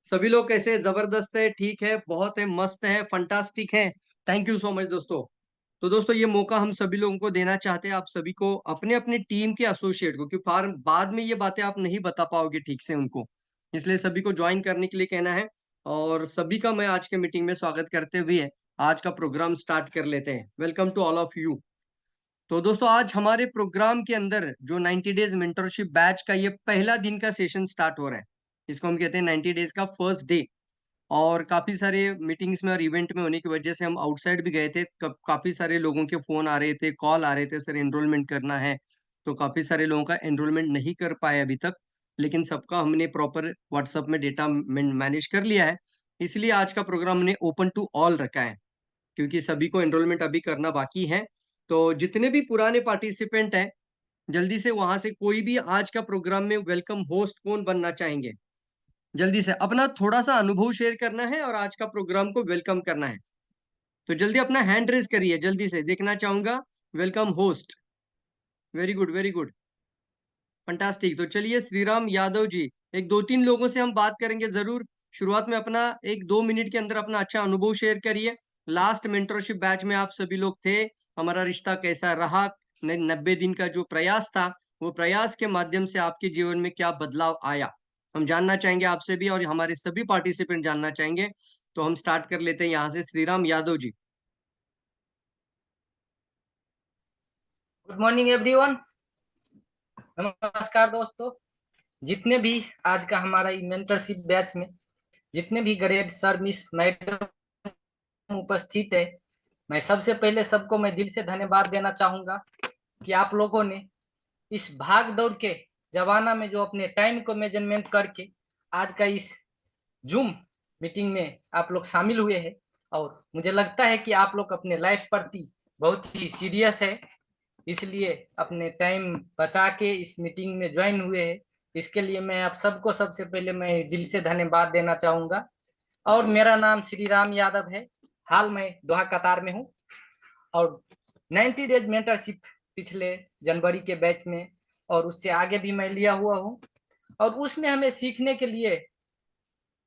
सभी लोग कैसे? जबरदस्त है, ठीक है, बहुत है, मस्त है, फंटास्टिक है। थैंक यू सो मच दोस्तों। तो दोस्तों ये मौका हम सभी लोगों को देना चाहते हैं, आप सभी को अपने अपनी टीम के एसोसिएट को, क्योंकि फार बाद में ये बातें आप नहीं बता पाओगे ठीक से उनको, इसलिए सभी को ज्वाइन करने के लिए कहना है। और सभी का मैं आज के मीटिंग में स्वागत करते हुए आज का प्रोग्राम स्टार्ट कर लेते हैं। Welcome to all of you. तो दोस्तों आज हमारे प्रोग्राम के अंदर जो 90 डेज मेंटरशिप बैच का ये पहला दिन का सेशन स्टार्ट हो रहा है। इसको हम कहते हैं 90 डेज का फर्स्ट डे। और काफी सारे मीटिंग्स में और इवेंट में होने की वजह से हम आउटसाइड भी गए थे। काफी सारे लोगों के फोन आ रहे थे, कॉल आ रहे थे, सर एनरोलमेंट करना है। तो काफी सारे लोगों का एनरोलमेंट नहीं कर पाए अभी तक, लेकिन सबका हमने प्रॉपर व्हाट्सएप में डेटा मैनेज कर लिया है। इसलिए आज का प्रोग्राम हमने ओपन टू ऑल रखा है, क्योंकि सभी को एनरोलमेंट अभी करना बाकी है। तो जितने भी पुराने पार्टिसिपेंट हैं, जल्दी से वहां से कोई भी आज का प्रोग्राम में वेलकम होस्ट कौन बनना चाहेंगे, जल्दी से अपना थोड़ा सा अनुभव शेयर करना है और आज का प्रोग्राम को वेलकम करना है। तो जल्दी अपना हैंड रेज करिए, जल्दी से देखना चाहूंगा। Welcome host, very good very good, fantastic. तो चलिए श्रीराम यादव जी, एक दो तीन लोगों से हम बात करेंगे जरूर। शुरुआत में अपना एक दो मिनट के अंदर अपना अच्छा अनुभव शेयर करिए। लास्ट मेंटरशिप बैच में आप सभी लोग थे, हमारा रिश्ता कैसा रहा, 90 दिन का जो प्रयास था, वो प्रयास के माध्यम से आपके जीवन में क्या बदलाव आया, हम जानना चाहेंगे आपसे भी, और हमारे सभी पार्टिसिपेंट जानना चाहेंगे। तो हम स्टार्ट कर लेते हैं यहाँ से। Shriram Yadav ji. Good morning everyone. नमस्कार दोस्तों। जितने भी आज का हमारा मेंटरशिप बैच में जितने भी ग्रेड सर मिस मैडम उपस्थित है, मैं सबसे पहले सबको मैं दिल से धन्यवाद देना चाहूंगा कि आप लोगों ने इस भाग दौड़ के जमाना में जो अपने टाइम को मेजरमेंट करके आज का इस जूम मीटिंग में आप लोग शामिल हुए हैं। और मुझे लगता है कि आप लोग अपने लाइफ प्रति बहुत ही सीरियस है, इसलिए अपने टाइम बचा के इस मीटिंग में ज्वाइन हुए हैं। इसके लिए मैं आप सबको सबसे पहले मैं दिल से धन्यवाद देना चाहूंगा। और मेरा नाम श्री राम यादव है। हाल मैं दोहा कतार में हूँ और 90 डेज मेंटरशिप पिछले जनवरी के बैच में और उससे आगे भी मैं लिया हुआ हूँ। और उसमें हमें सीखने के लिए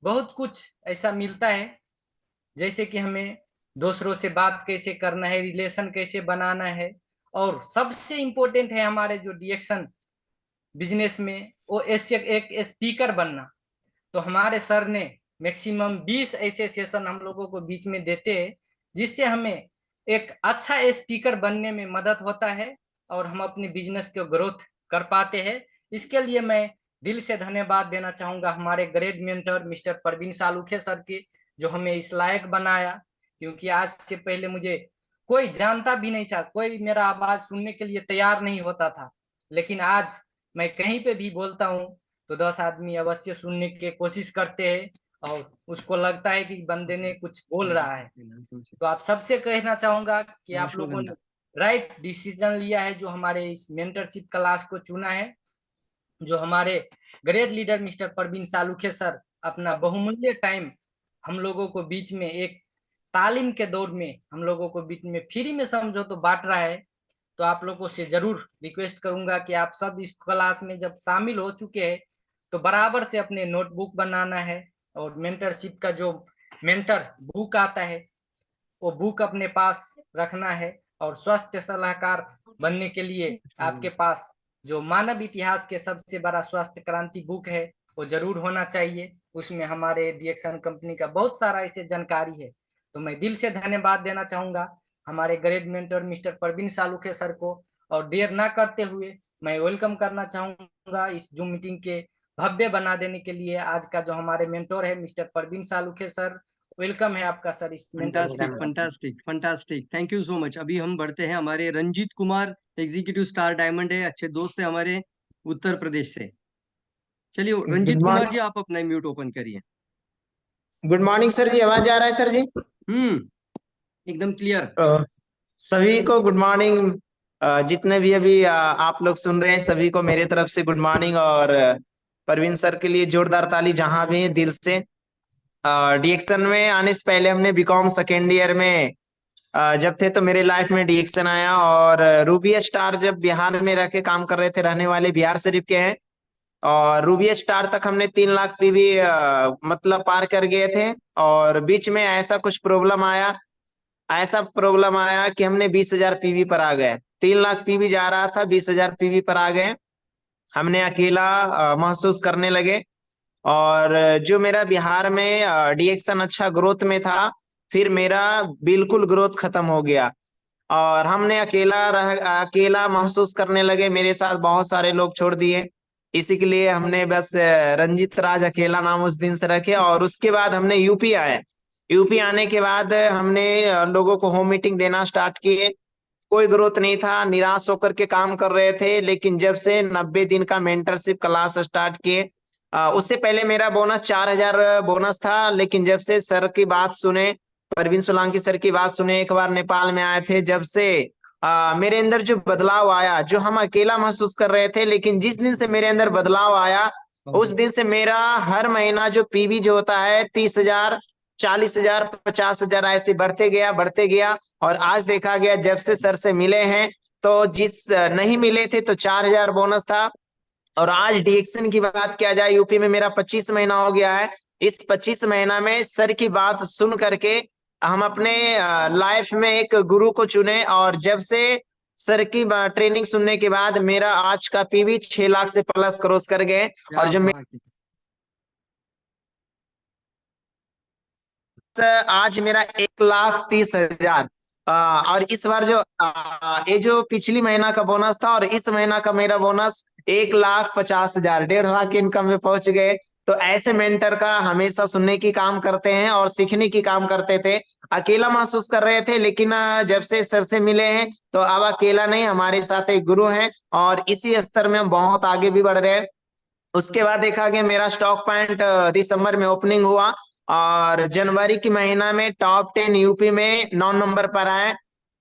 बहुत कुछ ऐसा मिलता है, जैसे कि हमें दूसरों से बात कैसे करना है, रिलेशन कैसे बनाना है, और सबसे इम्पोर्टेंट है हमारे जो डिएक्शन बिजनेस में वो ऐसे एक स्पीकर बनना। तो हमारे सर ने मैक्सिमम 20 ऐसे सेशन हम लोगों को बीच में देते हैं, जिससे हमें एक अच्छा स्पीकर बनने में मदद होता है और हम अपने बिजनेस को ग्रोथ कर पाते हैं। इसके लिए मैं दिल से धन्यवाद देना चाहूंगा हमारे grade mentor mister Parveen Salukhe sir के, जो हमें इस लायक बनाया। क्योंकि आज से पहले मुझे कोई जानता भी नहीं था, कोई मेरा आवाज सुनने के लिए तैयार नहीं होता था, लेकिन आज मैं कहीं पे भी बोलता हूँ तो 10 आदमी अवश्य सुनने की कोशिश करते हैं और उसको लगता है कि बंदे ने कुछ बोल रहा है। तो आप सबसे कहना चाहूंगा कि आप लोगों ने राइट डिसीजन लिया है जो हमारे इस मेंटरशिप क्लास को चुना है। जो हमारे grade leader mister Parveen Salukhe sir अपना बहुमूल्य टाइम हम लोगों को बीच में एक तालीम के दौर में हम लोगों को बीच में फ्री में समझो तो बांट रहा है। तो आप लोगों से जरूर रिक्वेस्ट करूंगा कि आप सब इस क्लास में जब शामिल हो चुके हैं तो बराबर से अपने नोटबुक बनाना है और मेंटरशिप का जो मेंटर बुक आता है वो बुक अपने पास रखना है। और स्वास्थ्य सलाहकार बनने के लिए आपके पास जो मानव इतिहास के सबसे बड़ा स्वास्थ्य क्रांति बुक है वो जरूर होना चाहिए। उसमें हमारे डिएक्शन कंपनी का बहुत सारा ऐसे जानकारी है। तो मैं दिल से धन्यवाद देना चाहूंगा हमारे grade mentor mister Parveen Salukhe sir को। और देर ना करते हुए मैं वेलकम करना चाहूंगा इस जूम मीटिंग के भव्य बना देने के लिए आज का जो हमारे मेंटोर है mister Parveen Salukhe sir. Welcome है आपका सर इस fantastic fantastic fantastic, thank you so much. अभी हम बढ़ते हैं, हमारे Ranjeet Kumar executive star diamond है, अच्छे दोस्त है हमारे, उत्तर प्रदेश से। चलिए रंजीत गुड कुमार जी, मॉर्निंग। आप अपना म्यूट ओपन करिए। गुड मॉर्निंग सर जी, आवाज आ रहा है सर जी? एकदम क्लियर। सभी को गुड मॉर्निंग। जितने भी अभी आप लोग सुन रहे हैं सभी को मेरे तरफ से गुड मॉर्निंग। और परवीन सर के लिए जोरदार ताली जहां भी है दिल से। डीएक्शन में आने से पहले हमने बीकॉम सेकेंड ईयर में जब थे तो मेरे लाइफ में डीएक्शन आया। और रूबी स्टार जब बिहार में रह के काम कर रहे थे, रहने वाले बिहार शरीफ के हैं, और रूबी स्टार तक हमने 3 लाख पीवी मतलब पार कर गए थे। और बीच में ऐसा प्रॉब्लम आया कि हमने 20,000 पीवी पर आ गए। 3 लाख पीवी जा रहा था, 20,000 पीवी पर आ गए। हमने अकेला महसूस करने लगे। और जो मेरा बिहार में डीएक्शन अच्छा ग्रोथ में था, फिर मेरा बिल्कुल ग्रोथ खत्म हो गया। और हमने अकेला महसूस करने लगे। मेरे साथ बहुत सारे लोग छोड़ दिए। इसी के लिए हमने बस रंजीत राज अकेला नाम उस दिन से रखे। और उसके बाद हमने यूपी आए। यूपी आने के बाद हमने लोगों को होम मीटिंग देना स्टार्ट किए। कोई ग्रोथ नहीं था, निराश होकर के काम कर रहे थे। लेकिन जब से 90 दिन का मेंटरशिप क्लास स्टार्ट किए, उससे पहले मेरा बोनस 4,000 बोनस था। लेकिन जब से सर की बात सुने, परवीन सोलंकी सर की बात सुने, एक बार नेपाल में आए थे, जब से मेरे अंदर जो बदलाव आया, जो हम अकेला महसूस कर रहे थे, लेकिन जिस दिन से मेरे अंदर बदलाव आया, उस दिन से मेरा हर महीना जो पीवी जो होता है 30,000, 40,000, 50,000 ऐसे बढ़ते गया। और आज देखा गया, जब से सर से मिले हैं, तो नहीं मिले थे तो 4,000 बोनस था। और आज डीएक्शन की बात किया जाए, यूपी में मेरा 25 महीना हो गया है। इस 25 महीना में सर की बात सुन करके हम अपने लाइफ में एक गुरु को चुने। और जब से सर की ट्रेनिंग सुनने के बाद मेरा आज का पीवी 6 लाख से प्लस क्रॉस कर गए। क्या और जो बात है। आज मेरा 1,30,000। और इस बार ये जो पिछली महीना का बोनस था और इस महीना का मेरा बोनस 1,50,000, 1.5 लाख के इनकम में पहुंच गए। तो ऐसे मेंटर का हमेशा सुनने की काम करते हैं और सीखने की काम करते थे। अकेला महसूस कर रहे थे, लेकिन जब से सर से मिले हैं, तो अब अकेला नहीं, हमारे साथ एक गुरु हैं। और इसी स्तर में हम बहुत आगे भी बढ़ रहे हैं। उसके बाद देखा गया, मेरा स्टॉक पॉइंट दिसंबर में ओपनिंग हुआ। और जनवरी के महीना में टॉप 10 यूपी में 9 नंबर पर आए।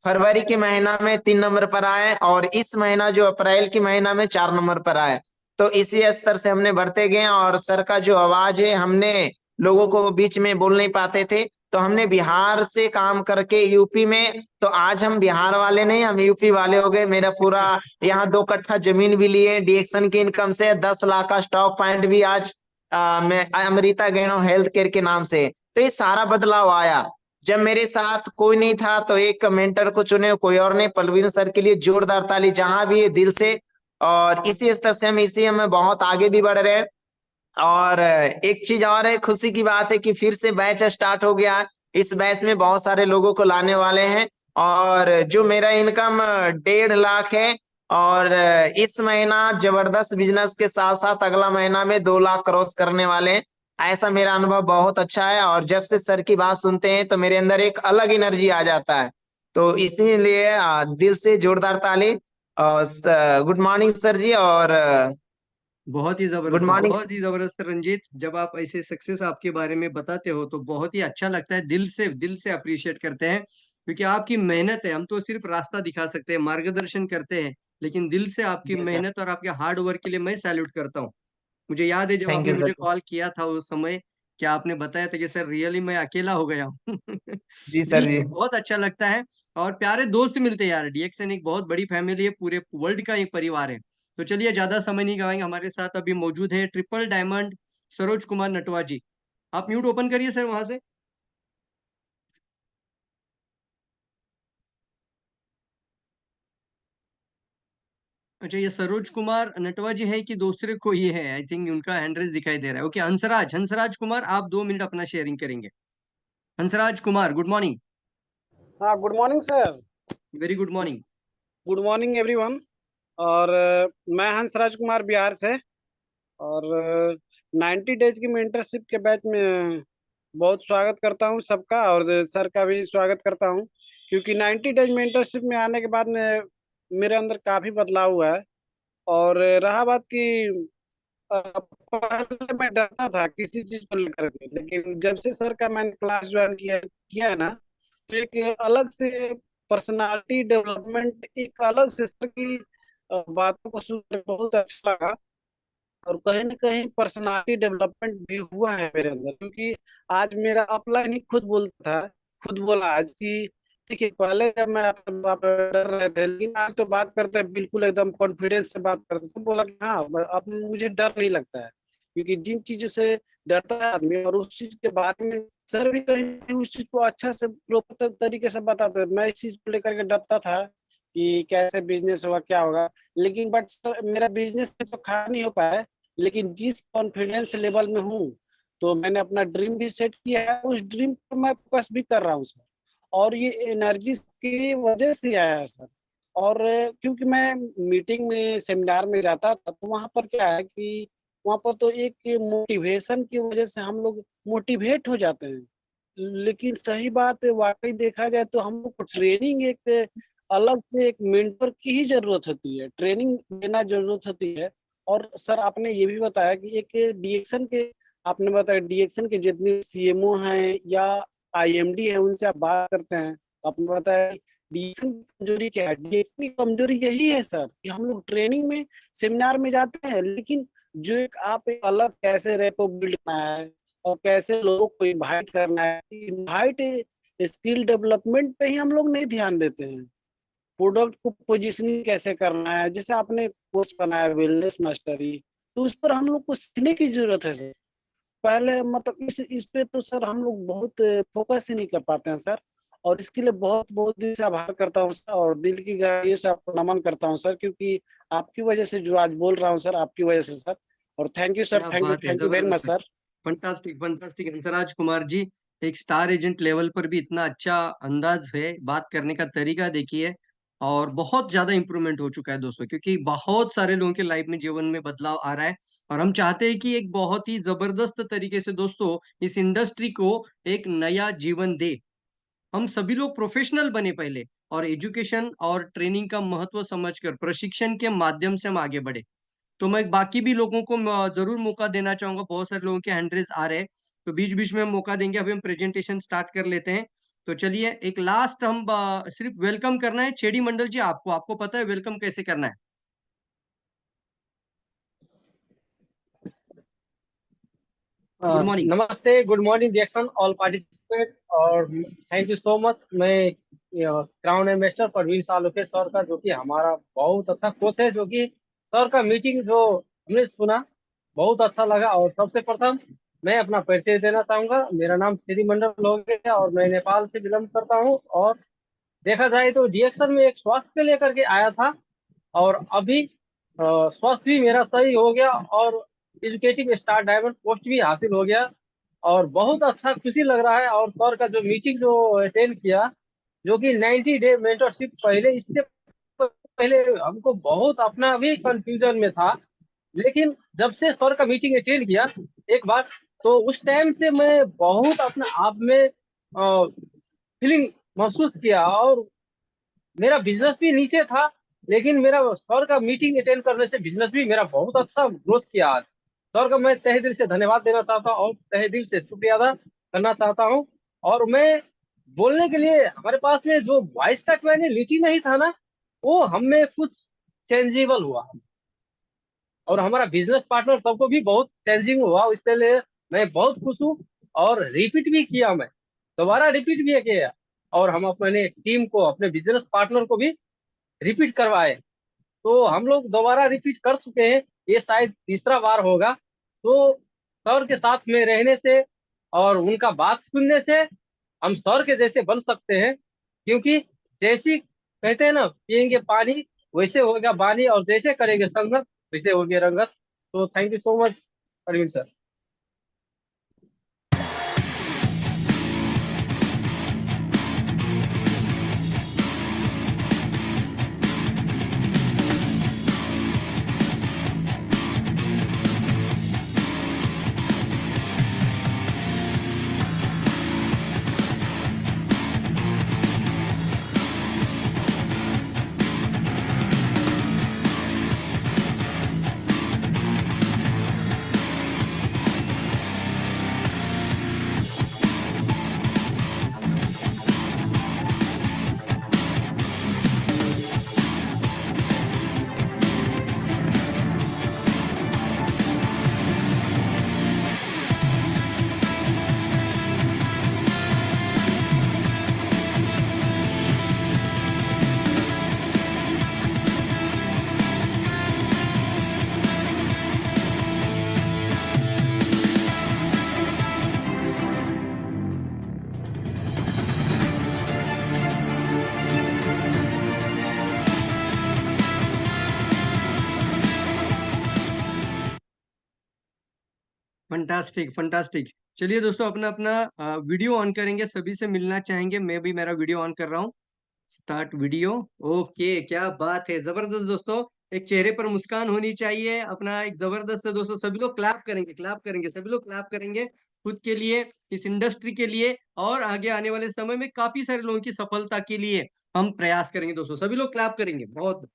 फरवरी के महीना में 3 नंबर पर आए। और इस महीना जो अप्रैल के महीना में 4 नंबर पर आए। तो इसी स्तर से हमने बढ़ते गए। और सर का जो आवाज है, हमने लोगों को बीच में बोल नहीं पाते थे, तो हमने बिहार से काम करके यूपी में, तो आज हम बिहार वाले नहीं, हम यूपी वाले हो गए। मेरा पूरा यहाँ 2 कट्ठा जमीन भी लिए डीएक्शन की इनकम से। 10 लाख का स्टॉक पॉइंट भी आज मैं अमृता गैनो हेल्थ केयर के नाम से। तो ये सारा बदलाव आया। जब मेरे साथ कोई नहीं था, तो एक मेंटर को चुने, कोई और नहीं। परवीन सर के लिए जोरदार ताली जहां भी है, दिल से। और इसी स्तर से हम बहुत आगे भी बढ़ रहे हैं। और एक चीज और है, खुशी की बात है कि फिर से बैच स्टार्ट हो गया। इस बैच में बहुत सारे लोगों को लाने वाले हैं। और जो मेरा इनकम 1.5 लाख है। और इस महीना जबरदस्त बिजनेस के साथ साथ अगला महीना में 2 लाख क्रॉस करने वाले हैं। ऐसा मेरा अनुभव बहुत अच्छा है। और जब से सर की बात सुनते हैं, तो मेरे अंदर एक अलग एनर्जी आ जाता है। तो इसीलिए दिल से जोरदार ताली। गुड मॉर्निंग सर जी। और बहुत ही गुड जबरदस्त, मॉर्निंग। बहुत ही जबरदस्त रंजीत। जब आप ऐसे सक्सेस आपके बारे में बताते हो तो बहुत ही अच्छा लगता है, दिल से अप्रिशिएट करते हैं। क्योंकि आपकी मेहनत है, हम तो सिर्फ रास्ता दिखा सकते हैं, मार्गदर्शन करते हैं, लेकिन दिल से आपकी जी सर। मेहनत और आपके हार्ड वर्क के लिए मैं सैल्यूट करता हूँ। मुझे याद है जब थैंक आपने यू मुझे सर। कॉल किया था उस समय, क्या आपने बताया था कि सर रियली मैं अकेला हो गया हूँ। जी सर दिल जी। से बहुत अच्छा लगता है। और प्यारे दोस्त मिलते हैं यार, डीएक्सन एक बहुत बड़ी फैमिली है, पूरे वर्ल्ड का एक परिवार है। तो चलिए ज्यादा समय नहीं गवाएंगे, हमारे साथ अभी मौजूद है ट्रिपल डायमंड सरोज कुमार नटवा जी। आप म्यूट ओपन करिए सर वहां से। अच्छा, ये सरोज कुमार नटवा जी है कि दूसरे कोई है? आई थिंक उनका हैंड्रेस दिखाई दे रहा है। ओके, हंसराज, हंसराज कुमार, आप 2 मिनट अपना शेयरिंग करेंगे। Hansraj Kumar, good morning. हाँ, good morning sir. Very good morning. Good morning everyone. और मैं हंसराज कुमार बिहार से। और 90 डेज की मेंटरशिप के बैच में बहुत स्वागत करता हूँ सबका, और सर का भी स्वागत करता हूँ। क्योंकि 90 डेज मेंटरशिप में आने के बाद में मेरे अंदर काफ़ी बदलाव हुआ है। और रहा बात कि पहले मैं डरता था किसी चीज़ को लेकर के, लेकिन जब से सर का मैंने क्लास ज्वाइन किया किया है ना, तो एक अलग से पर्सनालिटी डेवलपमेंट, एक अलग से सर की बातों को सुनकर बहुत अच्छा लगा। और कहीं ना कहीं पर्सनालिटी डेवलपमेंट भी हुआ है मेरे अंदर, क्योंकि आज मेरा अपलाइन ही खुद बोलता था, खुद बोला आज कि देखिए पहले जब मैं आप डर रहे थे, लेकिन आज तो बात करते हैं बिल्कुल एकदम कॉन्फिडेंस से बात करते हैं। तो बोला कि हाँ अब मुझे डर नहीं लगता है, क्योंकि जिन चीजों से डरता है आदमी और उस चीज के बारे में सर भी कहीं ना कहीं उस चीज को अच्छा से प्रॉपर तरीके से बताते हैं। मैं इस चीज को लेकर के डरता था कि कैसे बिजनेस होगा क्या होगा, लेकिन बट सर मेरा बिजनेस तो खड़ा नहीं हो पाया है, लेकिन जिस कॉन्फिडेंस लेवल में हूँ, तो मैंने अपना ड्रीम भी सेट किया है, उस ड्रीम पर मैं फोकस भी कर रहा हूँ सर। और ये एनर्जी की वजह से आया है सर। और क्योंकि मैं मीटिंग में सेमिनार में जाता था, तो वहां पर क्या है कि वहां पर तो एक मोटिवेशन की वजह से हम लोग मोटिवेट हो जाते हैं। लेकिन सही बात है, वाकई देखा जाए तो हम लोग को ट्रेनिंग एक अलग से एक मेंटर की ही जरूरत होती है, ट्रेनिंग देना जरूरत होती है। और सर आपने ये भी बताया कि एक डीएक्शन के, आपने बताया डीएक्शन के जितने सीएमओ हैं या आईएमडी है उनसे आप बात करते हैं, तो आपने बताया डीएक्शन की कमजोरी क्या है। डीएक्शन की कमजोरी यही है सर कि हम लोग ट्रेनिंग में सेमिनार में जाते हैं, लेकिन जो एक आप एक अलग कैसे रेपो बिल्ड करना है और कैसे लोगों को इनवाइट करना है, इनवाइट स्किल डेवलपमेंट पे ही हम लोग नहीं ध्यान देते हैं। प्रोडक्ट को पोजिशनिंग कैसे करना है, जैसे आपने कोर्स बनाया वेलनेस मास्टरी, तो उस पर हम लोग को सीखने की जरूरत है सर। पहले मतलब इस पे तो सर हम लोग बहुत फोकस ही नहीं कर पाते हैं सर। और इसके लिए बहुत बहुत दिल से आभार करता हूँ सर, और दिल की गहराइयों से आपको नमन करता हूँ सर, क्योंकि आपकी वजह से जो आज बोल रहा हूँ सर, आपकी वजह से सर। और थैंक यू सर, क्या थैंक बात है, यू वेरी मच जबरदस्त है। Sir. Fantastic fantastic Hansraj Kumar ji, एक स्टार एजेंट लेवल पर भी इतना अच्छा अंदाज है, बात करने का तरीका देखिए। और बहुत ज्यादा इंप्रूवमेंट हो चुका है दोस्तों, क्योंकि बहुत सारे लोगों के लाइफ में जीवन में बदलाव आ रहा है। और हम चाहते हैं कि एक बहुत ही जबरदस्त तरीके से दोस्तों इस इंडस्ट्री को एक नया जीवन दे। हम सभी लोग प्रोफेशनल बने पहले, और एजुकेशन और ट्रेनिंग का महत्व समझकर प्रशिक्षण के माध्यम से हम आगे बढ़े। तो मैं बाकी भी लोगों को जरूर मौका देना चाहूंगा, बहुत सारे लोगों के हैंड रेज आ रहे हैं, तो बीच बीच में हम मौका देंगे। अभी हम प्रेजेंटेशन स्टार्ट कर लेते हैं। तो चलिए एक लास्ट हम सिर्फ वेलकम करना है छेड़ी मंडल जी, आपको आपको पता है वेलकम कैसे करना है। Good morning. नमस्ते, good morning Jackson all participate, और थैंक यू सो मच। मैं crown ambassador Parveen Saluke sir का, जो कि हमारा बहुत अच्छा कोच है, जो कि सर का मीटिंग जो हमने सुना बहुत अच्छा लगा। और सबसे प्रथम मैं अपना परिचय देना चाहूंगा। मेरा नाम श्री मंडल लोगे है और मैं नेपाल से बिलोंग करता हूँ। और देखा जाए तो डीएक्शन में एक स्वास्थ्य को लेकर के आया था, और अभी स्वास्थ्य भी मेरा सही हो गया और एजुकेटिव स्टार डायमंड पोस्ट भी हासिल हो गया, और बहुत अच्छा खुशी लग रहा है। और सर का जो मीटिंग जो अटेंड किया, जो कि 90 डे मेंटरशिप, पहले इससे पहले हमको बहुत अपना भी कंफ्यूजन में था, लेकिन जब से सर का मीटिंग अटेंड किया एक बार, तो उस टाइम से मैं बहुत अपना आप में फीलिंग महसूस किया। और मेरा बिजनेस भी नीचे था, लेकिन मेरा सर का मीटिंग अटेंड करने से बिजनेस भी मेरा बहुत अच्छा ग्रोथ किया आज। सर का मैं तहे दिल से धन्यवाद देना चाहता हूँ और तहे दिल से शुक्रिया अदा करना चाहता हूँ। और मैं बोलने के लिए, हमारे पास में जो वॉइस का क्लैरिटी नहीं था ना, वो हमें कुछ चेंजेबल हुआ, और हमारा बिजनेस पार्टनर सबको भी बहुत चेंजिंग हुआ। इसलिए मैं बहुत खुश हूँ, और रिपीट भी किया, मैं दोबारा रिपीट भी किया, और हम अपने टीम को, अपने बिजनेस पार्टनर को भी रिपीट करवाए। तो हम लोग दोबारा रिपीट कर चुके हैं, ये शायद तीसरा बार होगा। तो सर के साथ में रहने से और उनका बात सुनने से हम सर के जैसे बन सकते हैं, क्योंकि जैसी कहते हैं ना, पियेंगे पानी वैसे होगा बानी, और जैसे करेंगे संगत वैसे होगी रंगत। तो thank you so much Arvind sir. Fantastic fantastic. चलिए दोस्तों, अपना अपना वीडियो ऑन करेंगे, सभी से मिलना चाहेंगे। मैं भी मेरा वीडियो ऑन कर रहा हूँ। Start video. ओके, क्या बात है, जबरदस्त दोस्तों। एक चेहरे पर मुस्कान होनी चाहिए अपना, एक जबरदस्त है दोस्तों। सभी लोग क्लैप करेंगे, क्लैप करेंगे, सभी लोग क्लैप करेंगे खुद के लिए, इस इंडस्ट्री के लिए, और आगे आने वाले समय में काफी सारे लोगों की सफलता के लिए हम प्रयास करेंगे दोस्तों। सभी लोग क्लैप करेंगे। बहुत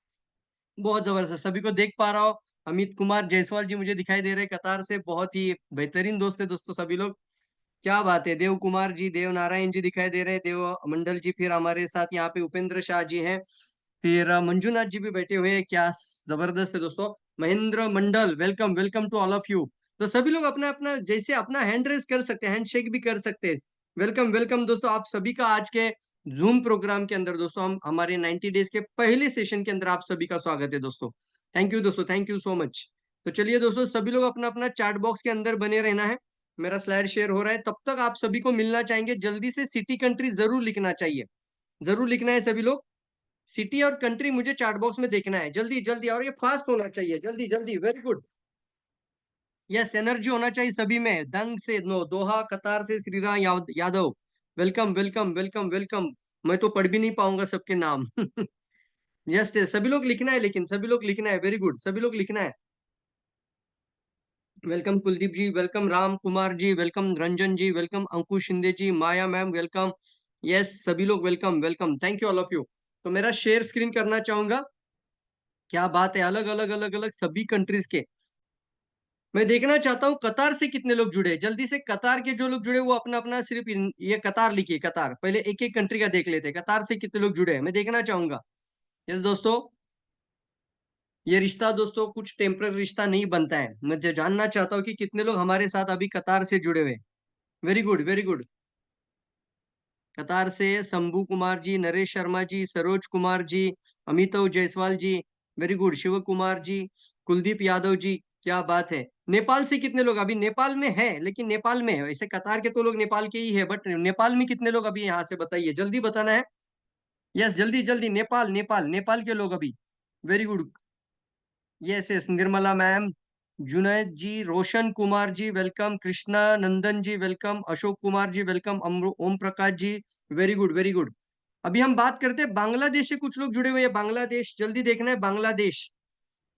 बहुत जबरदस्त, सभी को देख पा रहा हूँ। अमित कुमार जायसवाल जी मुझे दिखाई दे रहे हैं कतार से, बहुत ही बेहतरीन दोस्त है दोस्तों सभी लोग। क्या बात है। देव कुमार जी, देव नारायण जी दिखाई दे रहे हैं, देव मंडल जी, फिर हमारे साथ यहाँ पे उपेंद्र शाह जी हैं, फिर मंजूनाथ जी भी बैठे हुए हैं। क्या जबरदस्त है दोस्तों। Mahendra Mandal, welcome welcome to all of you. तो सभी लोग अपना अपना जैसे अपना हैंड रेस कर सकते हैं, हैंड शेक भी कर सकते हैं। वेलकम वेलकम दोस्तों, आप सभी का आज के जूम प्रोग्राम के अंदर दोस्तों, हम हमारे 90 डेज के पहले सेशन के अंदर आप सभी का स्वागत है दोस्तों। थैंक यू दोस्तों, थैंक यू सो मच। तो चलिए दोस्तों, सभी लोग अपना अपना चैट बॉक्स के अंदर बने रहना है। मेरा स्लाइड शेयर हो रहा है, तब तक आप सभी को मिलना चाहेंगे। जल्दी से सिटी कंट्री जरूर लिखना चाहिए, जरूर लिखना है सभी लोग। सिटी और कंट्री मुझे चैट बॉक्स में देखना है, जल्दी जल्दी, और ये फास्ट होना चाहिए, जल्दी जल्दी। Very good. यस, एनर्जी होना चाहिए सभी में, दंग से नो, दोहा कतार से Shriram Yadav, welcome welcome welcome welcome. मैं तो पढ़ भी नहीं पाऊंगा सबके नाम। यस यस, सभी लोग लिखना है, लेकिन सभी लोग लिखना है। वेरी गुड, सभी लोग लिखना है। वेलकम कुलदीप जी, वेलकम राम कुमार जी, वेलकम रंजन जी, वेलकम अंकुश शिंदे जी, माया मैम वेलकम। यस, सभी लोग welcome welcome, thank you all of you. तो मेरा शेयर स्क्रीन करना चाहूंगा। क्या बात है, अलग अलग अलग अलग सभी कंट्रीज के मैं देखना चाहता हूँ। कतार से कितने लोग जुड़े, जल्दी से कतार के जो लोग जुड़े वो अपना अपना सिर्फ ये कतार लिखिए। कतार, पहले एक एक कंट्री का देख लेते हैं, कतार से कितने लोग जुड़े हैं मैं देखना चाहूंगा। यस दोस्तों, ये रिश्ता दोस्तों कुछ टेम्पररी रिश्ता नहीं बनता है। मैं जानना चाहता हूँ कि कितने लोग हमारे साथ अभी कतार से जुड़े हुए। Very good very good. कतार से शंभू कुमार जी, नरेश शर्मा जी, सरोज कुमार जी, अमिताभ जायसवाल जी, वेरी गुड, शिव कुमार जी, कुलदीप यादव जी, क्या बात है। नेपाल से कितने लोग अभी नेपाल में है, लेकिन नेपाल में है वैसे, कतार के तो लोग नेपाल के ही है, बट नेपाल में कितने लोग अभी यहाँ से बताइए, जल्दी बताना है। यस, जल्दी जल्दी, नेपाल नेपाल नेपाल के लोग अभी। Very good. Yes yes, Nirmala ma'am, Junaid ji, Roshan Kumar ji welcome, Krishna Nandan ji welcome, Ashok Kumar ji welcome, Om Prakash ji, very good very good. अभी हम बात करते हैं बांग्लादेश से कुछ लोग जुड़े हुए हैं, बांग्लादेश, जल्दी देखना है बांग्लादेश।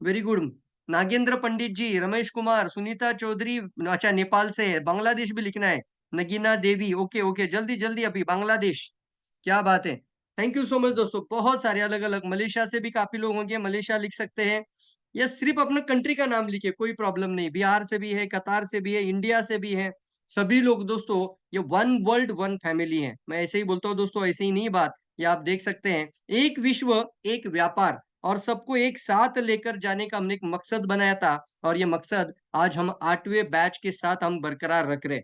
Very good. नागेंद्र पंडित जी, रमेश कुमार, सुनीता चौधरी, अच्छा नेपाल से है, बांग्लादेश भी लिखना है। नगीना देवी, ओके ओके, जल्दी जल्दी अभी बांग्लादेश। क्या बात है, थैंक यू सो मच दोस्तों। बहुत सारे अलग अलग, मलेशिया से भी काफी लोग होंगे, मलेशिया लिख सकते हैं, या सिर्फ अपना कंट्री का नाम लिखिए, कोई प्रॉब्लम नहीं। बिहार से भी है, कतार से भी है, इंडिया से भी है, सभी लोग दोस्तों। ये वन वर्ल्ड वन फैमिली है, मैं ऐसे ही बोलता हूँ दोस्तों, ऐसे ही नहीं बात। ये आप देख सकते हैं, एक विश्व एक व्यापार, और सबको एक साथ लेकर जाने का हमने एक मकसद बनाया था, और ये मकसद आज हम 8वें बैच के साथ हम बरकरार रख रहे।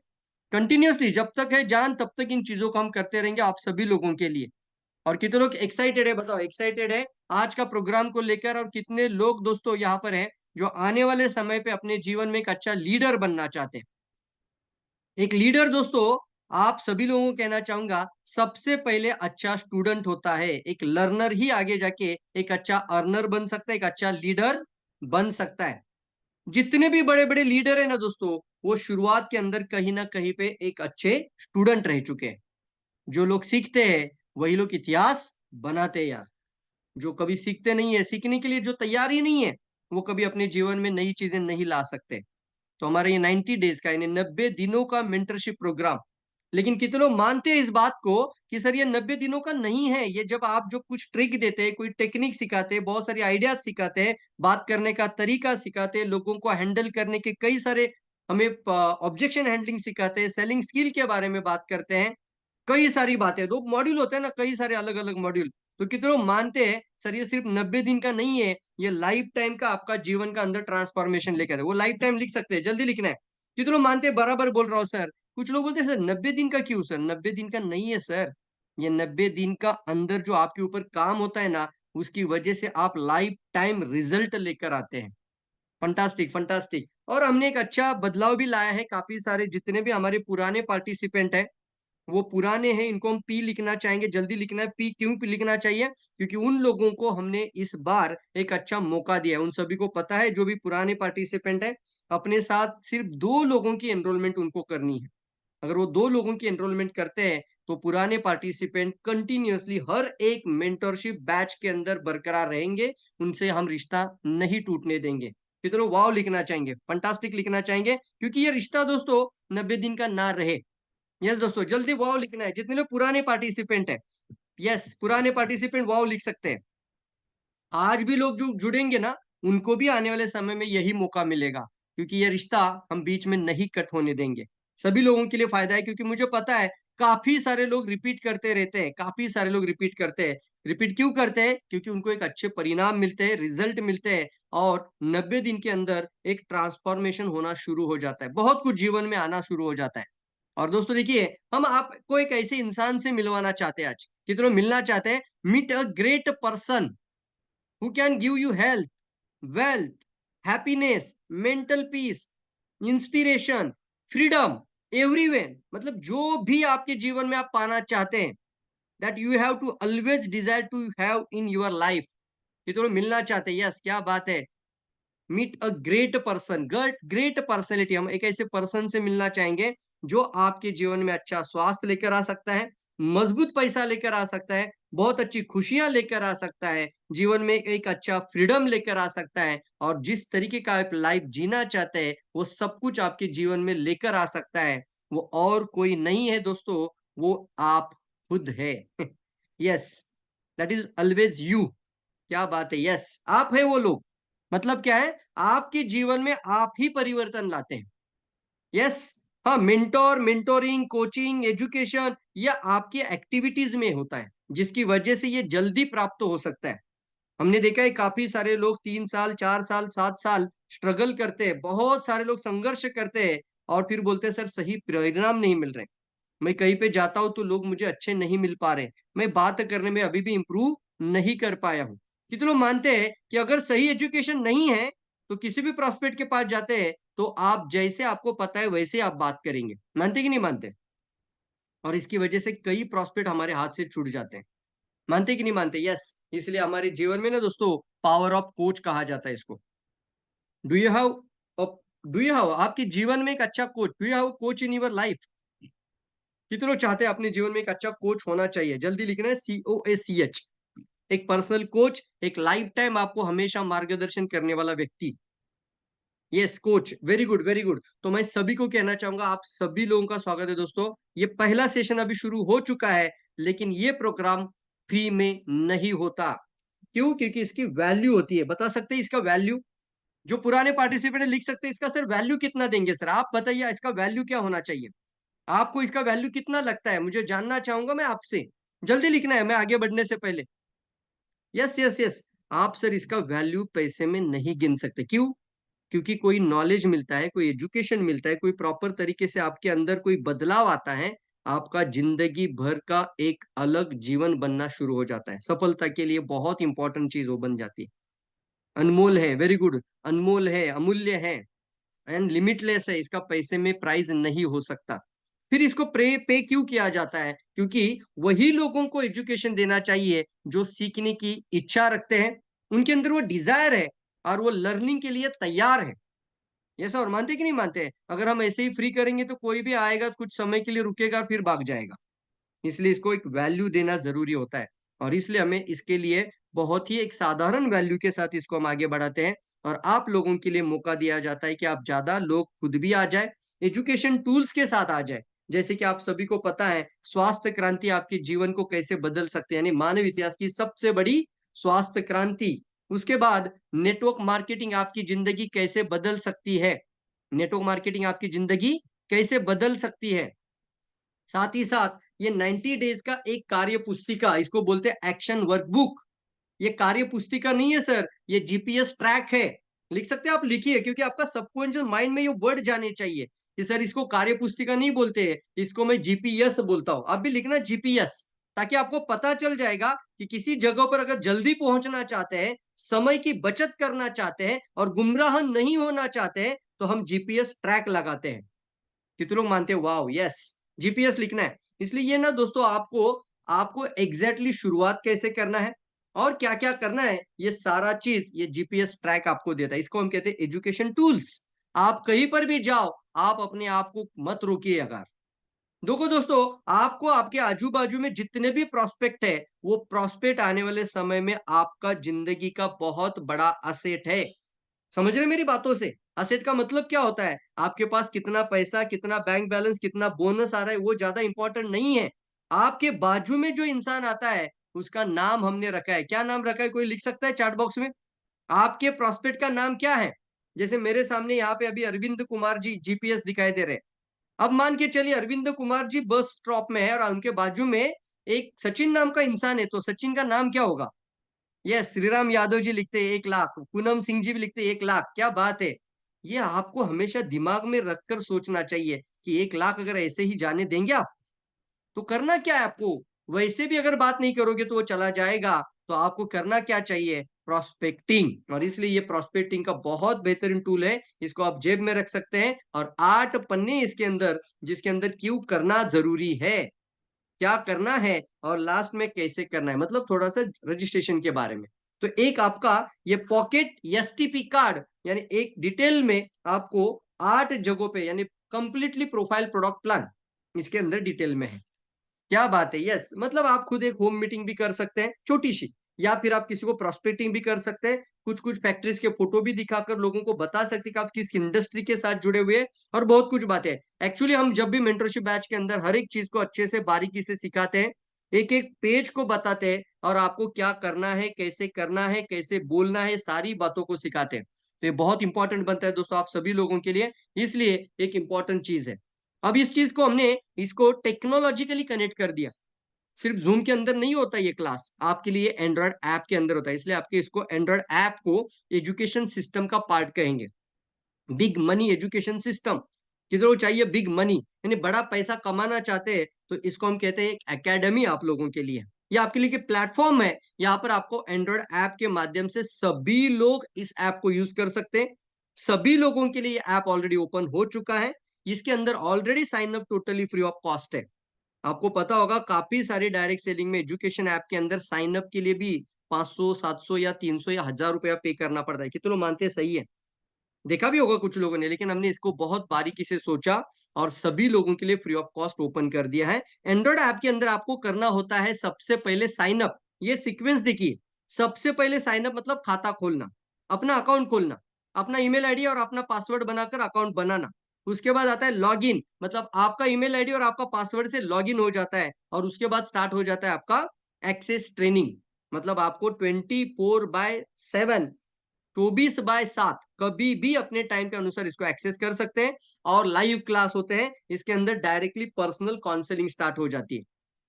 कंटिन्यूअसली जब तक है जान तब तक इन चीजों को हम करते रहेंगे आप सभी लोगों के लिए। और कितने लोग एक्साइटेड है, बताओ, एक्साइटेड है आज का प्रोग्राम को लेकर? और कितने लोग दोस्तों यहाँ पर है जो आने वाले समय पे अपने जीवन में एक अच्छा लीडर बनना चाहते हैं? एक लीडर दोस्तों, आप सभी लोगों को कहना चाहूंगा, सबसे पहले अच्छा स्टूडेंट होता है। एक लर्नर ही आगे जाके एक अच्छा अर्नर बन सकता है, एक अच्छा लीडर बन सकता है। जितने भी बड़े बड़े लीडर है ना दोस्तों, वो शुरुआत के अंदर कहीं ना कहीं पे एक अच्छे स्टूडेंट रह चुके हैं। जो लोग सीखते हैं वही लोग इतिहास बनाते हैं यार। जो कभी सीखते नहीं है, सीखने के लिए जो तैयार ही नहीं है, वो कभी अपने जीवन में नई चीजें नहीं ला सकते। तो हमारा ये 90 डेज का, यानी 90 दिनों का मेंटरशिप प्रोग्राम, लेकिन कितने लोग मानते हैं इस बात को कि सर ये 90 दिनों का नहीं है। ये जब आप जो कुछ ट्रिक देते हैं, कोई टेक्निक सिखाते हैं, बहुत सारी आइडियाज सिखाते हैं, बात करने का तरीका सिखाते हैं, लोगों को हैंडल करने के कई सारे, हमें ऑब्जेक्शन हैंडलिंग सिखाते हैं, सेलिंग स्किल के बारे में बात करते हैं, कई सारी बातें, 2 मॉड्यूल होते हैं ना, कई सारे अलग अलग मॉड्यूल। तो कितने लोग मानते हैं सर ये सिर्फ 90 दिन का नहीं है, ये लाइफ टाइम का आपका जीवन का अंदर ट्रांसफॉर्मेशन लेकर है। वो लाइफ टाइम लिख सकते हैं, जल्दी लिखना है। कितने लोग मानते हैं? बराबर बोल रहा हूँ सर। कुछ लोग बोलते हैं सर 90 दिन का क्यों? सर 90 दिन का नहीं है सर, ये 90 दिन का अंदर जो आपके ऊपर काम होता है ना, उसकी वजह से आप लाइफ टाइम रिजल्ट लेकर आते हैं। Fantastic fantastic. और हमने एक अच्छा बदलाव भी लाया है, काफी सारे जितने भी हमारे पुराने पार्टिसिपेंट हैं वो पुराने हैं, इनको हम पी लिखना चाहेंगे, जल्दी लिखना है। पी क्यों पी लिखना चाहिए? क्योंकि उन लोगों को हमने इस बार एक अच्छा मौका दिया है, उन सभी को पता है, जो भी पुराने पार्टिसिपेंट है अपने साथ सिर्फ 2 लोगों की एनरोलमेंट उनको करनी है। अगर वो 2 लोगों की एनरोलमेंट करते हैं तो पुराने पार्टिसिपेंट कंटिन्यूअसली हर एक मेंटरशिप बैच के अंदर बरकरार रहेंगे, उनसे हम रिश्ता नहीं टूटने देंगे। कितने वाव लिखना चाहेंगे, फंटास्टिक लिखना चाहेंगे, क्योंकि ये रिश्ता दोस्तों 90 दिन का ना रहे। यस दोस्तों, जल्दी वाव लिखना है जितने लोग पुराने पार्टिसिपेंट है। यस, पुराने पार्टिसिपेंट वाव लिख सकते हैं। आज भी लोग जो जुड़ेंगे ना, उनको भी आने वाले समय में यही मौका मिलेगा, क्योंकि ये रिश्ता हम बीच में नहीं कट होने देंगे। सभी लोगों के लिए फायदा है, क्योंकि मुझे पता है काफी सारे लोग रिपीट करते रहते हैं, काफी सारे लोग रिपीट करते हैं। रिपीट क्यों करते हैं? क्योंकि उनको एक अच्छे परिणाम मिलते हैं, रिजल्ट मिलते हैं, और 90 दिन के अंदर एक ट्रांसफॉर्मेशन होना शुरू हो जाता है, बहुत कुछ जीवन में आना शुरू हो जाता है। और दोस्तों देखिए, हम आपको एक ऐसे इंसान से मिलवाना चाहते हैं आज, कितने लोग मिलना चाहते हैं। Meet a great person who can give you health, wealth, happiness, mental peace, inspiration, freedom, everywhere। मतलब जो भी आपके जीवन में आप पाना चाहते हैं, that you have to always desire to have in your life। ये तो मिलना चाहते हैं। यस, क्या बात है। Meet a great person, great personality. हम एक ऐसे पर्सन से मिलना चाहेंगे जो आपके जीवन में अच्छा स्वास्थ्य लेकर आ सकता है, मजबूत पैसा लेकर आ सकता है, बहुत अच्छी खुशियां लेकर आ सकता है, जीवन में एक अच्छा फ्रीडम लेकर आ सकता है, और जिस तरीके का आप लाइफ जीना चाहते हैं वो सब कुछ आपके जीवन में लेकर आ सकता है। वो और कोई नहीं है दोस्तों, वो आप खुद है। Yes, that is always you. क्या बात है। यस, आप है वो लोग। मतलब क्या है, आपके जीवन में आप ही परिवर्तन लाते हैं। यस, हाँ, मेंटोर, मेंटोरिंग, कोचिंग, एजुकेशन, यह आपकी एक्टिविटीज में होता है, जिसकी वजह से ये जल्दी प्राप्त हो सकता है। हमने देखा है काफी सारे लोग 3 साल, 4 साल, 7 साल स्ट्रगल करते हैं, बहुत सारे लोग संघर्ष करते हैं, और फिर बोलते हैं सर सही परिणाम नहीं मिल रहे। मैं कहीं पे जाता हूं तो लोग मुझे अच्छे नहीं मिल पा रहे, मैं बात करने में अभी भी इंप्रूव नहीं कर पाया हूं। कितने लोग मानते हैं कि अगर सही एजुकेशन नहीं है तो किसी भी प्रॉस्पेक्ट के पास जाते हैं तो आप जैसे आपको पता है वैसे आप बात करेंगे। मानते कि नहीं मानते? और इसकी वजह से कई प्रॉस्पेक्ट हमारे हाथ से छूट जाते हैं। मानते कि नहीं मानते? यस, इसलिए हमारे जीवन में ना दोस्तों पावर ऑफ कोच कहा जाता है इसको। Do you have do you have आपके जीवन में एक अच्छा coach? Do you have coach in your life? कितने लोग चाहते हैं अपने जीवन में एक अच्छा कोच होना चाहिए? जल्दी लिखना है COACH। एक पर्सनल कोच, एक लाइफ टाइम आपको हमेशा मार्गदर्शन करने वाला व्यक्ति। Yes coach, very good very good. तो मैं सभी को कहना चाहूंगा, आप सभी लोगों का स्वागत है दोस्तों। ये पहला सेशन अभी शुरू हो चुका है, लेकिन ये प्रोग्राम फ्री में नहीं होता। क्यों? क्योंकि इसकी वैल्यू होती है। बता सकते हैं इसका वैल्यू? जो पुराने पार्टिसिपेंट लिख सकते हैं इसका सर वैल्यू कितना देंगे? सर आप बताइए, इसका वैल्यू क्या होना चाहिए? आपको इसका वैल्यू कितना लगता है? मुझे जानना चाहूंगा मैं आपसे। जल्दी लिखना है मैं आगे बढ़ने से पहले। यस यस यस, आप सर इसका वैल्यू पैसे में नहीं गिन सकते। क्यों? क्योंकि कोई नॉलेज मिलता है, कोई एजुकेशन मिलता है, कोई प्रॉपर तरीके से आपके अंदर कोई बदलाव आता है, आपका जिंदगी भर का एक अलग जीवन बनना शुरू हो जाता है। सफलता के लिए बहुत इंपॉर्टेंट चीज वो बन जाती है। अनमोल है, वेरी गुड, अनमोल है, अमूल्य है, एंड लिमिटलेस है। इसका पैसे में प्राइस नहीं हो सकता। फिर इसको पे क्यों किया जाता है? क्योंकि वही लोगों को एजुकेशन देना चाहिए जो सीखने की इच्छा रखते हैं, उनके अंदर वो डिजायर है, और वो लर्निंग के लिए तैयार है। ये सर मानते कि नहीं मानते हैं? अगर हम ऐसे ही फ्री करेंगे तो कोई भी आएगा, कुछ समय के लिए रुकेगा, फिर भाग जाएगा। इसलिए इसको एक वैल्यू देना जरूरी होता है, और इसलिए हमें इसके लिए बहुत ही एक साधारण वैल्यू के साथ इसको हम आगे बढ़ाते हैं, और आप लोगों के लिए मौका दिया जाता है कि आप ज्यादा लोग खुद भी आ जाए, एजुकेशन टूल्स के साथ आ जाए। जैसे कि आप सभी को पता है स्वास्थ्य क्रांति आपके जीवन को कैसे बदल सकते हैं, यानी मानव इतिहास की सबसे बड़ी स्वास्थ्य क्रांति। उसके बाद नेटवर्क मार्केटिंग आपकी जिंदगी कैसे बदल सकती है, नेटवर्क मार्केटिंग आपकी जिंदगी कैसे बदल सकती है। साथ ही साथ ये 90 डेज का एक कार्य पुस्तिका, इसको बोलते हैं एक्शन वर्कबुक। ये कार्य पुस्तिका नहीं है सर, ये जीपीएस ट्रैक है। लिख सकते हैं आप, लिखिए, क्योंकि आपका सबकॉन्शियस माइंड में ये वर्ड जाने चाहिए कि सर इसको कार्य पुस्तिका नहीं बोलते हैं, इसको मैं जीपीएस बोलता हूं। आप भी लिखना जीपीएस, ताकि आपको पता चल जाएगा कि किसी जगह पर अगर जल्दी पहुंचना चाहते हैं, समय की बचत करना चाहते हैं, और गुमराह नहीं होना चाहते हैं, तो हम जीपीएस ट्रैक लगाते हैं। कितने लोग मानते हैं? वाओ, यस, जीपीएस लिखना है। इसलिए ये ना दोस्तों आपको आपको एग्जैक्टली शुरुआत कैसे करना है और क्या क्या करना है, ये सारा चीज ये जीपीएस ट्रैक आपको देता है। इसको हम कहते हैं एजुकेशन टूल्स। आप कहीं पर भी जाओ, आप अपने आप को मत रोकिए। अगर देखो दोस्तों, आपको आपके आजू बाजू में जितने भी प्रोस्पेक्ट है, वो प्रोस्पेक्ट आने वाले समय में आपका जिंदगी का बहुत बड़ा असेट है। समझ रहे हैं मेरी बातों से? असेट का मतलब क्या होता है? आपके पास कितना पैसा, कितना बैंक बैलेंस, कितना बोनस आ रहा है, वो ज्यादा इंपॉर्टेंट नहीं है। आपके बाजू में जो इंसान आता है, उसका नाम हमने रखा है। क्या नाम रखा है? कोई लिख सकता है चैट बॉक्स में? आपके प्रोस्पेक्ट का नाम क्या है? जैसे मेरे सामने यहाँ पे अभी अरविंद कुमार जी जीपीएस दिखाई दे रहे हैं। अब मान के चलिए अरविंद कुमार जी बस स्टॉप में है और उनके बाजू में एक सचिन नाम का इंसान है, तो सचिन का नाम क्या होगा? यस, श्रीराम यादव जी लिखते हैं 1 लाख, पूनम सिंह जी भी लिखते हैं 1 लाख। क्या बात है! ये आपको हमेशा दिमाग में रखकर सोचना चाहिए कि 1 लाख अगर ऐसे ही जाने देंगे आप, तो करना क्या है आपको? वैसे भी अगर बात नहीं करोगे तो वो चला जाएगा। तो आपको करना क्या चाहिए? प्रोस्पेक्टिंग। और इसलिए ये प्रोस्पेक्टिंग का बहुत बेहतरीन टूल है। इसको आप जेब में रख सकते हैं और 8 पन्ने इसके अंदर, जिसके अंदर क्यों करना जरूरी है, क्या करना है और लास्ट में कैसे करना है, मतलब थोड़ा सा रजिस्ट्रेशन के बारे में। तो एक आपका ये पॉकेट एसटीपी कार्ड, यानी एक डिटेल में आपको 8 जगहों पे, यानी कंप्लीटली प्रोफाइल प्रोडक्ट प्लान इसके अंदर डिटेल में है। क्या बात है! यस, मतलब आप खुद एक होम मीटिंग भी कर सकते हैं छोटी सी, या फिर आप किसी को प्रोस्पेक्टिंग भी कर सकते हैं। कुछ कुछ फैक्ट्रीज के फोटो भी दिखाकर लोगों को बता सकते हैं कि आप किस इंडस्ट्री के साथ जुड़े हुए हैं, और बहुत कुछ बातें। एक्चुअली हम जब भी मेंटरशिप बैच के अंदर हर एक चीज को अच्छे से बारीकी से सिखाते हैं, एक एक पेज को बताते हैं, और आपको क्या करना है, कैसे बोलना है, सारी बातों को सिखाते हैं। तो ये बहुत इंपॉर्टेंट बनता है दोस्तों आप सभी लोगों के लिए, इसलिए एक इंपॉर्टेंट चीज है। अब इस चीज को हमने इसको टेक्नोलॉजिकली कनेक्ट कर दिया। सिर्फ जूम के अंदर नहीं होता ये क्लास, आपके लिए एंड्रॉयड ऐप के अंदर होता है, इसलिए आपके इसको एंड्रॉयड ऐप को एजुकेशन सिस्टम का पार्ट कहेंगे। Big money education system. किधर चाहिए बिग मनी, यानी बड़ा पैसा कमाना चाहते हैं, तो इसको हम कहते हैं एक एकेडमी आप लोगों के लिए। ये आपके लिए प्लेटफॉर्म है। यहाँ पर आपको एंड्रॉयड ऐप के माध्यम से सभी लोग इस ऐप को यूज कर सकते हैं। सभी लोगों के लिए ऐप ऑलरेडी ओपन हो चुका है। इसके अंदर already sign up totally free of cost है। आपको पता होगा काफी सारे डायरेक्ट सेलिंग में एजुकेशन ऐप के अंदर साइन अप के लिए भी 500, 700 या 300 या 1000 रुपया पे करना पड़ता है। कितने लोग मानते हैं सही है? देखा भी होगा कुछ लोगों ने, लेकिन हमने इसको बहुत बारीकी से सोचा और सभी लोगों के लिए फ्री ऑफ कॉस्ट ओपन कर दिया है। एंड्रॉइड ऐप के अंदर आपको करना होता है सबसे पहले साइन अप। ये सीक्वेंस देखिए, सबसे पहले साइन अप मतलब खाता खोलना, अपना अकाउंट खोलना, अपना ईमेल आईडी और अपना पासवर्ड बनाकर अकाउंट बनाना। उसके बाद आता है लॉगिन, मतलब आपका ईमेल आईडी और आपका पासवर्ड से लॉगिन हो जाता है, और उसके बाद स्टार्ट हो जाता है आपका एक्सेस ट्रेनिंग। मतलब आपको 24/7, 24/7 कभी भी अपने टाइम के अनुसार इसको एक्सेस कर सकते हैं। और लाइव क्लास होते हैं इसके अंदर, डायरेक्टली पर्सनल काउंसलिंग स्टार्ट हो जाती है।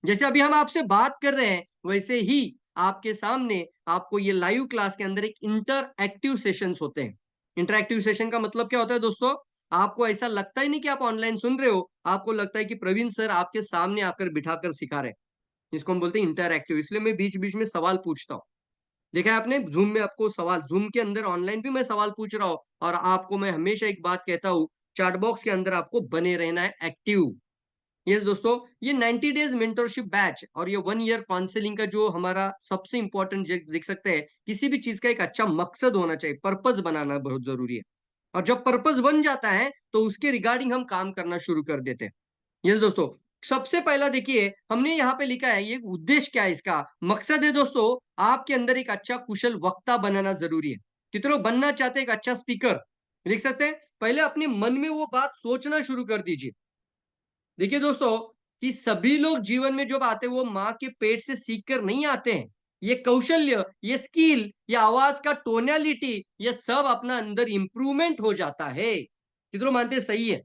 जैसे अभी हम आपसे बात कर रहे हैं, वैसे ही आपके सामने आपको ये लाइव क्लास के अंदर एक इंटरएक्टिव सेशंस होते हैं। इंटरएक्टिव सेशन का मतलब क्या होता है दोस्तों? आपको ऐसा लगता ही नहीं कि आप ऑनलाइन सुन रहे हो, आपको लगता है कि प्रवीण सर आपके सामने आकर बिठाकर सिखा रहे हैं। जिसको हम बोलते हैं इंटरएक्टिव। इसलिए मैं बीच बीच में सवाल पूछता हूँ। देखा है आपने, जूम में आपको सवाल, जूम के अंदर ऑनलाइन भी मैं सवाल पूछ रहा हूँ, और आपको मैं हमेशा एक बात कहता हूँ, चैट बॉक्स के अंदर आपको बने रहना है एक्टिव। यस दोस्तों, ये 90 डेज मेंटरशिप बैच और ये 1 ईयर काउंसलिंग का जो हमारा सबसे इंपॉर्टेंट देख सकते हैं, किसी भी चीज का एक अच्छा मकसद होना चाहिए, पर्पज बनाना बहुत जरूरी है। और जब पर्पज बन जाता है तो उसके रिगार्डिंग हम काम करना शुरू कर देते हैं। यस दोस्तों, सबसे पहला देखिए हमने यहाँ पे लिखा है, ये उद्देश्य क्या है, इसका मकसद है दोस्तों, आपके अंदर एक अच्छा कुशल वक्ता बनाना जरूरी है। कितने लोग बनना चाहते हैं एक अच्छा स्पीकर? लिख सकते हैं। पहले अपने मन में वो बात सोचना शुरू कर दीजिए। देखिए दोस्तों, कि सभी लोग जीवन में जब आते हैं वो माँ के पेट से सीख कर नहीं आते हैं। ये कौशल्य, ये स्किल, ये आवाज का टोनैलिटी, ये सब अपना अंदर इंप्रूवमेंट हो जाता है। कितने लोग मानते हैं सही है?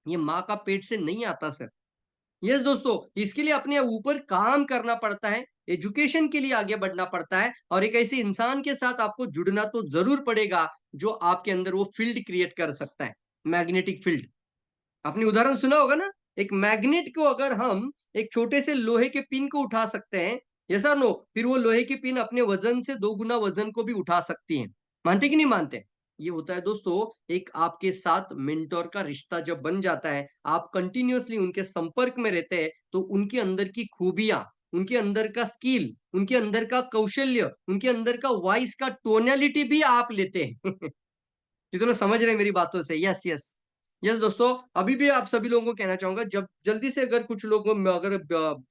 ये माँ का पेट से नहीं आता सर। यस दोस्तों, इसके लिए अपने ऊपर काम करना पड़ता है, एजुकेशन के लिए आगे बढ़ना पड़ता है, और एक ऐसे इंसान के साथ आपको जुड़ना तो जरूर पड़ेगा जो आपके अंदर वो फील्ड क्रिएट कर सकता है, मैग्नेटिक फील्ड। आपने उदाहरण सुना होगा ना, एक मैग्नेट को अगर हम एक छोटे से लोहे के पिन को उठा सकते हैं, यस और नो, फिर वो लोहे की पिन अपने वजन से 2 गुना वजन को भी उठा सकती है। मानते कि नहीं मानते? ये होता है दोस्तों, एक आपके साथ मेंटोर का रिश्ता जब बन जाता है, आप कंटिन्यूअसली उनके संपर्क में रहते हैं, तो उनके अंदर की खूबियां, उनके अंदर का स्किल, उनके अंदर का कौशल्य, उनके अंदर का वॉइस का टोनैलिटी भी आप लेते हैं कितने समझ रहे हैं मेरी बातों से? यस यस यस दोस्तों, अभी भी आप सभी लोगों को कहना चाहूंगा, जब जल्दी से अगर कुछ लोगों में अगर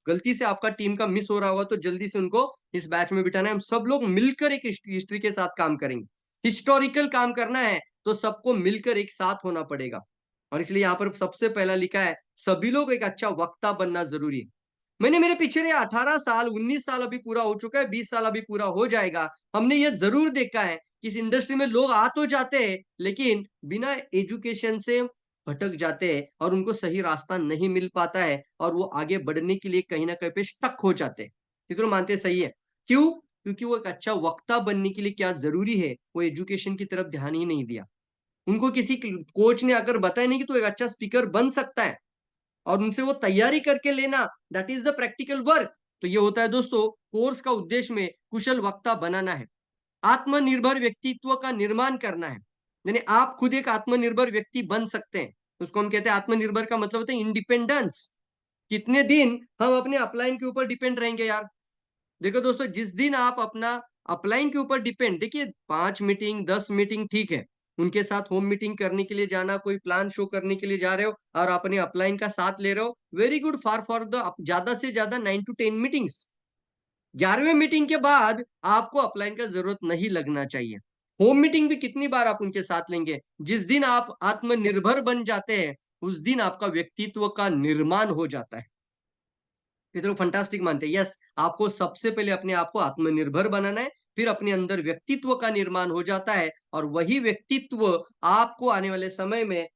गलती से आपका टीम का मिस हो रहा होगा तो जल्दी से उनको इस बैच में बिठाना है। हम सब लोग मिलकर एक हिस्ट्री के साथ काम करेंगे, हिस्टोरिकल काम करना है तो सबको मिलकर एक साथ होना पड़ेगा। और इसलिए यहाँ पर सबसे पहला लिखा है, सभी लोग एक अच्छा वक्ता बनना जरूरी है। मैंने मेरे पिछले 18 साल 19 साल अभी पूरा हो चुका है, 20 साल अभी पूरा हो जाएगा, हमने ये जरूर देखा है कि इस इंडस्ट्री में लोग आ तो जाते हैं लेकिन बिना एजुकेशन से भटक जाते हैं और उनको सही रास्ता नहीं मिल पाता है और वो आगे बढ़ने के लिए कहीं ना कहीं पे स्टक हो जाते हैं। कितने मानते हैं सही है? क्यों? क्योंकि वो एक अच्छा वक्ता बनने के लिए क्या जरूरी है, वो एजुकेशन की तरफ ध्यान ही नहीं दिया। उनको किसी कोच ने आकर बताया नहीं कि तू एक अच्छा स्पीकर बन सकता है, और उनसे वो तैयारी करके लेना, that is the practical work. तो ये होता है दोस्तों, कोर्स का उद्देश्य में कुशल वक्ता बनाना है, आत्मनिर्भर व्यक्तित्व का निर्माण करना है। यानी आप खुद एक आत्मनिर्भर व्यक्ति बन सकते हैं। उसको हम कहते हैं आत्मनिर्भर का मतलब होता है इंडिपेंडेंस। कितने दिन हम अपने अपलाइन के ऊपर डिपेंड रहेंगे यार? देखो दोस्तों, जिस दिन आप अपना अपलाइन के ऊपर डिपेंड, देखिए 5 मीटिंग 10 मीटिंग ठीक है, उनके साथ होम मीटिंग करने के लिए जाना, कोई प्लान शो करने के लिए जा रहे हो और अपने अपलाइन का साथ ले रहे हो, वेरी गुड, फॉर द ज्यादा से ज्यादा 9 to 10 मीटिंग्स। 11वें मीटिंग के बाद आपको अपलाइन का जरूरत नहीं लगना चाहिए। होम मीटिंग भी कितनी बार आप उनके साथ लेंगे? जिस दिन आप आत्मनिर्भर बन जाते हैं उस दिन आपका व्यक्तित्व का निर्माण हो जाता है। ये तो फंटास्टिक मानते हैं। यस, आपको सबसे पहले अपने आप को आत्मनिर्भर बनाना है, फिर अपने अंदर व्यक्तित्व का निर्माण हो जाता है और वही व्यक्तित्व आपको आने वाले समय में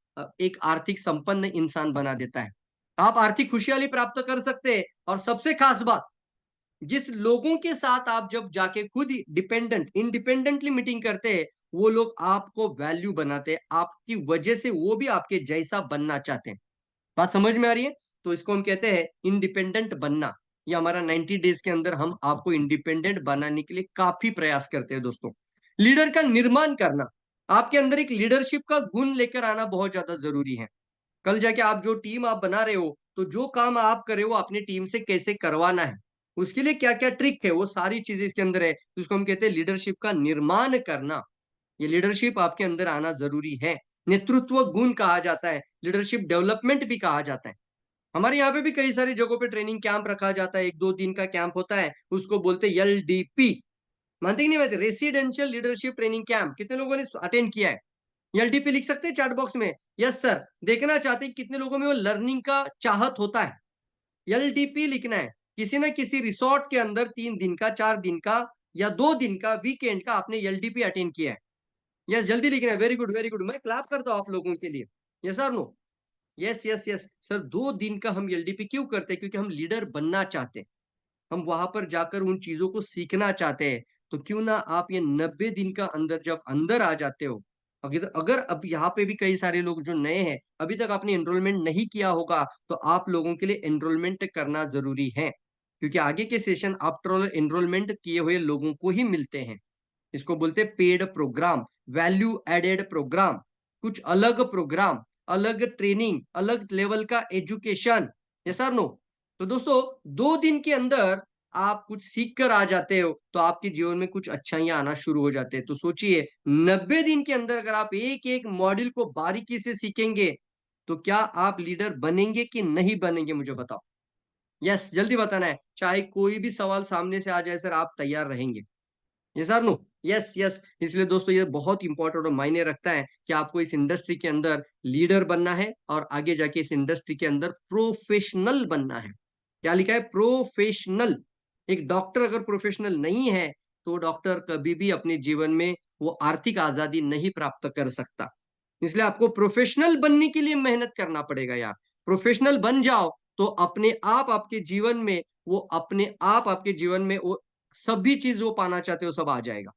एक आर्थिक संपन्न इंसान बना देता है। आप आर्थिक खुशहाली प्राप्त कर सकते हैं। और सबसे खास बात, जिस लोगों के साथ आप जब जाके खुद डिपेंडेंट इंडिपेंडेंटली मीटिंग करते हैं, वो लोग आपको वैल्यू बनाते हैं, आपकी वजह से वो भी आपके जैसा बनना चाहते हैं। बात समझ में आ रही है? तो इसको हम कहते हैं इंडिपेंडेंट बनना। ये हमारा 90 डेज के अंदर हम आपको इंडिपेंडेंट बनाने के लिए काफी प्रयास करते हैं दोस्तों। लीडर का निर्माण करना, आपके अंदर एक लीडरशिप का गुण लेकर आना बहुत ज्यादा जरूरी है। कल जाके आप जो टीम आप बना रहे हो, तो जो काम आप कर रहे हो अपनी टीम से कैसे करवाना है, उसके लिए क्या क्या ट्रिक है, वो सारी चीजें इसके अंदर है। तो इसको हम कहते हैं लीडरशिप का निर्माण करना। ये लीडरशिप आपके अंदर आना जरूरी है। नेतृत्व गुण कहा जाता है, लीडरशिप डेवलपमेंट भी कहा जाता है। हमारे यहाँ पे भी कई सारी जगहों पे ट्रेनिंग कैंप रखा जाता है, 1-2 दिन का कैंप होता है, उसको बोलते हैं LDP। मानते कि नहीं मानते? Residential leadership training camp. कितने लोगों ने अटेंड किया है? LDP लिख सकते हैं चैट बॉक्स में, यस सर। देखना चाहते हैं कितने लोगों में वो लर्निंग का चाहत होता है। LDP लिखना है। किसी ना किसी रिसोर्ट के अंदर 3 दिन का 4 दिन का या 2 दिन का वीकेंड का आपने LDP अटेंड किया है। यस, जल्दी लिखना है। वेरी गुड वेरी गुड, मैं क्लैप करता हूँ आप लोगों के लिए। Yes sir, no? Yes yes yes sir, 2 दिन का हम LDP क्यों करते हैं? क्योंकि हम लीडर बनना चाहते हैं, हम वहां पर जाकर उन चीजों को सीखना चाहते हैं। तो क्यों ना आप ये 90 दिन का अंदर जब अंदर आ जाते हो, अगर अगर अब यहाँ पे भी कई सारे लोग जो नए हैं, अभी तक आपने एनरोलमेंट नहीं किया होगा, तो आप लोगों के लिए एनरोलमेंट करना जरूरी है। क्योंकि आगे के सेशन आफ्टर ऑल एनरोलमेंट किए हुए लोगों को ही मिलते हैं। इसको बोलते हैं paid programme, value added programme, कुछ अलग प्रोग्राम, अलग ट्रेनिंग, अलग लेवल का एजुकेशन। यस और नो? तो दोस्तों, 2 दिन के अंदर आप कुछ सीख कर आ जाते हो तो आपके जीवन में कुछ अच्छाइयां आना शुरू हो जाते हैं। तो सोचिए, 90 दिन के अंदर अगर आप एक एक मॉड्यूल को बारीकी से सीखेंगे तो क्या आप लीडर बनेंगे कि नहीं बनेंगे? मुझे बताओ। यस, जल्दी बताना है, चाहे कोई भी सवाल सामने से आ जाए सर, आप तैयार रहेंगे? यस और नो? Yes yes. इसलिए दोस्तों, ये बहुत इंपॉर्टेंट और मायने रखता है कि आपको इस इंडस्ट्री के अंदर लीडर बनना है और आगे जाके इस इंडस्ट्री के अंदर प्रोफेशनल बनना है। क्या लिखा है? प्रोफेशनल। एक डॉक्टर अगर प्रोफेशनल नहीं है तो डॉक्टर कभी भी अपने जीवन में वो आर्थिक आजादी नहीं प्राप्त कर सकता। इसलिए आपको प्रोफेशनल बनने के लिए मेहनत करना पड़ेगा यार। प्रोफेशनल बन जाओ तो अपने आप आपके जीवन में वो अपने आप आपके जीवन में वो सभी चीज वो पाना चाहते हो सब आ जाएगा।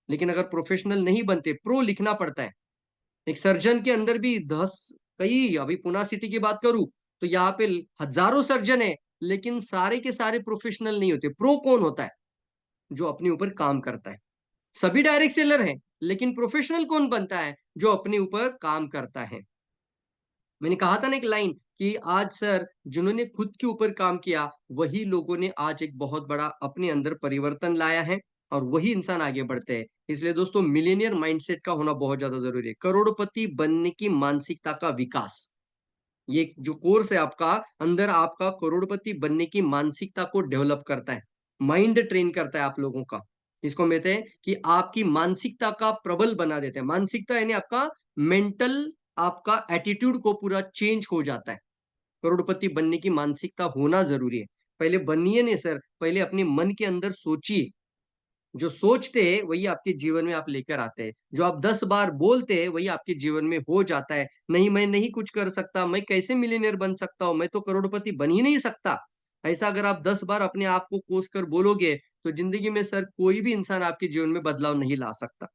लेकिन अगर प्रोफेशनल नहीं बनते, प्रो लिखना पड़ता है। एक सर्जन के अंदर भी 10 कई, अभी पुणे सिटी की बात करूं तो यहाँ पे हजारों सर्जन है, लेकिन सारे के सारे प्रोफेशनल नहीं होते। प्रो कौन होता है? जो अपने ऊपर काम करता है। सभी डायरेक्ट सेलर हैं, लेकिन प्रोफेशनल कौन बनता है? जो अपने ऊपर काम करता है। मैंने कहा था ना एक लाइन कि आज सर, जिन्होंने खुद के ऊपर काम किया वही लोगों ने आज एक बहुत बड़ा अपने अंदर परिवर्तन लाया है। और वही इंसान आगे बढ़ते हैं। इसलिए दोस्तों मिलेनियर माइंडसेट का होना बहुत ज्यादा जरूरी है। करोड़पति बनने की मानसिकता का विकास, ये जो कोर्स है आपका, अंदर आपका करोड़पति बनने की मानसिकता को डेवलप करता है, माइंड ट्रेन करता है आप लोगों का। इसको कहते हैं कि आपकी मानसिकता का प्रबल बना देते हैं। मानसिकता यानी आपका मेंटल, आपका एटीट्यूड को पूरा चेंज हो जाता है। करोड़पति बनने की मानसिकता होना जरूरी है। पहले बनिए नहीं सर, पहले अपने मन के अंदर सोचिए। जो सोचते हैं वही आपके जीवन में आप लेकर आते हैं। जो आप 10 बार बोलते हैं वही आपके जीवन में हो जाता है। नहीं, मैं नहीं कुछ कर सकता, मैं कैसे मिलियनेयर बन सकता हूं, मैं तो करोड़पति बन ही नहीं सकता। ऐसा अगर आप 10 बार अपने आप को कोस कर बोलोगे तो जिंदगी में सर कोई भी इंसान आपके जीवन में बदलाव नहीं ला सकता।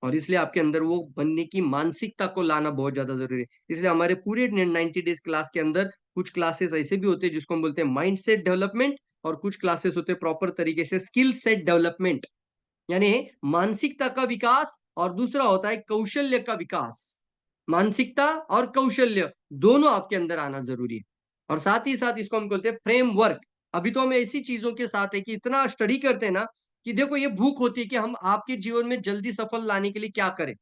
और इसलिए आपके अंदर वो बनने की मानसिकता को लाना बहुत ज्यादा जरूरी है। इसलिए हमारे पूरे 90 डेज क्लास के अंदर कुछ क्लासेस ऐसे भी होते हैं जिसको हम बोलते हैं माइंड सेट डेवलपमेंट, और कुछ क्लासेस होते हैं प्रॉपर तरीके से स्किल सेट डेवलपमेंट, यानी मानसिकता का विकास, और दूसरा होता है कौशल्य का विकास। मानसिकता और कौशल्य दोनों आपके अंदर आना जरूरी है। और साथ ही साथ इसको हम बोलते हैं फ्रेमवर्क। अभी तो हम ऐसी चीजों के साथ है कि इतना स्टडी करते हैं ना, कि देखो ये भूख होती है कि हम आपके जीवन में जल्दी सफल लाने के लिए क्या करें,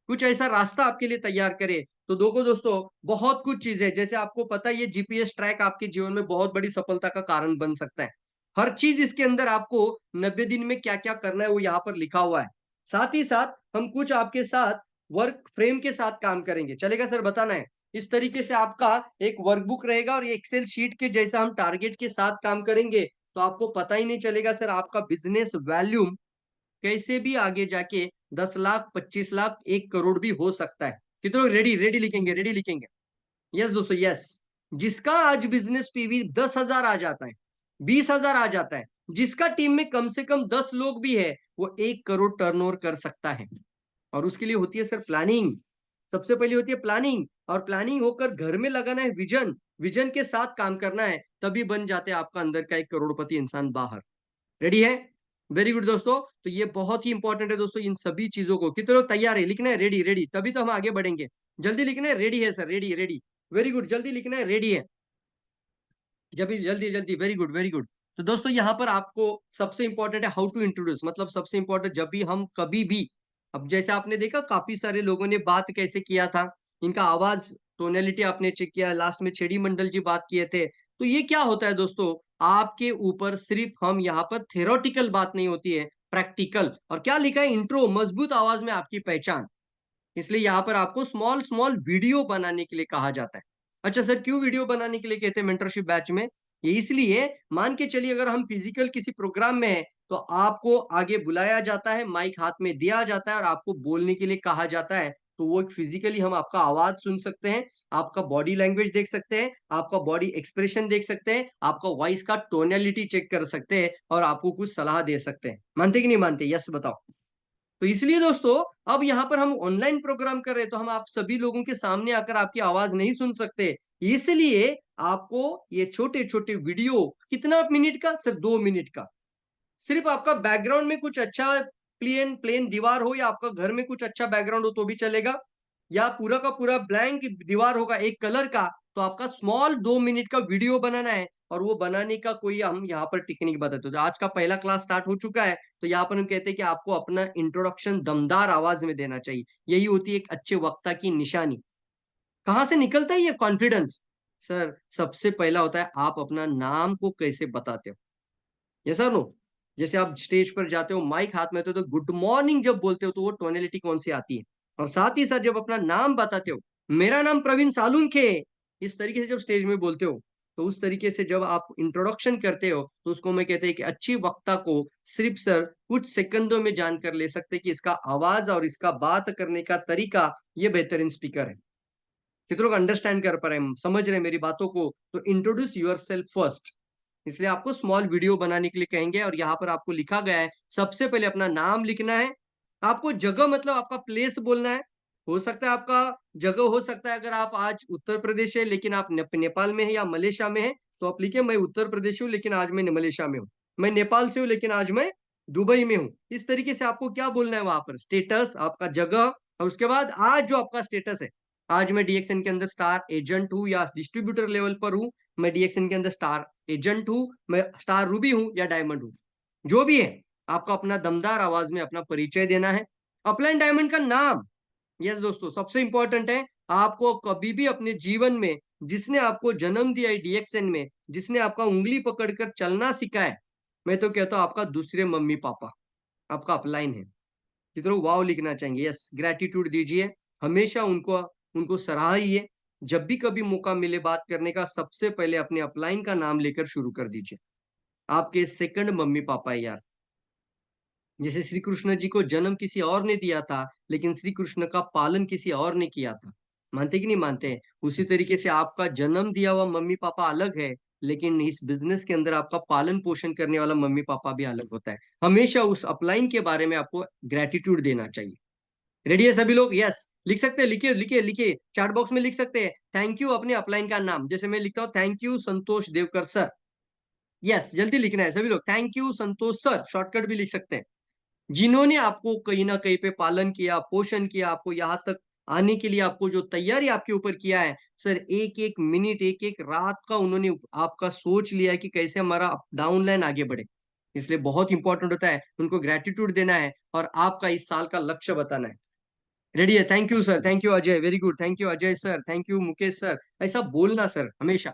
कुछ ऐसा रास्ता आपके लिए तैयार करें। तो देखो दोस्तों, बहुत कुछ चीजें, जैसे आपको पता है ये जीपीएस ट्रैक आपके जीवन में बहुत बड़ी सफलता का कारण बन सकता है। हर चीज इसके अंदर आपको 90 दिन में क्या क्या करना है वो यहाँ पर लिखा हुआ है। साथ ही साथ हम कुछ आपके साथ वर्क फ्रेम के साथ काम करेंगे। चलेगा सर, बताना है। इस तरीके से आपका एक वर्कबुक रहेगा और ये एक्सेल शीट के जैसा हम टारगेट के साथ काम करेंगे, तो आपको पता ही नहीं चलेगा सर आपका बिजनेस वैल्यूम कैसे भी आगे जाके 10 लाख, 25 लाख, 1 करोड़ भी हो सकता है। कितने लोग रेडी रेडी लिखेंगे, रेडी लिखेंगे? यस दोस्तों, यस। जिसका आज बिजनेस पीवी 10,000 आ जाता है, 20,000 आ जाता है, जिसका टीम में कम से कम 10 लोग भी है, वो 1 करोड़ टर्नओवर कर सकता है। और उसके लिए होती है सर प्लानिंग। सबसे पहले होती है प्लानिंग, और प्लानिंग होकर घर में लगाना है विजन, विजन के साथ काम करना है, तभी बन जाते हैं आपका अंदर का 1 करोड़पति इंसान बाहर। रेडी है? वेरी गुड दोस्तों। तो ये बहुत ही इंपॉर्टेंट है दोस्तों, इन सभी चीजों को कितने लोग तैयार है? लिखना है रेडी रेडी, तभी तो हम आगे बढ़ेंगे। जल्दी लिखना है, रेडी है sir, ready ready. Very good, जल्दी लिखना है, रेडी है। जब जल्दी जल्दी, वेरी गुड वेरी गुड। तो दोस्तों यहाँ पर आपको सबसे इंपॉर्टेंट है हाउ टू इंट्रोड्यूस, मतलब सबसे इंपॉर्टेंट जब भी हम कभी भी, अब जैसे आपने देखा काफी सारे लोगों ने बात कैसे किया था, इनका आवाज टोनैलिटी आपने चेक किया, लास्ट में छेड़ी मंडल जी बात किए थे। तो ये क्या होता है दोस्तों, आपके ऊपर सिर्फ हम यहाँ पर थेरोटिकल बात नहीं होती है, प्रैक्टिकल। और क्या लिखा है? इंट्रो, मजबूत आवाज में आपकी पहचान। इसलिए यहाँ पर आपको स्मॉल स्मॉल वीडियो बनाने के लिए कहा जाता है। अच्छा सर, क्यों वीडियो बनाने के लिए कहते हैं मेंटरशिप बैच में? ये इसलिए, मान के चलिए अगर हम फिजिकल किसी प्रोग्राम में हैं तो आपको आगे बुलाया जाता है, माइक हाथ में दिया जाता है और आपको बोलने के लिए कहा जाता है। तो वो फिजिकली हम आपका आवाज सुन सकते हैं, आपका बॉडी लैंग्वेज देख सकते हैं, आपका बॉडी एक्सप्रेशन देख सकते हैं, आपका वॉइस का टोनैलिटी चेक कर सकते हैं, और आपको कुछ सलाह दे सकते हैं। मानते कि नहीं मानते? यस बताओ। तो इसलिए दोस्तों, अब यहाँ पर हम ऑनलाइन प्रोग्राम कर रहे हैं तो हम आप सभी लोगों के सामने आकर आपकी आवाज नहीं सुन सकते। इसलिए आपको ये छोटे छोटे वीडियो, कितना मिनट का सर? 2 मिनट का। सिर्फ आपका बैकग्राउंड में कुछ अच्छा प्लेन प्लेन दीवार हो, या आपका घर में कुछ अच्छा बैकग्राउंड हो तो भी चलेगा, या पूरा का पूरा ब्लैंक दीवार होगा एक कलर का, तो आपका स्मॉल 2 मिनट का वीडियो बनाना है। और वो बनाने का कोई हम यहाँ पर टेक्निक बताते हैं। तो आज का पहला क्लास स्टार्ट हो चुका है, तो यहाँ पर हम कहते हैं कि आपको अपना इंट्रोडक्शन दमदार आवाज में देना चाहिए। यही होती है एक अच्छे वक्ता की निशानी। कहाँ से निकलता है ये कॉन्फिडेंस? सर, सबसे पहला होता है आप अपना नाम को कैसे बताते हो। ये सर नो, जैसे आप स्टेज पर जाते हो, माइक हाथ में होते हो, तो गुड मॉर्निंग जब बोलते हो तो वो टोनैलिटी कौन सी आती है। और साथ ही साथ जब अपना नाम बताते हो, मेरा नाम प्रवीण सालुंखे, इस तरीके से जब स्टेज में बोलते हो, तो उस तरीके से जब आप इंट्रोडक्शन करते हो, तो उसको मैं कहते हैं कि अच्छी वक्ता को सिर्फ सर कुछ सेकंडों में जानकर ले सकते हैं कि इसका आवाज और इसका बात करने का तरीका ये बेहतरीन स्पीकर है। कितने लोग अंडरस्टैंड कर पा रहे हैं, समझ रहे हैं मेरी बातों को? तो इंट्रोड्यूस यूर सेल्फ फर्स्ट। इसलिए आपको स्मॉल वीडियो बनाने के लिए कहेंगे, और यहाँ पर आपको लिखा गया है सबसे पहले अपना नाम लिखना है। आपको जगह मतलब आपका प्लेस बोलना है। हो सकता है आपका जगह, हो सकता है अगर आप आज उत्तर प्रदेश है लेकिन आप नेपाल में है या मलेशिया में है, तो आप लिखे मैं उत्तर प्रदेश हूँ लेकिन आज मैं मलेशिया में हूँ, मैं नेपाल से हूँ लेकिन आज मैं दुबई में हूँ। इस तरीके से आपको क्या बोलना है वहां पर, स्टेटस, आपका जगह, और उसके बाद आज जो आपका स्टेटस है, आज मैं डीएक्सएन के अंदर स्टार एजेंट हूँ या डिस्ट्रीब्यूटर लेवल पर हूँ, मैं डीएक्सएन के अंदर स्टार एजेंट हूँ, मैं स्टार रूबी हूँ या डायमंड हूँ, जो भी है। आपको अपना दमदार आवाज में अपना परिचय देना है। अपलाइन डायमंड का नाम, यस दोस्तों, सबसे इंपॉर्टेंट है। आपको कभी भी अपने जीवन में जिसने आपको जन्म दिया है डीएक्सएन में, जिसने आपका उंगली पकड़कर चलना सिखाया है, मैं तो कहता हूं आपका दूसरे मम्मी पापा आपका अपलाइन है। कितने लोग वाव लिखना चाहेंगे? यस, ग्रेटिट्यूड दीजिए, हमेशा उनको उनको सराहिए। जब भी कभी मौका मिले बात करने का, सबसे पहले अपने अपलाइन का नाम लेकर शुरू कर दीजिए। आपके सेकंड मम्मी पापा है यार। जैसे श्री कृष्ण जी को जन्म किसी और ने दिया था, लेकिन श्री कृष्ण का पालन किसी और ने किया था। मानते कि नहीं मानते? उसी तरीके से आपका जन्म दिया हुआ मम्मी पापा अलग है, लेकिन इस बिजनेस के अंदर आपका पालन पोषण करने वाला मम्मी पापा भी अलग होता है। हमेशा उस अपलाइन के बारे में आपको ग्रेटिट्यूड देना चाहिए। रेडी है सभी लोग? यस, लिख सकते हैं, लिखिए लिखिए लिखिए, चैट बॉक्स में लिख सकते हैं थैंक यू अपने अपलाइन का नाम। जैसे मैं लिखता हूँ thank you Santosh Devkar sir. Yes, जल्दी लिखना है सभी लोग, thank you Santosh sir, shortcut भी लिख सकते हैं। जिन्होंने आपको कहीं ना कहीं पे पालन किया, पोषण किया, आपको यहाँ तक आने के लिए आपको जो तैयारी आपके ऊपर किया है सर, एक एक मिनट, एक एक रात का उन्होंने आपका सोच लिया है कि कैसे हमारा डाउन लाइन आगे बढ़े। इसलिए बहुत इंपॉर्टेंट होता है उनको ग्रेटिट्यूड देना है और आपका इस साल का लक्ष्य बताना है। रेडी है? Thank you sir, thank you Ajay, very good, thank you Ajay sir, thank you Mukesh sir, ऐसा बोलना सर हमेशा।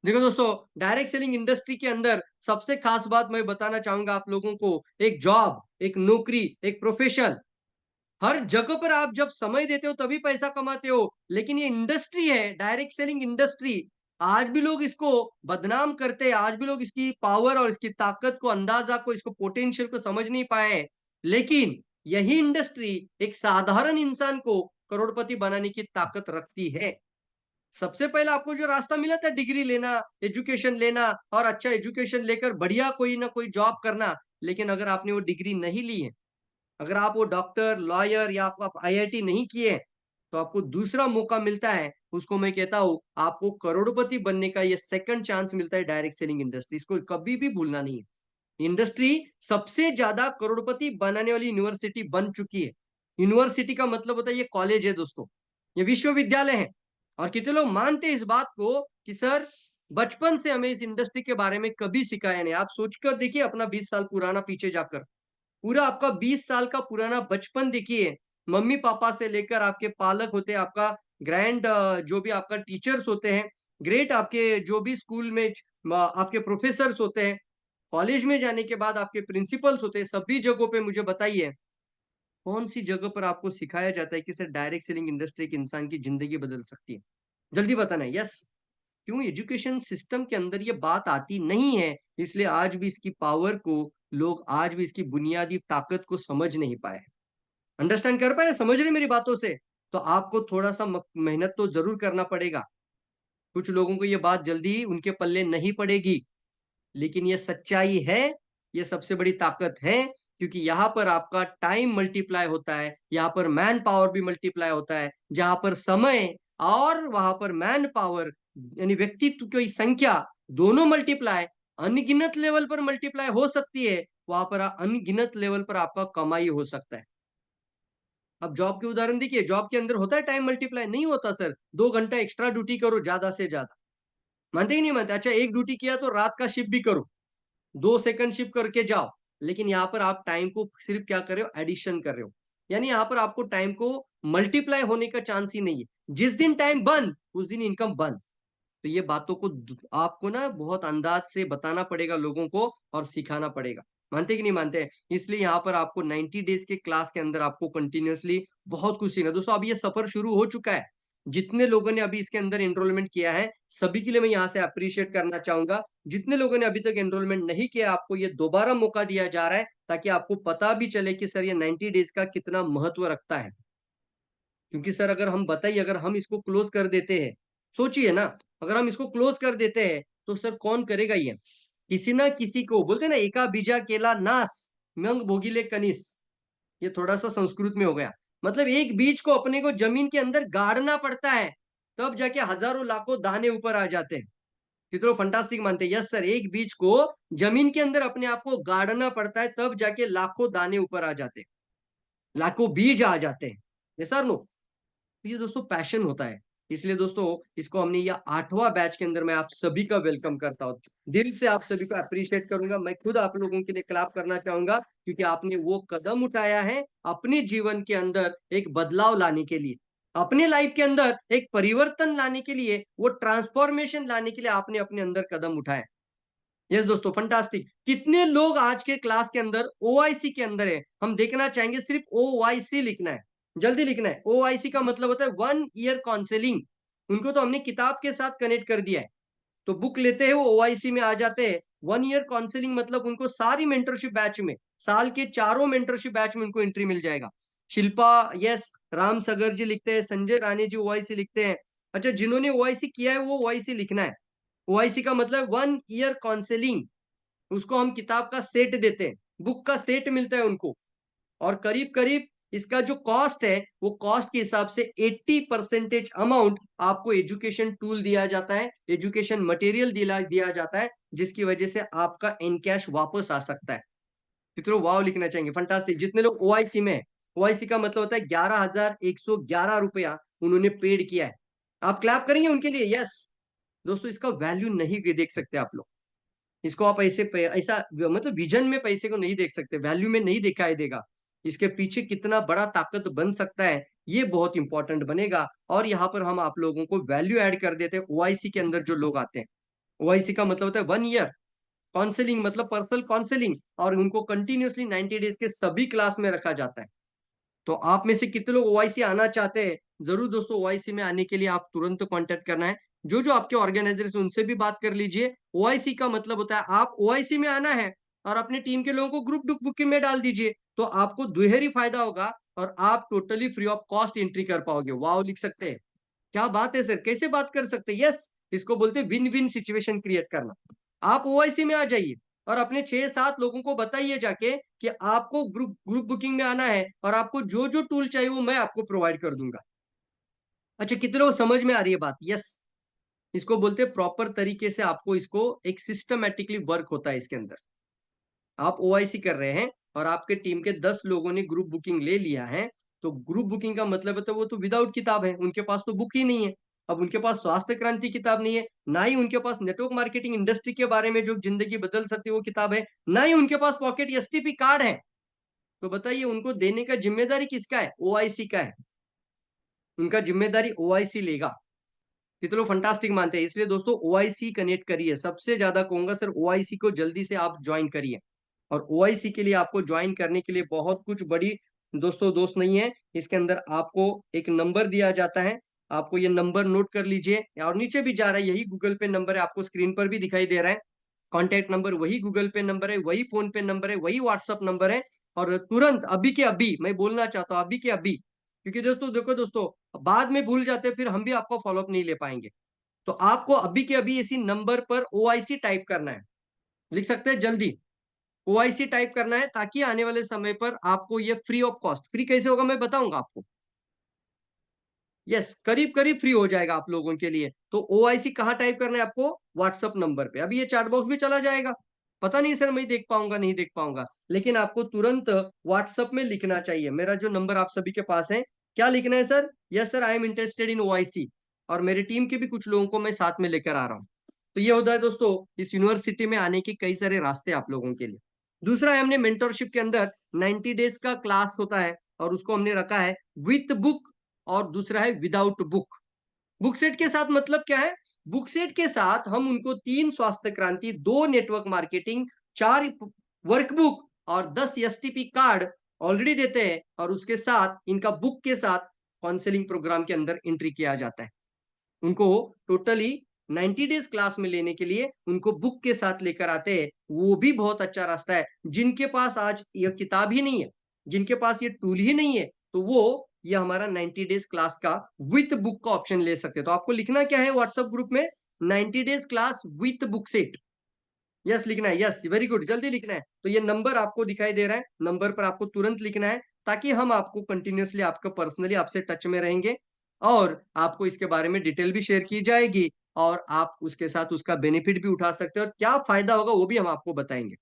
देखो दोस्तों, डायरेक्ट सेलिंग इंडस्ट्री के अंदर सबसे खास बात मैं बताना चाहूंगा आप लोगों को, एक जॉब, एक नौकरी, एक प्रोफेशन, हर जगह पर आप जब समय देते हो तभी पैसा कमाते हो। लेकिन ये इंडस्ट्री है, डायरेक्ट सेलिंग इंडस्ट्री, आज भी लोग इसको बदनाम करते हैं, आज भी लोग इसकी पावर और इसकी ताकत को, अंदाजा को, इसको पोटेंशियल को समझ नहीं पाए हैं। लेकिन यही इंडस्ट्री एक साधारण इंसान को करोड़पति बनाने की ताकत रखती है। सबसे पहला आपको जो रास्ता मिला था डिग्री लेना, एजुकेशन लेना और अच्छा एजुकेशन लेकर बढ़िया कोई ना कोई जॉब करना, लेकिन अगर आपने वो डिग्री नहीं ली है, अगर आप वो डॉक्टर, लॉयर या आप आईआईटी नहीं किए, तो आपको दूसरा मौका मिलता है, उसको मैं कहता हूँ आपको करोड़पति बनने का ये सेकंड चांस मिलता है डायरेक्ट सेलिंग इंडस्ट्री। इसको कभी भी भूलना नहीं है। इंडस्ट्री सबसे ज्यादा करोड़पति बनाने वाली यूनिवर्सिटी बन चुकी है। यूनिवर्सिटी का मतलब होता है ये कॉलेज है दोस्तों, ये विश्वविद्यालय है। और कितने लोग मानते हैं इस बात को कि सर बचपन से हमें इस इंडस्ट्री के बारे में कभी सिखाया नहीं। आप सोचकर देखिए अपना 20 साल पुराना पीछे जाकर, पूरा आपका 20 साल का पुराना बचपन देखिए, मम्मी पापा से लेकर आपके पालक होते हैं, आपका ग्रैंड जो भी आपका टीचर्स होते हैं, ग्रेट आपके जो भी स्कूल में आपके प्रोफेसर्स होते हैं, कॉलेज में जाने के बाद आपके प्रिंसिपल्स होते हैं, सभी जगहों पे मुझे बताइए कौन सी जगह पर आपको सिखाया जाता है कि सर डायरेक्ट सेलिंग इंडस्ट्री एक इंसान की जिंदगी बदल सकती है? जल्दी बताना है। यस, क्यों? एजुकेशन सिस्टम के अंदर ये बात आती नहीं है, इसलिए आज भी इसकी पावर को लोग, आज भी इसकी बुनियादी ताकत को समझ नहीं पाए। अंडरस्टैंड कर पाए? समझ रहे मेरी बातों से? तो आपको थोड़ा सा मेहनत तो जरूर करना पड़ेगा। कुछ लोगों को ये बात जल्दी उनके पल्ले नहीं पड़ेगी, लेकिन ये सच्चाई है, ये सबसे बड़ी ताकत है, क्योंकि यहाँ पर आपका टाइम मल्टीप्लाई होता है, यहाँ पर मैन पावर भी मल्टीप्लाई होता है। जहां पर समय और वहां पर मैन पावर यानी व्यक्तित्व की संख्या दोनों मल्टीप्लाई, अनगिनत लेवल पर मल्टीप्लाई हो सकती है, वहां पर अनगिनत लेवल पर आपका कमाई हो सकता है। अब जॉब के उदाहरण देखिए, जॉब के अंदर होता है टाइम मल्टीप्लाई? नहीं होता सर। 2 घंटा एक्स्ट्रा ड्यूटी करो ज्यादा से ज्यादा, मानते ही नहीं मानते? अच्छा, एक ड्यूटी किया तो रात का शिफ्ट भी करो, 2 सेकंड शिफ्ट करके जाओ, लेकिन यहाँ पर आप टाइम को सिर्फ क्या कर रहे हो? एडिशन कर रहे हो। यानी यहाँ पर आपको टाइम को मल्टीप्लाई होने का चांस ही नहीं है। जिस दिन टाइम बंद, उस दिन इनकम बंद। तो ये बातों को आपको ना बहुत अंदाज से बताना पड़ेगा लोगों को और सिखाना पड़ेगा। मानते कि नहीं मानते? इसलिए यहाँ पर आपको 90 डेज के क्लास के अंदर आपको कंटिन्यूअसली बहुत कुछ सीखना। दोस्तों अब ये सफर शुरू हो चुका है। जितने लोगों ने अभी इसके अंदर एनरोलमेंट किया है, सभी के लिए मैं यहाँ से अप्रिशिएट करना चाहूंगा। जितने लोगों ने अभी तक एनरोलमेंट नहीं किया, आपको ये दोबारा मौका दिया जा रहा है, ताकि आपको पता भी चले कि सर ये 90 डेज का कितना महत्व रखता है। क्योंकि सर अगर हम बताइए, अगर हम इसको क्लोज कर देते हैं, सोचिए ना, अगर हम इसको क्लोज कर देते हैं तो सर कौन करेगा ये? किसी ना किसी को बोलते ना, एका बीजा केला नास मंग भोगिले कनिस। ये थोड़ा सा संस्कृत में हो गया। मतलब एक बीज को अपने को जमीन के अंदर गाड़ना पड़ता है, तब जाके हजारों लाखों दाने ऊपर आ जाते हैं। कितने फंटास्टिक मानते हैं? यस सर, एक बीज को जमीन के अंदर अपने आप को गाड़ना पड़ता है, तब जाके लाखों दाने ऊपर आ जाते हैं, लाखों बीज आ जाते हैं। ये सर नो, ये दोस्तों पैशन होता है। इसलिए दोस्तों इसको हमने ये 8वां बैच के अंदर मैं आप सभी का वेलकम करता हूँ। दिल से आप सभी को अप्रिशिएट करूंगा। मैं खुद आप लोगों के लिए क्लैप करना चाहूंगा क्योंकि आपने वो कदम उठाया है अपने जीवन के अंदर एक बदलाव लाने के लिए, अपने लाइफ के अंदर एक परिवर्तन लाने के लिए, वो ट्रांसफॉर्मेशन लाने के लिए आपने अपने अंदर कदम उठाया। यस दोस्तों, फंटास्टिक। कितने लोग आज के क्लास के अंदर ओआईसी के अंदर है? हम देखना चाहेंगे, सिर्फ ओआईसी लिखना है, जल्दी लिखना है। ओआईसी का मतलब होता है 1 ईयर काउंसलिंग। उनको तो हमने किताब के साथ कनेक्ट कर दिया है, तो बुक लेते हैं, वो ओआईसी में आ जाते हैं। 1 ईयर काउंसलिंग मतलब उनको सारी मेंटरशिप बैच में, साल के चारों मेंटरशिप बैच में उनको एंट्री मिल जाएगा। शिल्पा, यस, राम सगर जी लिखते हैं, संजय राणे जी ओआईसी लिखते हैं। अच्छा, जिन्होंने ओआईसी किया है वो ओआईसी लिखना है। ओआईसी का मतलब 1 ईयर काउंसलिंग, उसको हम किताब का सेट देते हैं, बुक का सेट मिलता है उनको। और करीब करीब इसका जो कॉस्ट है, वो कॉस्ट के हिसाब से 80% अमाउंट आपको एजुकेशन टूल दिया जाता है, एजुकेशन मटेरियल दिया जाता है, जिसकी वजह से आपका एनकैश वापस आ सकता है। कितने वाव लिखना चाहेंगे? फंटास्टिक। जितने लोग ओआईसी में, ओआईसी का मतलब होता है 11,111 रुपया उन्होंने पेड किया है। आप क्लैप करेंगे उनके लिए? यस दोस्तों, इसका वैल्यू नहीं देख सकते आप लोग, इसको आप ऐसा मतलब विजन में पैसे को नहीं देख सकते, वैल्यू में नहीं दिखाई देगा। इसके पीछे कितना बड़ा ताकत बन सकता है, ये बहुत इंपॉर्टेंट बनेगा। और यहाँ पर हम आप लोगों को वैल्यू ऐड कर देते हैं ओआईसी के अंदर जो लोग आते हैं। ओआईसी का मतलब होता है 1 ईयर काउंसलिंग, मतलब पर्सनल काउंसलिंग, और उनको कंटिन्यूअसली 90 डेज के सभी क्लास में रखा जाता है। तो आप में से कितने लोग ओआईसी आना चाहते हैं? जरूर दोस्तों, ओआईसी में आने के लिए आप तुरंत कांटेक्ट करना है। जो जो आपके ऑर्गेनाइजर से, उनसे भी बात कर लीजिए। ओआईसी का मतलब होता है आप ओआईसी में आना है और अपने टीम के लोगों को ग्रुप बुकिंग में डाल दीजिए, तो आपको दुहेरी फायदा होगा और आप totally free of cost entry कर पाओगे। वाओ लिख सकते हैं। क्या बात है सर, कैसे बात कर सकते हैं? यस, इसको बोलते हैं विन विन सिचुएशन क्रिएट करना। आप ओआईसी में आ जाइए और अपने 6-7 लोगों को बताइए जाके कि आपको ग्रुप ग्रुप बुकिंग में आना है और आपको जो जो टूल चाहिए वो मैं आपको प्रोवाइड कर दूंगा। अच्छा, कितने लोग समझ में आ रही है बात? यस, इसको बोलते हैं प्रॉपर तरीके से आपको इसको एक सिस्टमैटिकली वर्क होता है इसके अंदर। आप ओआईसी कर रहे हैं और आपके टीम के 10 लोगों ने ग्रुप बुकिंग ले लिया है, तो ग्रुप बुकिंग का मतलब है तो वो तो विदाउट किताब है, उनके पास तो बुक ही नहीं है। अब उनके पास स्वास्थ्य क्रांति किताब नहीं है, ना ही उनके पास नेटवर्क मार्केटिंग इंडस्ट्री के बारे में जो जिंदगी बदल सकती है वो किताब है, ना ही उनके पास पॉकेट एसटीपी कार्ड है। तो बताइए उनको देने का जिम्मेदारी किसका है? ओआईसी का है। उनका जिम्मेदारी ओआईसी लेगा। कितने लोग फंटास्टिक मानते हैं? इसलिए दोस्तों ओआईसी कनेक्ट करिए, सबसे ज्यादा कहूंगा सर ओआईसी को जल्दी से आप ज्वाइन करिए। और ओआईसी के लिए आपको ज्वाइन करने के लिए बहुत कुछ बड़ी दोस्तों दोस्त नहीं है, इसके अंदर आपको एक नंबर दिया जाता है, आपको ये नंबर नोट कर लीजिए, और नीचे भी जा रहा है, यही गूगल पे नंबर है, आपको स्क्रीन पर भी दिखाई दे रहा है। कॉन्टैक्ट नंबर वही गूगल पे नंबर है, वही फोन पे नंबर है, वही व्हाट्सअप नंबर है। और तुरंत अभी के अभी मैं बोलना चाहता हूँ, अभी के अभी, क्योंकि दोस्तों देखो दोस्तों, बाद में भूल जाते फिर हम भी आपको फॉलोअप नहीं ले पाएंगे। तो आपको अभी के अभी इसी नंबर पर ओआईसी टाइप करना है, लिख सकते हैं जल्दी, ओआईसी टाइप करना है, ताकि आने वाले समय पर आपको ये फ्री ऑफ कॉस्ट, फ्री कैसे होगा मैं बताऊंगा आपको। यस, करीब करीब फ्री हो जाएगा आप लोगों के लिए। तो ओआईसी कहाँ टाइप करना है आपको? व्हाट्सअप नंबर पे। अभी ये चैट बॉक्स भी चला जाएगा, पता नहीं सर मैं देख पाऊंगा नहीं देख पाऊंगा, लेकिन आपको तुरंत व्हाट्सअप में लिखना चाहिए, मेरा जो नंबर आप सभी के पास है। क्या लिखना है sir? Yes sir, I am interested in OIC, और मेरी टीम के भी कुछ लोगों को मैं साथ में लेकर आ रहा हूँ। तो ये होता है दोस्तों इस यूनिवर्सिटी में आने के कई सारे रास्ते आप लोगों के लिए। दूसरा है, हमने मेंटरशिप के अंदर 90 डेज का क्लास होता है, और उसको हमने रखा है विथ बुक, और दूसरा है विदाउट बुक। बुक सेट के साथ मतलब क्या है? बुक सेट के साथ हम उनको 3 स्वास्थ्य क्रांति, 2 नेटवर्क मार्केटिंग, 4 वर्कबुक और 10 एसटीपी कार्ड ऑलरेडी देते हैं, और उसके साथ इनका बुक के साथ काउंसलिंग प्रोग्राम के अंदर एंट्री किया जाता है। उनको टोटली 90 डेज क्लास में लेने के लिए उनको बुक के साथ लेकर आते हैं, वो भी बहुत अच्छा रास्ता है। जिनके पास आज ये किताब ही नहीं है, जिनके पास ये टूल ही नहीं है, तो वो ये हमारा 90 डेज क्लास का विथ बुक का ऑप्शन ले सकते हैं। तो आपको लिखना क्या है व्हाट्सएप ग्रुप में? 90 days class with book set. Yes लिखना है, यस वेरी गुड, जल्दी लिखना है। तो ये नंबर आपको दिखाई दे रहा है, नंबर पर आपको तुरंत लिखना है, ताकि हम आपको कंटिन्यूअसली आपका पर्सनली आपसे टच में रहेंगे, और आपको इसके बारे में डिटेल भी शेयर की जाएगी, और आप उसके साथ उसका बेनिफिट भी उठा सकते हैं, और क्या फायदा होगा वो भी हम आपको बताएंगे।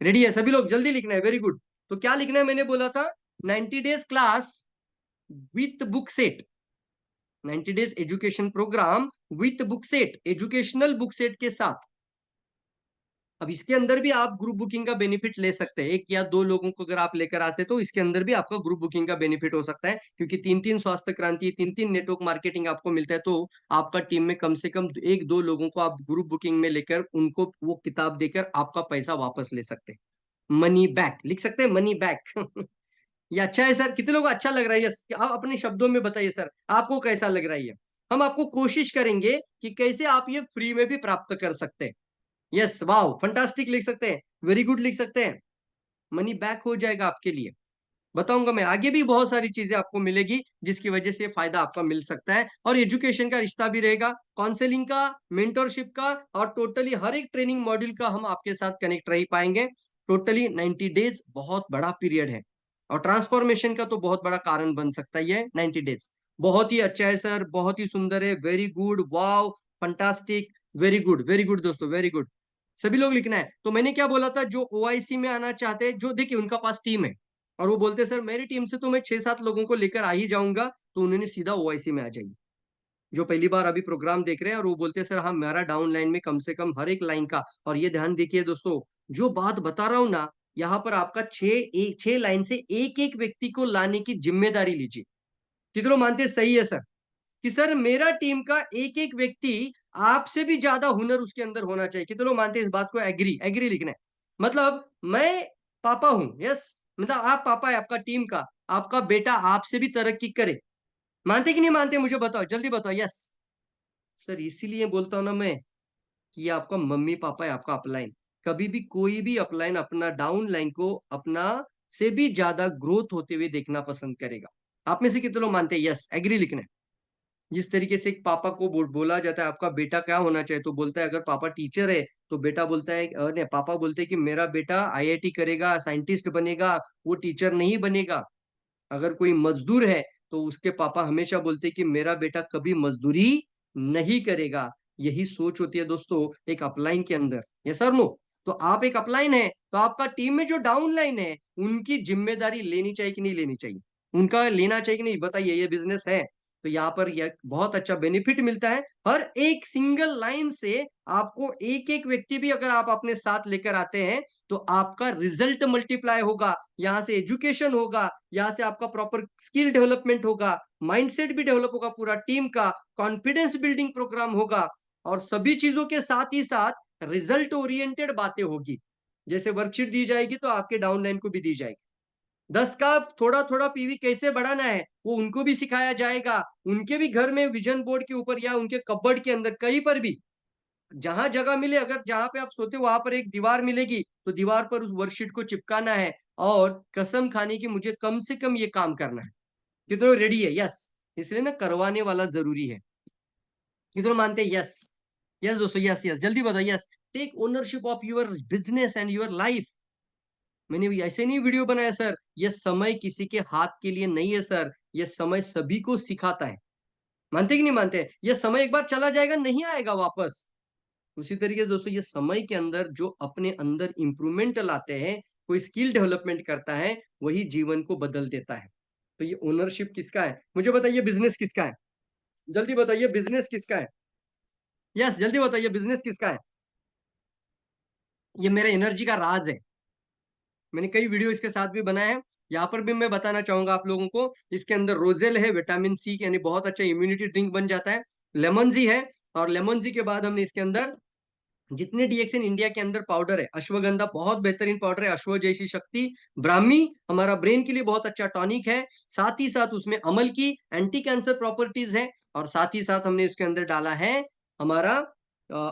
रेडी है सभी लोग? जल्दी लिखना है, वेरी गुड। तो क्या लिखना है मैंने बोला था? 90 days class with book set, 90 days education programme with book set, educational book set के साथ। अब इसके अंदर भी आप ग्रुप बुकिंग का बेनिफिट ले सकते हैं। 1 या 2 लोगों को अगर आप लेकर आते तो इसके अंदर भी आपका ग्रुप बुकिंग का बेनिफिट हो सकता है, क्योंकि 3-3 स्वास्थ्य क्रांति, 3-3 नेटवर्क मार्केटिंग आपको मिलता है। तो आपका टीम में कम से कम 1-2 लोगों को आप ग्रुप बुकिंग में लेकर उनको वो किताब देकर आपका पैसा वापस ले सकते हैं। मनी बैक लिख सकते हैं, मनी बैक। ये अच्छा है सर? कितने लोग अच्छा लग रहा है? यस, आप अपने शब्दों में बताइए सर, आपको कैसा लग रहा है ये? हम आपको कोशिश करेंगे कि कैसे आप ये फ्री में भी प्राप्त कर सकते हैं। यस, वाओ, फंटास्टिक लिख सकते हैं, वेरी गुड लिख सकते हैं। मनी बैक हो जाएगा आपके लिए। बताऊंगा मैं, आगे भी बहुत सारी चीजें आपको मिलेगी जिसकी वजह से फायदा आपका मिल सकता है। और एजुकेशन का रिश्ता भी रहेगा, काउंसलिंग का, मेंटरशिप का, और टोटली हर एक ट्रेनिंग मॉड्यूल का हम आपके साथ कनेक्ट रह पाएंगे। टोटली 90 डेज बहुत बड़ा पीरियड है, और ट्रांसफॉर्मेशन का तो बहुत बड़ा कारण बन सकता है ये 90 डेज। बहुत ही अच्छा है सर, बहुत ही सुंदर है, very good, wow, fantastic, very good, very good दोस्तों, वेरी गुड। सभी लोग लिखना है। तो मैंने क्या बोला था, जो ओआईसी में आना चाहते हैं, जो देखिए उनका पास टीम है और वो बोलते हैं सर मेरी टीम से तो मैं 6-7 लोगों को लेकर आ ही जाऊंगा, तो उन्होंने सीधा ओआईसी में आ जाइए। जो पहली बार अभी प्रोग्राम देख रहे हैं और वो बोलते हैं सर हाँ मेरा डाउन लाइन में कम से कम हर एक लाइन का, और ये ध्यान देखिए दोस्तों, जो बात बता रहा हूं ना, यहाँ पर आपका 6 लाइन से एक एक व्यक्ति को लाने की जिम्मेदारी लीजिए। कितने लोग मानते हैं सही है सर? कि सर मेरा टीम का एक एक व्यक्ति आपसे भी ज्यादा हुनर उसके अंदर होना चाहिए। कितने लोग मानते हैं इस बात को? एग्री, एग्री लिखना है। मतलब मैं पापा हूं, यस, मतलब आप पापा है आपका टीम का, आपका बेटा आपसे भी तरक्की करे। मानते कि नहीं मानते? मुझे बताओ, जल्दी बताओ। यस सर, इसीलिए बोलता हूं ना मैं कि ये आपका मम्मी पापा है, आपका अपलाइन। कभी भी कोई भी अपलाइन अपना डाउन लाइन को अपना से भी ज्यादा ग्रोथ होते हुए देखना पसंद करेगा। आप में से कितने लोग मानते हैं? यस, एग्री लिखना है। जिस तरीके से एक पापा को बोला जाता है आपका बेटा क्या होना चाहिए, तो बोलता है अगर पापा टीचर है तो बेटा बोलता है, नहीं, पापा बोलते हैं कि मेरा बेटा आईआईटी करेगा, साइंटिस्ट बनेगा, वो टीचर नहीं बनेगा। अगर कोई मजदूर है तो उसके पापा हमेशा बोलते हैं कि मेरा बेटा कभी मजदूरी नहीं करेगा। यही सोच होती है दोस्तों एक अपलाइन के अंदर। ये सर नो, तो आप एक अपलाइन है तो आपका टीम में जो डाउन लाइन है उनकी जिम्मेदारी लेनी चाहिए कि नहीं लेनी चाहिए? उनका लेना चाहिए कि नहीं? बताइए, ये बिजनेस है तो यहाँ पर यह बहुत अच्छा बेनिफिट मिलता है। हर एक सिंगल लाइन से आपको एक एक व्यक्ति भी अगर आप अपने साथ लेकर आते हैं तो आपका रिजल्ट मल्टीप्लाई होगा, यहाँ से एजुकेशन होगा, यहाँ से आपका प्रॉपर स्किल डेवलपमेंट होगा, माइंडसेट भी डेवलप होगा, पूरा टीम का कॉन्फिडेंस बिल्डिंग प्रोग्राम होगा, और सभी चीजों के साथ ही साथ रिजल्ट ओरिएंटेड बातें होगी। जैसे वर्कशीट दी जाएगी तो आपके डाउनलाइन को भी दी जाएगी। 10 का थोड़ा थोड़ा पीवी कैसे बढ़ाना है वो उनको भी सिखाया जाएगा। उनके भी घर में विजन बोर्ड के ऊपर या उनके कबर्ड के अंदर कहीं पर भी जहां जगह मिले, अगर जहां पे आप सोते हो वहां पर एक दीवार मिलेगी तो दीवार पर उस वर्कशीट को चिपकाना है, और कसम खाने की मुझे कम से कम ये काम करना है। कितने रेडी है? यस, इसलिए ना करवाने वाला जरूरी है। कितने मानते हैं? यस, यस दोस्तों, यस यस, जल्दी बताओ। Yes, take ownership of your business and your life. मैंने भी ऐसे नहीं वीडियो बनाया सर, ये समय किसी के हाथ के लिए नहीं है सर, ये समय सभी को सिखाता है। मानते कि नहीं मानते? ये समय एक बार चला जाएगा, नहीं आएगा वापस। उसी तरीके से दोस्तों ये समय के अंदर जो अपने अंदर इंप्रूवमेंट लाते हैं, कोई स्किल डेवलपमेंट करता है, वही जीवन को बदल देता है। तो ये ओनरशिप किसका है? मुझे बताइए, बिजनेस किसका है? जल्दी बताइए, बिजनेस किसका है? यस, जल्दी बताइए, बिजनेस किसका है? ये मेरे एनर्जी का राज है। मैंने कई वीडियो इसके साथ भी बनाए हैं। यहाँ पर भी मैं बताना चाहूंगा आप लोगों को, इसके अंदर रोजेल है, विटामिन सी, यानी बहुत अच्छा इम्यूनिटी ड्रिंक बन जाता है। लेमन जी है, और लेमन जी के बाद हमने इसके अंदर जितने डीएक्सिन इंडिया के अंदर पाउडर है, अश्वगंधा बहुत बेहतरीन पाउडर है, अश्व जैसी शक्ति, ब्राह्मी हमारा ब्रेन के लिए बहुत अच्छा टॉनिक है, साथ ही साथ उसमें अमल की एंटी कैंसर प्रॉपर्टीज है, और साथ ही साथ हमने इसके अंदर डाला है हमारा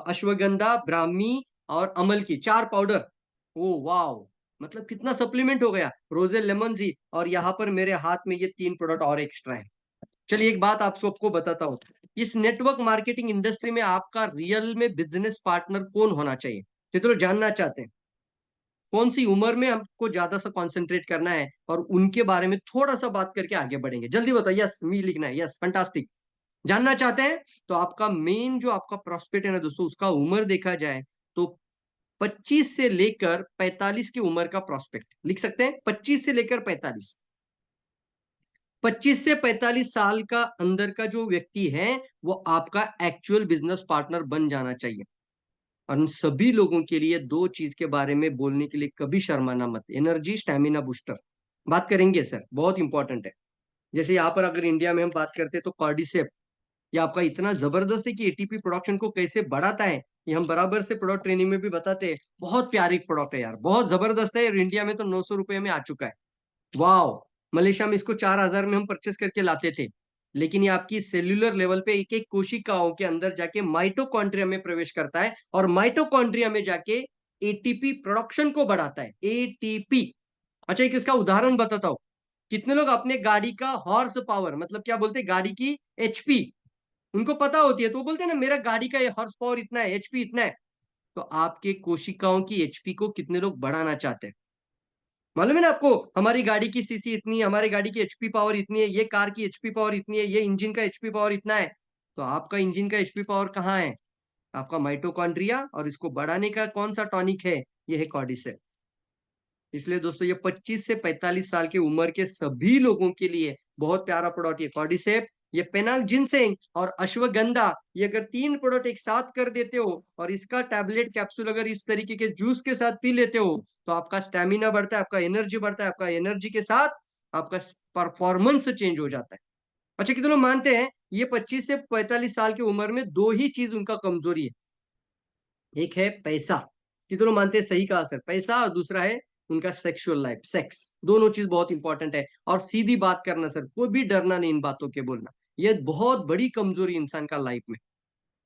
अश्वगंधा, ब्राह्मी और अमल की 4 पाउडर। ओ वाओ, मतलब कितना सप्लीमेंट हो गया, रोजेल, लेमन जी, और यहाँ पर मेरे हाथ में ये 3 प्रोडक्ट और एक्स्ट्रा है। चलिए एक बात आप सबको बताता हूँ, इस नेटवर्क मार्केटिंग इंडस्ट्री में आपका रियल में बिजनेस पार्टनर कौन होना चाहिए? ये तो जानना चाहते हैं। कौन सी उम्र में हमको ज्यादा सा कंसंट्रेट करना है, और उनके बारे में थोड़ा सा बात करके आगे बढ़ेंगे। जल्दी बताओ। यस, मी लिखना है। Yes, fantastic. जानना चाहते हैं तो आपका मेन जो आपका प्रोस्पेक्ट है ना दोस्तों, उसका उम्र देखा जाए तो 25 से लेकर 45 की उम्र का प्रोस्पेक्ट लिख सकते हैं। 25 से लेकर 45, 25 से 45 साल का अंदर का जो व्यक्ति है वो आपका एक्चुअल बिजनेस पार्टनर बन जाना चाहिए। और उन सभी लोगों के लिए दो चीज के बारे में बोलने के लिए कभी शर्माना मत, एनर्जी स्टैमिना बूस्टर बात करेंगे सर, बहुत इंपॉर्टेंट है। जैसे यहाँ पर अगर इंडिया में हम बात करते हैं तो कॉर्डिसेप, ये आपका इतना जबरदस्त है कि एटीपी प्रोडक्शन को कैसे बढ़ाता है, ये हम बराबर से प्रोडक्ट ट्रेनिंग में भी बताते हैं। बहुत प्यारी प्रोडक्ट है यार, बहुत जबरदस्त है, और इंडिया में तो 900 रुपए में आ चुका है। वाह, मलेशिया में इसको 4,000 में हम परचेस करके लाते थे। लेकिन ये आपकी सेल्यूलर लेवल पे एक एक कोशिकाओं के अंदर जाके माइटोकॉन्ड्रिया में प्रवेश करता है, और माइटोकॉन्ड्रिया में जाके एटीपी प्रोडक्शन को बढ़ाता है, एटीपी। अच्छा, एक इसका उदाहरण बताता हूँ। कितने लोग अपने गाड़ी का हॉर्स पावर, मतलब क्या बोलते हैं, गाड़ी की एचपी उनको पता होती है, तो वो बोलते हैं ना मेरा गाड़ी का हॉर्स पावर इतना है, एचपी इतना है। तो आपके कोशिकाओं की एचपी को कितने लोग बढ़ाना चाहते हैं? मालूम है ना आपको, हमारी गाड़ी की सीसी इतनी है, हमारी गाड़ी की एचपी पावर इतनी है, ये कार की एचपी पावर इतनी है, ये इंजन का एचपी पावर इतना है। तो आपका इंजन का एचपी पावर कहाँ है? आपका माइटोकॉन्ड्रिया, और इसको बढ़ाने का कौन सा टॉनिक है? ये है कॉर्डिसेप। इसलिए दोस्तों ये 25 से 45 साल की उम्र के सभी लोगों के लिए बहुत प्यारा प्रोडक्ट ये कॉर्डिसेप। ये पेनाक जिनसेंग और अश्वगंधा, ये अगर 3 प्रोडक्ट एक साथ कर देते हो और इसका टैबलेट कैप्सूल अगर इस तरीके के जूस के साथ पी लेते हो, तो आपका स्टेमिना बढ़ता है, आपका एनर्जी बढ़ता है, आपका एनर्जी के साथ आपका परफॉर्मेंस चेंज हो जाता है। अच्छा, कितने लोग मानते हैं ये 25 से 45 साल की उम्र में दो ही चीज उनका कमजोरी है? एक है पैसा, कि दोनों मानते हैं, सही कहा सर, पैसा, और दूसरा है उनका सेक्सुअल लाइफ, सेक्स। दोनों चीज बहुत इंपॉर्टेंट है। और सीधी बात करना सर, कोई भी डरना नहीं इन बातों के बोलना, ये बहुत बड़ी कमजोरी इंसान का लाइफ में।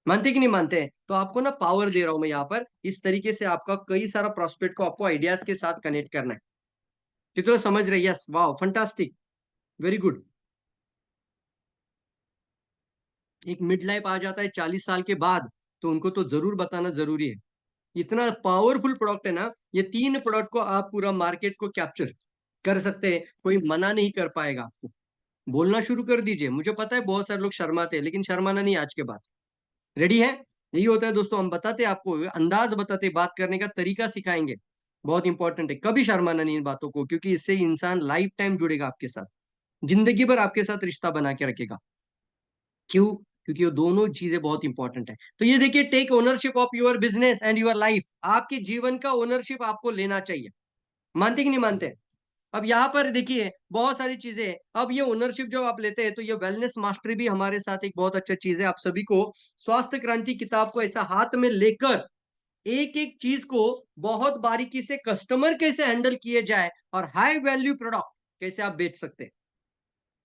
मानते कि नहीं मानते हैं? तो आपको ना पावर दे रहा हूं मैं यहाँ पर, इस तरीके से आपका कई सारा प्रोस्पेक्ट को आपको आइडियाज के साथ कनेक्ट करना है। कितना समझ रहे? यस, वाह, फंटास्टिक, वेरी गुड। एक मिड लाइफ आ जाता है 40 साल के बाद, तो उनको तो जरूर बताना जरूरी है। इतना पावरफुल प्रोडक्ट है ना, ये 3 प्रोडक्ट को आप पूरा मार्केट को कैप्चर कर सकते हैं, कोई मना नहीं कर पाएगा आपको। बोलना शुरू कर दीजिए, मुझे पता है बहुत सारे लोग शर्माते हैं, लेकिन शर्माना नहीं आज के बाद। रेडी है? यही होता है दोस्तों, हम बताते हैं आपको, अंदाज बताते हैं, बात करने का तरीका सिखाएंगे। बहुत इंपॉर्टेंट है, कभी शर्माना नहीं इन बातों को, क्योंकि इससे इंसान लाइफ टाइम जुड़ेगा आपके साथ, जिंदगी भर आपके साथ रिश्ता बना के रखेगा। क्यों? क्योंकि ये दोनों चीजें बहुत इंपॉर्टेंट है। तो ये देखिए, take ownership of your business and your life, आपके जीवन का ओनरशिप आपको लेना चाहिए। मानते कि नहीं मानते? अब यहाँ पर देखिए बहुत सारी चीजें हैं। अब ये ओनरशिप जब आप लेते हैं, तो ये वेलनेस मास्टरी भी हमारे साथ एक बहुत अच्छा चीज है। आप सभी को स्वास्थ्य क्रांति किताब को ऐसा हाथ में लेकर एक एक चीज को बहुत बारीकी से कस्टमर कैसे हैंडल किए जाए और हाई वैल्यू प्रोडक्ट कैसे आप बेच सकते हैं।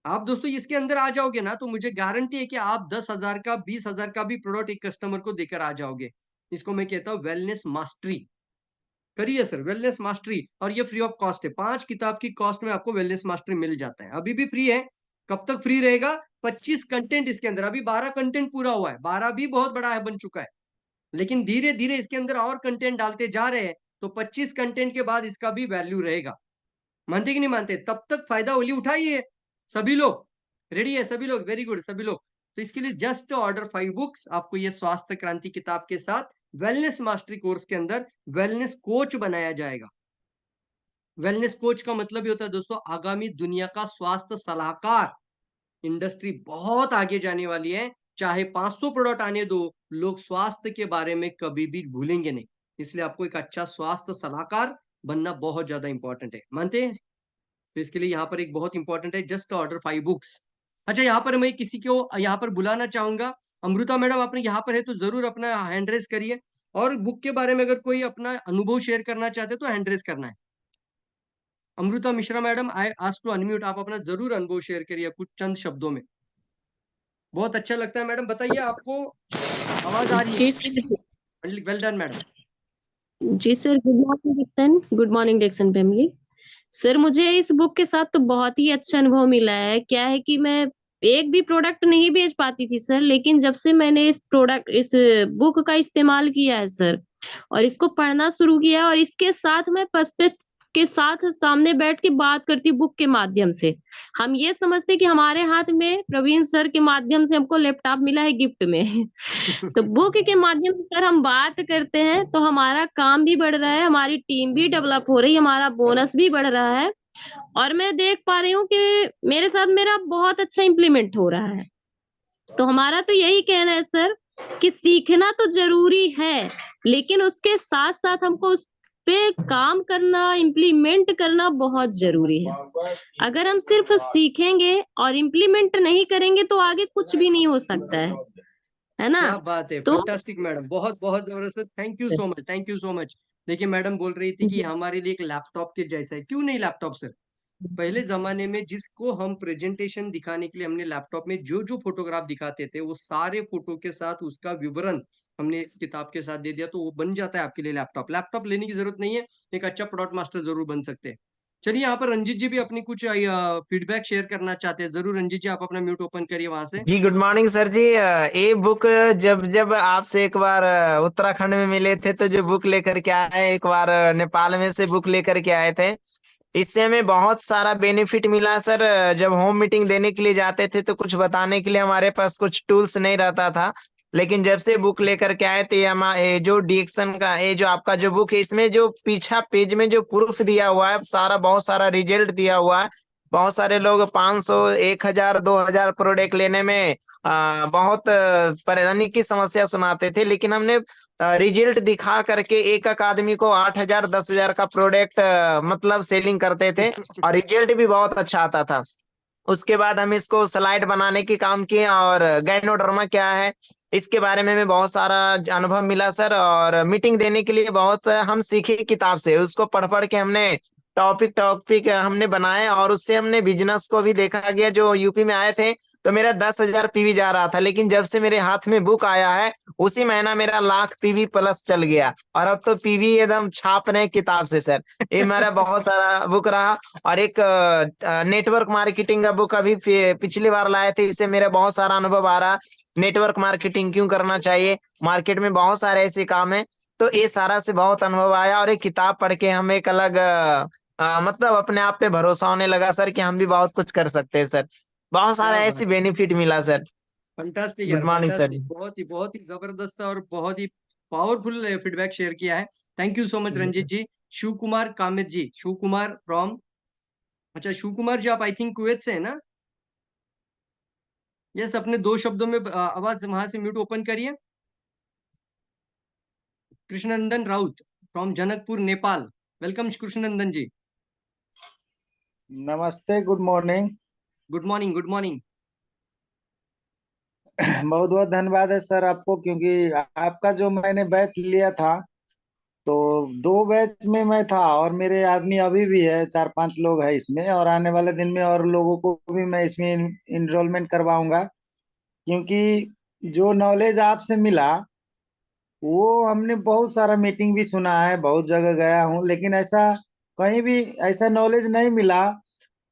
आप दोस्तों इसके अंदर आ जाओगे ना, तो मुझे गारंटी है कि आप 10,000 का, 20,000 का भी प्रोडक्ट एक कस्टमर को देकर आ जाओगे। इसको मैं कहता हूँ वेलनेस मास्टरी। करिए सर वेलनेस मास्टरी, और ये फ्री ऑफ कॉस्ट है। 5 किताब की कॉस्ट में आपको वेलनेस मास्टरी मिल जाता है, अभी भी फ्री है। कब तक फ्री रहेगा? 25 कंटेंट इसके अंदर, अभी 12 कंटेंट पूरा हुआ है, 12 भी बहुत बड़ा है, बन चुका है, लेकिन धीरे धीरे इसके अंदर और कंटेंट डालते जा रहे हैं, तो 25 कंटेंट के बाद इसका भी वैल्यू रहेगा। मानते कि नहीं मानते? तब तक फायदा ओली उठाइए सभी लोग। रेडी है सभी लोग? वेरी गुड सभी लोग। तो इसके लिए जस्ट ऑर्डर 5 बुक्स, आपको ये स्वास्थ्य क्रांति किताब के साथ वेलनेस मास्टरी कोर्स के अंदर वेलनेस कोच बनाया जाएगा। वेलनेस कोच का मतलब ही होता है दोस्तों, आगामी दुनिया का स्वास्थ्य सलाहकार। इंडस्ट्री बहुत आगे जाने वाली है, चाहे 500 प्रोडक्ट आने दो, लोग स्वास्थ्य के बारे में कभी भी भूलेंगे नहीं। इसलिए आपको एक अच्छा स्वास्थ्य सलाहकार बनना बहुत ज्यादा इंपॉर्टेंट है। मानते हैं? तो इसके लिए यहाँ पर एक बहुत इंपॉर्टेंट है, जस्ट ऑर्डर 5 बुक्स। अच्छा, यहाँ पर मैं किसी को यहाँ पर बुलाना चाहूंगा। अमृता मैडम, आपने यहाँ पर है तो जरूर अपना हैंड रेस करिए, और बुक के बारे में अगर कोई अपना अनुभव शेयर करना चाहते हैं तो हैंड रेस करना है। Amrita Mishra madam, I ask to unmute, आप अपना जरूर अनुभव शेयर करिए कुछ चंद शब्दों में। बहुत अच्छा लगता है मैडम, बताइए आपको आवाज आ रही जी है? सर। Well done madam. जी sir, good morning DXN, good morning DXN family. Sir, मुझे इस बुक के साथ तो बहुत ही अच्छा अनुभव मिला है। क्या है कि मैं एक भी प्रोडक्ट नहीं बेच पाती थी सर, लेकिन जब से मैंने इस बुक का इस्तेमाल किया है सर, और इसको पढ़ना शुरू किया, और इसके साथ मैं पर्सपेक्ट के साथ सामने बैठ के बात करती बुक के माध्यम से। हम ये समझते कि हमारे हाथ में प्रवीण सर के माध्यम से हमको लैपटॉप मिला है गिफ्ट में। तो बुक के माध्यम से सर हम बात करते हैं, तो हमारा काम भी बढ़ रहा है, हमारी टीम भी डेवलप हो रही है, हमारा बोनस भी बढ़ रहा है, और मैं देख पा रही हूँ कि मेरे साथ मेरा बहुत अच्छा इम्प्लीमेंट हो रहा है। तो हमारा तो यही कहना है सर कि सीखना तो जरूरी है, लेकिन उसके साथ साथ हमको उस पे काम करना, इम्प्लीमेंट करना बहुत जरूरी है। अगर हम सिर्फ सीखेंगे और इम्प्लीमेंट नहीं करेंगे तो आगे कुछ भी नहीं हो सकता है ना? क्या बात है, तो फंटास्टिक मैडम, बहुत बहुत जबरदस्त, thank you so much, thank you so much. देखिए मैडम बोल रही थी कि हमारे लिए एक लैपटॉप के जैसा है, क्यों नहीं लैपटॉप सर। पहले जमाने में जिसको हम प्रेजेंटेशन दिखाने के लिए हमने लैपटॉप में जो जो फोटोग्राफ दिखाते थे वो सारे फोटो के साथ उसका विवरण हमने इस किताब के साथ दे दिया तो वो बन जाता है आपके लिए लैपटॉप। लैपटॉप लेने की जरूरत नहीं है, एक अच्छा प्रोडक्ट मास्टर जरूर बन सकते हैं। चलिए यहाँ पर रंजीत जी भी अपनी कुछ फीडबैक शेयर करना चाहते हैं, जरूर रंजीत जी आप अपना म्यूट ओपन करिए वहां से। जी गुड मॉर्निंग सर जी। ये बुक जब जब आपसे एक बार उत्तराखंड में मिले थे तो जो बुक लेकर के आए, एक बार नेपाल में से बुक लेकर के आए थे, इससे हमें बहुत सारा बेनिफिट मिला सर। जब होम मीटिंग देने के लिए जाते थे तो कुछ बताने के लिए हमारे पास कुछ टूल्स नहीं रहता था, लेकिन जब से बुक लेकर के आए थे ये जो डिक्शन का ये जो आपका जो बुक है, इसमें जो पीछा पेज में जो प्रूफ दिया हुआ है सारा, बहुत सारा रिजल्ट दिया हुआ है। बहुत सारे लोग 500 1000 2000 प्रोडक्ट लेने में बहुत परेशानी की समस्या सुनाते थे, लेकिन हमने रिजल्ट दिखा करके एक एक आदमी को 8000 10,000 का प्रोडक्ट मतलब सेलिंग करते थे और रिजल्ट भी बहुत अच्छा आता था। उसके बाद हम इसको स्लाइड बनाने की काम किए और गाइनोडर्मा क्या है इसके बारे में हमें बहुत सारा अनुभव मिला सर। और मीटिंग देने के लिए बहुत हम सीखे किताब से, उसको पढ़ पढ़ के हमने टॉपिक टॉपिक हमने बनाए और उससे हमने बिजनेस को भी देखा गया। जो यूपी में आए थे तो मेरा 10,000 पीवी जा रहा था, लेकिन जब से मेरे हाथ में बुक आया है उसी महीना मेरा लाख पीवी प्लस चल गया और अब तो पीवी एकदम छाप रहे हैं किताब से सर। ये मेरा बहुत सारा बुक रहा। और एक नेटवर्क मार्केटिंग का बुक अभी पिछली बार लाए थे, इससे मेरा बहुत सारा अनुभव आ रहा। नेटवर्क मार्केटिंग क्यों करना चाहिए, मार्केट में बहुत सारे ऐसे काम है, तो ये सारा से बहुत अनुभव आया। और एक किताब पढ़ के हम एक अलग मतलब अपने आप पे भरोसा होने लगा सर कि हम भी बहुत कुछ कर सकते हैं सर। बहुत सारा क्या ऐसी बात है, बेनिफिट मिला सर। फंटास्टिक गुड यार, मॉर्निंग सर। फंटास्टिक, बहुत ही जबरदस्त और बहुत ही पावरफुल फीडबैक शेयर किया है। Thank you so much Ranjeet ji. Shiv Kumar Kamit ji, Shiv Kumar from, अच्छा शिव कुमार जी आप आई थिंक कुवैत से है ना? यस, अपने दो शब्दों में आवाज वहां से म्यूट ओपन करिए। कृष्णनंदन राउत फ्रॉम जनकपुर नेपाल, वेलकम कृष्णनंदन जी। नमस्ते, good morning. Good morning, good morning. बहुत बहुत धन्यवाद है सर आपको, क्योंकि आपका जो मैंने बैच लिया था तो 2 बैच में मैं था और मेरे आदमी अभी भी है, 4-5 लोग हैं इसमें, और आने वाले दिन में और लोगों को भी मैं इसमें इनरोलमेंट करवाऊंगा। क्योंकि जो नॉलेज आपसे मिला वो हमने बहुत सारा मीटिंग भी सुना है, बहुत जगह गया हूँ, लेकिन ऐसा कहीं भी ऐसा नॉलेज नहीं मिला।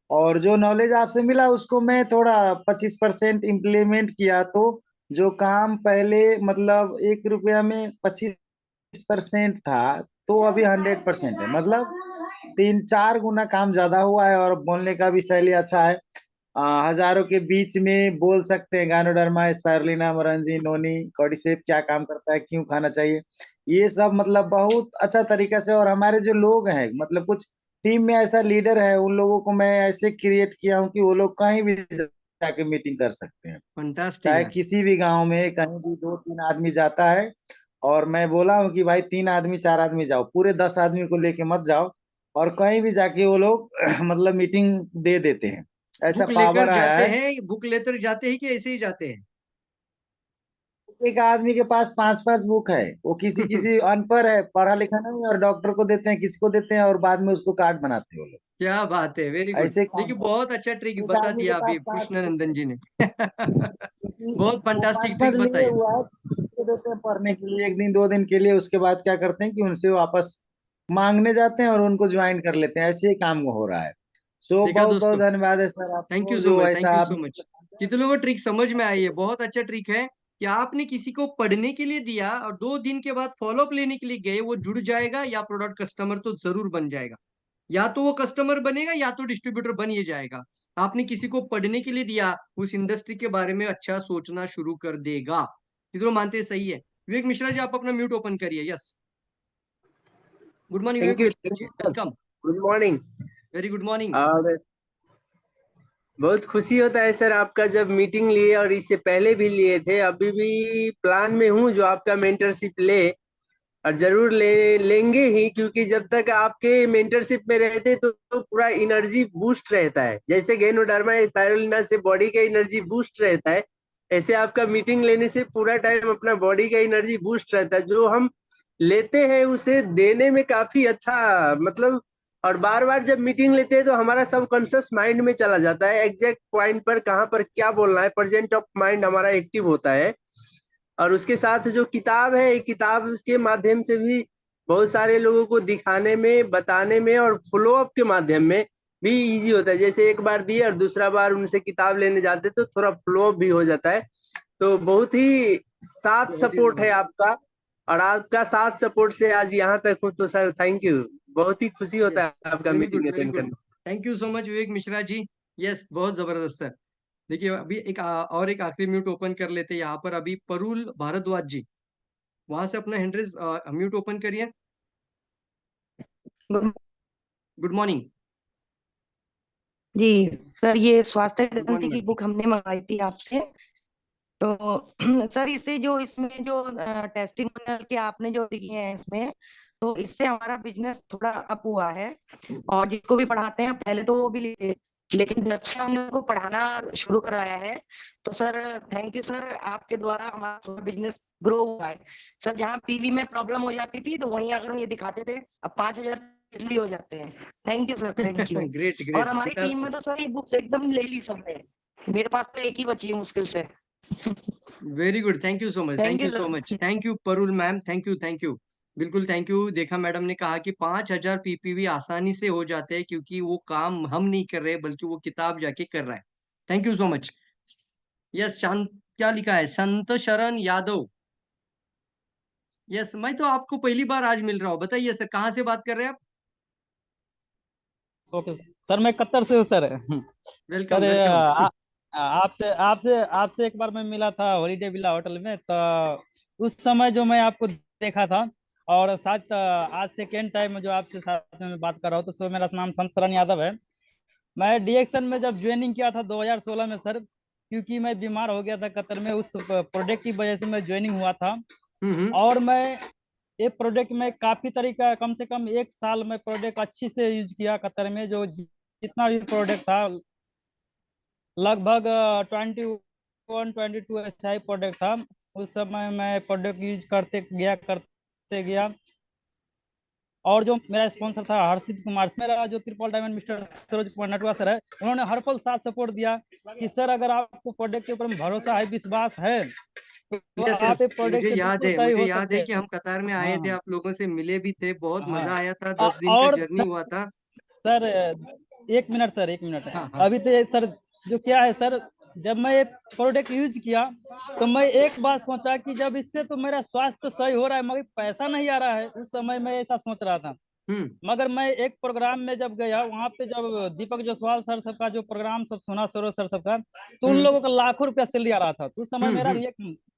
और जो नॉलेज आपसे मिला उसको मैं थोड़ा 25% इम्प्लीमेंट किया, तो जो काम पहले मतलब 1 रुपया में 25% था तो अभी 100% है, मतलब 3-4 गुना काम ज्यादा हुआ है। और बोलने का भी शैली अच्छा है। हजारों के बीच में बोल सकते हैं गायनोडर्मा, स्पाइरुलिना, मरंजी, नोनी, कॉर्डिसेप क्या काम करता है, क्यों खाना चाहिए, ये सब मतलब बहुत अच्छा तरीका से। और हमारे जो लोग हैं मतलब कुछ टीम में ऐसा लीडर है, उन लोगों को मैं ऐसे क्रिएट किया हूँ कि वो लोग कहीं भी जाके मीटिंग कर सकते हैं। फंटास्टिक चाहे यार। किसी भी गांव में कहीं भी 2-3 आदमी जाता है, और मैं बोला हूँ कि भाई 3 आदमी 4 आदमी जाओ, पूरे 10 आदमी को लेके मत जाओ। और कहीं भी जाके वो लोग मतलब मीटिंग दे देते हैं, ऐसा बुक लेकर पावर आया जाते है। हैं, बुक लेकर जाते हैं कि ऐसे ही जाते हैं? एक आदमी के पास 5-5 बुक है, वो किसी किसी अनपढ़ है, पढ़ा लिखा नहीं, और डॉक्टर को देते हैं, किसी को देते हैं, और बाद में उसको कार्ड बनाते हैं वो लोग। क्या बात है, वेरी गुड। ऐसे काम देखिए करते बहुत अच्छा ट्रिक हैं। एक बता आदमी के दिया पास अभी 5 बुक कृष्णानंदन है, जी ने। क्योंकि बहुत वो फंटास्टिक 5-5 ट्रिक लिए बताई। हुआ है, उसको देते हैं पढ़ने के लिए 1 दिन 2 दिन के लिए। उसके बाद क्या करते हैं कि उनसे वापस मांगने जाते हैं और उनको ज्वाइन कर लेते हैं, ऐसे ही काम हो रहा है। सो देखा बहुत बहुत दोस्तों, धन्यवाद है सर थैंक यू आपको, सो जो मच, थैंक ऐसा यू सो आपने मच। कितने लोगों को ट्रिक समझ में आई है, बहुत अच्छा ट्रिक है कि आपने किसी को पढ़ने के लिए दिया और 2 दिन के बाद फॉलोअप लेने के लिए गए, वो जुड़ जाएगा या प्रोडक्ट कस्टमर तो जरूर बन जाएगा। या तो वो कस्टमर बनेगा या तो डिस्ट्रीब्यूटर बन ही जाएगा। आपने किसी को पढ़ने के लिए दिया, उस इंडस्ट्री के बारे में अच्छा सोचना शुरू कर देगा। कितने लोग मानते हैं सही है? विवेक मिश्रा जी आप अपना म्यूट ओपन करिए। Yes, good morning Vivek Mishra thank ji, you sir. Welcome. Good morning. Very good morning. और बहुत खुशी होता है सर आपका जब मीटिंग लिए, और इससे पहले भी लिए थे, अभी भी प्लान में हूँ जो आपका मेंटरशिप ले। और जरूर लेंगे ही, क्योंकि जब तक आपके मेंटरशिप में रहते तो पूरा एनर्जी बूस्ट रहता है। जैसे गैनोडर्मा स्पाइरुलिना से बॉडी का एनर्जी बूस्ट रहता है, ऐसे आपका मीटिंग लेने से पूरा टाइम अपना बॉडी का एनर्जी बूस्ट रहता है। जो हम लेते हैं उसे देने में काफी अच्छा मतलब, और बार बार जब मीटिंग लेते हैं तो हमारा सबकॉन्शियस माइंड में चला जाता है, एग्जैक्ट पॉइंट पर कहाँ पर क्या बोलना है, प्रेजेंट ऑफ माइंड हमारा एक्टिव होता है। और उसके साथ जो किताब है, किताब के माध्यम से भी बहुत सारे लोगों को दिखाने में, बताने में और फॉलो अप के माध्यम में भी इजी होता है। जैसे एक बार दिए और दूसरा बार उनसे किताब लेने जाते तो थोड़ा फ्लो अप भी हो जाता है। तो बहुत ही साथ बहुत ही सपोर्ट है जबरदस्त। आपका, और आपका साथ सपोर्ट से आज यहाँ तक हूँ, तो सर थैंक यू। बहुत ही खुशी होता यस, है आपका very meeting good, very attend good. करने। Thank you so much Vivek Mishra ji. Yes, बहुत जबरदस्त है। देखिए अभी और एक आखिरी म्यूट ओपन कर लेते हैं यहाँ पर। अभी परुल भारद्वाज जी, वहां से अपना हैंड रेज म्यूट ओपन करिए। Good good morning. जी सर, ये स्वास्थ्य गुड ग्रंथि मॉर्निंग की मैडम। बुक हमने मंगाई थी आपसे। तो सर इससे जो इसमें जो टेस्टिमोनियल के आपने जो दिए हैं इसमें, तो इससे हमारा बिजनेस थोड़ा अप हुआ है। और जिसको भी पढ़ाते हैं, पहले तो वो भी लेते, लेकिन जब से हमने उनको पढ़ाना शुरू कराया है, तो सर थैंक यू सर, आपके द्वारा हमारा थोड़ा बिजनेस ग्रो हुआ है। सर जहाँ पीवी में प्रॉब्लम हो जाती थी, तो वहीं अगर हम ये दिखाते थे, अब 5,000 इजली हो जाते हैं। Thank you sir, thank you. Great, और ग्रेट, हमारी टीम फैंटास्टिक। में तो सर ये बुक्स एकदम ले ली सबने। मेरे पास तो एक ही बची है मुश्किल से। Very good, thank you so much, thank thank you you so much, sir. Thank you Parul ma'am, thank you, thank you. बिल्कुल थैंक यू। देखा मैडम ने कहा कि 5,000 पीपीवी आसानी से हो जाते हैं, क्योंकि वो काम हम नहीं कर रहे बल्कि वो किताब जाके कर रहा है। Thank you so much. Yes, शांत, क्या लिखा है, संत शरण यादव। यस, मैं तो आपको पहली बार आज मिल रहा हूँ। बताइए सर, कहाँ से बात कर रहे हैं आप? ओके सर, मैं कतर से हूँ सर। Welcome, sir welcome. आपसे आपसे आपसे एक बार मैं मिला था हॉलीडे विला होटल में, तो उस समय जो मैं आपको देखा था, और साथ आज सेकेंड टाइम जो आपसे साथ में बात कर रहा हूँ, तो सर मेरा नाम संत शरण यादव है। मैं डीएक्शन में जब ज्वाइनिंग किया था 2016 में सर, क्योंकि मैं बीमार हो गया था कतर में, उस प्रोडक्ट की वजह से मैं ज्वाइनिंग हुआ था। हम्म। और मैं ये प्रोडक्ट में काफी तरीका, कम से कम 1 साल में प्रोडक्ट अच्छी से यूज किया कतर में। जो जितना भी प्रोडक्ट था, लगभग 21-22 ऐसा ही प्रोडक्ट था। उस समय मैं प्रोडक्ट यूज करते गया। और जो मेरा स्पॉन्सर था हर्षित कुमार, मेरा जो triple diamond mister Saroj Kumar Natwa sir है, उन्होंने हर पल साथ सपोर्ट दिया कि सर अगर आपको प्रोडक्ट के ऊपर में भरोसा है, विश्वास है, तो यस, आप यस, एक प्रोडक्ट मुझे से याद बिल्कुल है, सही मुझे हो याद सकते है हैं। कि हम कतार में आए थे, हाँ आप लोगों से मिले भी थे, बहुत हाँ। मजा आया था, 10 दिन का और जर्नी हुआ था। सर, एक मिनट सर, एक मिनट। हाँ, हाँ। अभी तो ये सर, जो क्या है सर, जब मैं ये प्रोडक्ट यूज किया, तो मैं एक बात सोचा कि जब इससे तो मेरा स्वास्थ्य सही हो रहा है, मगर पैसा नहीं आ रहा है। उस समय मैं ऐसा सोच रहा था। हम्म। मगर मैं एक प्रोग्राम में जब गया, वहां पे जब दीपक जायसवाल सर सबका जो प्रोग्राम सब सुना, सरोज सर सबका, तो उन हम्म। लोगों का लाखों रुपया सैलरी आ रहा था। तो उस समय मेरा हम्म। भी एक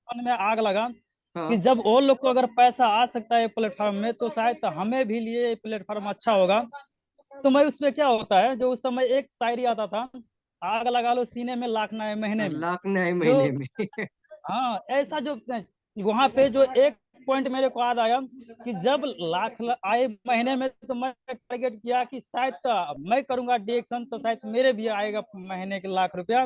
मन में आग लगा कि हाँ। जब और लोग को अगर पैसा आ सकता है प्लेटफॉर्म में, तो शायद तो हमें भी लिए प्लेटफॉर्म अच्छा होगा। तो मैं उसमें क्या होता है, जो उस समय एक शायरी आता था, आग लगा लो सीने में, लाख ना है महीने में। लाख नए जो महीने में। हाँ, ऐसा जो वहां पे जो एक पॉइंट मेरे को याद आया कि जब लाख आए महीने में, तो मैं टारगेट किया कि शायद तो मैं करूंगा डीएक्शन, तो शायद मेरे भी आएगा महीने के लाख रुपया।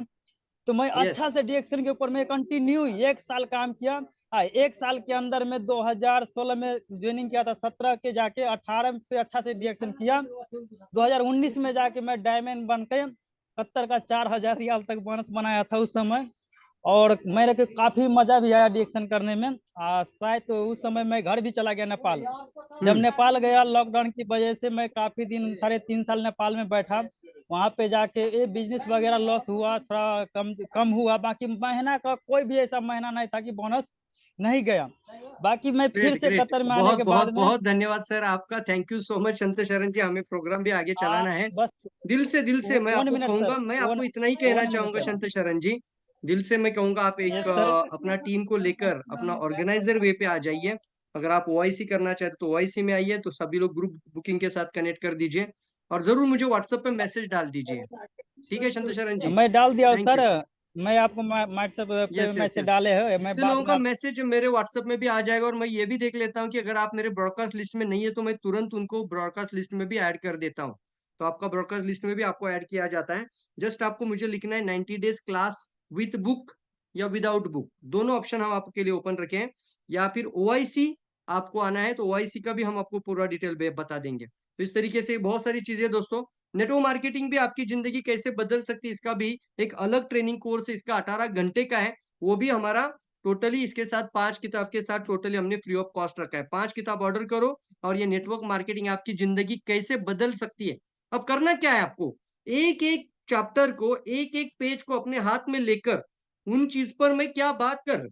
तो मैं यस। अच्छा से डीएक्शन के ऊपर में कंटिन्यू 1 साल काम किया। 1 साल के अंदर में 2016 में ज्वाइनिंग किया था, 17 के जाके 18 से अच्छा से डीएक्शन किया। 2019 में जाके मैं डायमंड बन के 70 का 4,000 रियाल तक बोनस बनाया था उस समय। और मेरे को काफी मजा भी आया डिएक्शन करने में। शायद तो उस समय मैं घर भी चला गया नेपाल। जब हम्म। नेपाल गया, लॉकडाउन की वजह से मैं काफी दिन, 3.5 साल नेपाल में बैठा। वहां पे जाके ये बिजनेस वगैरह लॉस हुआ, थोड़ा कम कम हुआ। बाकी महीना का कोई भी ऐसा महीना नहीं था कि बोनस नहीं गया। बाकी मैं फिर ग्रेट, से ग्रेट, कतर में आने बहुत के बहुत बाद में, बहुत धन्यवाद सर आपका। थैंक यू सो मच संत शरण जी, हमें प्रोग्राम भी आगे चलाना है। बस दिल से मैं 1 आपको मिनट सर, कहूंगा, मैं आपको वन इतना ही कहना 1 मिनट चाहूंगा सर। संत शरण जी। दिल से मैं कहूंगा, आप एक यस सर। अपना टीम को लेकर अपना ऑर्गेनाइजर वे पे आ जाइए। अगर आप ओआईसी करना चाहते तो ओआईसी में आइए, तो सभी लोग ग्रुप बुकिंग के साथ कनेक्ट कर दीजिए। और जरूर मुझे व्हाट्सएप पे मैसेज डाल दीजिए। ठीक है संत शरण जी। मैं डाल दिया हूँ थैंक सर। यू। मैं आपको व्हाट्सएप पे यस यस मैसेज यस डाले है, मैं तो बाद लोगों में का आप मैसेज मेरे व्हाट्सएप में भी आ जाएगा और मैं ये भी देख लेता हूँ कि अगर आप मेरे ब्रॉडकास्ट लिस्ट में नहीं है तो मैं तुरंत उनको ब्रॉडकास्ट लिस्ट में भी ऐड कर देता हूँ। तो आपका ब्रॉडकास्ट लिस्ट में भी आपको ऐड किया जाता है। जस्ट आपको मुझे लिखना है 90 डेज क्लास विथ बुक या विदाउट बुक, दोनों ऑप्शन हम आपके लिए ओपन रखे हैं। या फिर ओआईसी आपको आना है तो ओआईसी का भी हम आपको पूरा डिटेल बता देंगे। तो इस तरीके से बहुत सारी चीजें दोस्तों, नेटवर्क मार्केटिंग भी आपकी जिंदगी कैसे बदल सकती है इसका भी एक अलग ट्रेनिंग कोर्स है, इसका 18 घंटे का है। वो भी हमारा टोटली इसके साथ 5 किताब के साथ टोटली हमने फ्री ऑफ कॉस्ट रखा है। 5 किताब ऑर्डर करो और ये नेटवर्क मार्केटिंग आपकी जिंदगी कैसे बदल सकती है। अब करना क्या है आपको, एक एक चैप्टर को, एक एक पेज को अपने हाथ में लेकर उन चीज पर मैं क्या बात कर रहा हूं,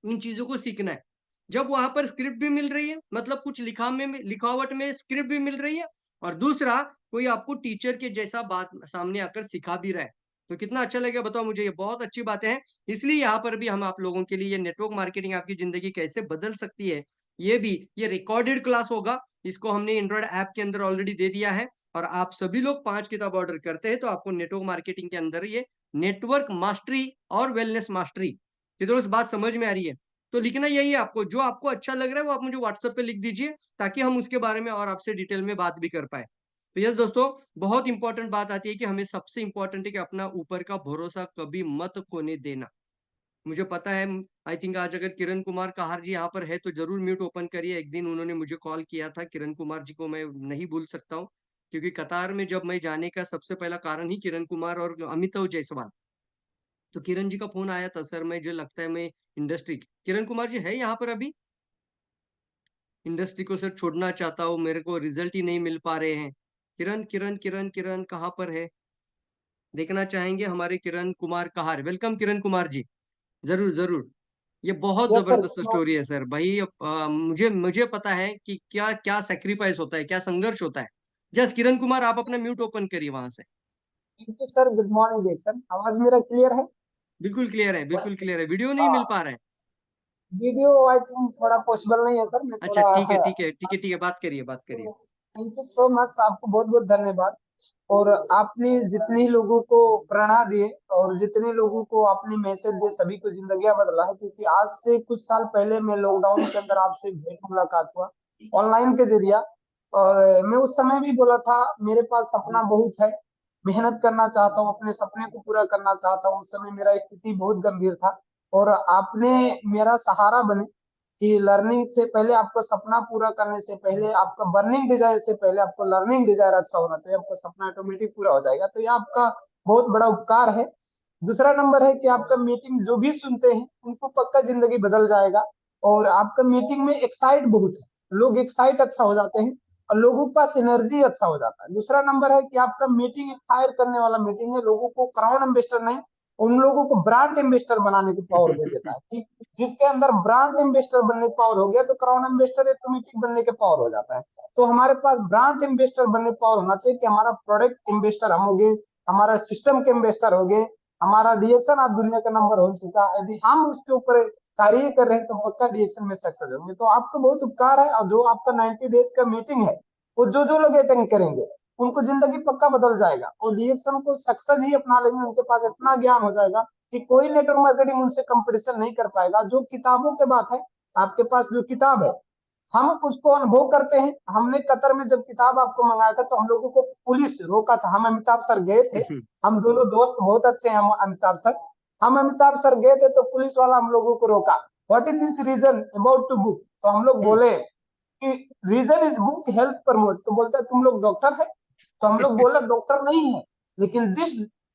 उन चीजों को सीखना है। जब वहां पर स्क्रिप्ट भी मिल रही है, मतलब कुछ लिखावट में स्क्रिप्ट भी मिल रही है, और दूसरा कोई आपको टीचर के जैसा बात सामने आकर सिखा भी रहा है, तो कितना अच्छा लगेगा बताओ मुझे। ये बहुत अच्छी बातें हैं। इसलिए यहाँ पर भी हम आप लोगों के लिए ये नेटवर्क मार्केटिंग आपकी जिंदगी कैसे बदल सकती है, ये रिकॉर्डेड क्लास होगा। इसको हमने एंड्रॉइड ऐप के अंदर ऑलरेडी दे दिया है। और आप सभी लोग 5 किताब ऑर्डर करते हैं तो आपको नेटवर्क मार्केटिंग के अंदर ये नेटवर्क मास्टरी और वेलनेस मास्टरी, ये दोस्त बात समझ में आ रही है। तो लिखना यही है आपको, जो आपको अच्छा लग रहा है वो आप मुझे व्हाट्सएप पे लिख दीजिए ताकि हम उसके बारे में और आपसे डिटेल में बात भी कर पाए। तो यस दोस्तों, बहुत इंपॉर्टेंट बात आती है कि हमें सबसे इंपॉर्टेंट है कि अपना ऊपर का भरोसा कभी मत खोने देना। मुझे पता है, आई थिंक आज अगर किरण कुमार कहार जी यहाँ पर है तो जरूर म्यूट ओपन करिए। एक दिन उन्होंने मुझे कॉल किया था, किरण कुमार जी को मैं नहीं भूल सकता हूँ, क्योंकि कतार में जब मैं जाने का सबसे पहला कारण ही किरण कुमार और अमिताभ जायसवाल। तो किरण जी का फोन आया था, सर मुझे लगता है मैं इंडस्ट्री, किरण कुमार जी है यहाँ पर अभी, इंडस्ट्री को सर छोड़ना चाहता हूँ, मेरे को रिजल्ट ही नहीं मिल पा रहे हैं। किरण किरण किरण किरण कहाँ पर है, देखना चाहेंगे हमारे किरण कुमार कहार। वेलकम किरण कुमार जी, जरूर जरूर। ये बहुत यस सर। जबरदस्त स्टोरी है सर भाई। मुझे मुझे पता है कि क्या क्या सेक्रीफाइस होता है, क्या संघर्ष होता है। जस किरण कुमार आप अपना म्यूट ओपन करिए वहां से। Thank you sir. Good morning Jackson. आवाज मेरा क्लियर है? बिल्कुल क्लियर है, बिल्कुल क्लियर है। वीडियो नहीं मिल हाँ, पा रहा है। वीडियो आई थिंक थोड़ा पॉसिबल नहीं है सर, मैं अच्छा थोड़ा ठीक है ठीक है ठीक है ठीक है, बात करिए बात करिए। थैंक यू सो मच, आपको बहुत बहुत धन्यवाद। और आपने जितने लोगों को प्रेरणा दिए और जितने लोगों को आपने मैसेज दिए, सभी को जिंदगियां बदला है। क्योंकि आज से कुछ साल पहले मैं लॉकडाउन के अंदर आपसे भेंट मुलाकात हुआ ऑनलाइन के जरिया, और मैं उस समय भी बोला था मेरे पास सपना बहुत है, मेहनत करना चाहता हूँ, अपने सपने को पूरा करना चाहता हूँ। उस समय मेरा स्थिति बहुत गंभीर था और आपने मेरा सहारा बने कि लर्निंग से पहले, आपका सपना पूरा करने से पहले, आपका बर्निंग डिजायर से पहले आपको लर्निंग डिजायर अच्छा होना चाहिए, आपका सपना ऑटोमेटिक पूरा हो जाएगा। तो ये आपका बहुत बड़ा उपकार है। दूसरा नंबर है कि आपका मीटिंग जो भी सुनते हैं उनको पक्का जिंदगी बदल जाएगा। और आपका मीटिंग में एक्साइट बहुत है, लोग एक्साइट अच्छा हो जाते हैं और लोगों के पास एनर्जी अच्छा हो जाता है। दूसरा नंबर है कि आपका मीटिंग एक फायर करने वाला मीटिंग है, लोगों को क्राउड एम्बेसडर नहीं, उन लोगों को ब्रांड एम्बेसडर बनाने की पावर दे देता है कि जिसके अंदर ब्रांड एम्बेसडर बनने की पावर हो गया तो क्राउड एम्बेसडर ऑटोमेटिक बनने के पावर हो जाता है। तो हमारे पास ब्रांड एम्बेसडर बनने की पावर होना चाहिए कि हमारा प्रोडक्ट एम्बेसडर हम हो गए, हमारा सिस्टम के एम्बेसडर हो गए, हमारा डीएक्शन आज दुनिया का नंबर हो चुका है। यदि हम उसके ऊपर कार्य कर रहे हैं तो पक्का डीएक्शन में सक्सेस होंगे। तो आपको बहुत उपकार है। और जो आपका 90 डेज का मीटिंग है वो जो जो लोग अटेंड करेंगे उनको जिंदगी पक्का बदल जाएगा और डीएक्शन को सक्सेस ही अपना लेंगे। उनके पास इतना ज्ञान हो जाएगा कि कोई नेटवर्क मार्केटिंग उनसे कंपटीशन नहीं कर पाएगा। जो किताबों के बात है, आपके पास जो किताब है हम उसको अनुभव करते हैं। हमने कतर में जब किताब आपको मंगाया था तो हम लोगों को पुलिस रोका था। हम अमिताभ सर गए थे, हम दोनों दोस्त बहुत अच्छे हैं, हम अमिताभ सर, हम अमिताभ सर गए थे तो पुलिस वाला हम लोगों को रोका, what is this reason about to book. तो हम लोग बोले कि reason is book health promote. तो बोलता है तुम लोग डॉक्टर है? तो हम लोग बोले डॉक्टर नहीं है, लेकिन दिस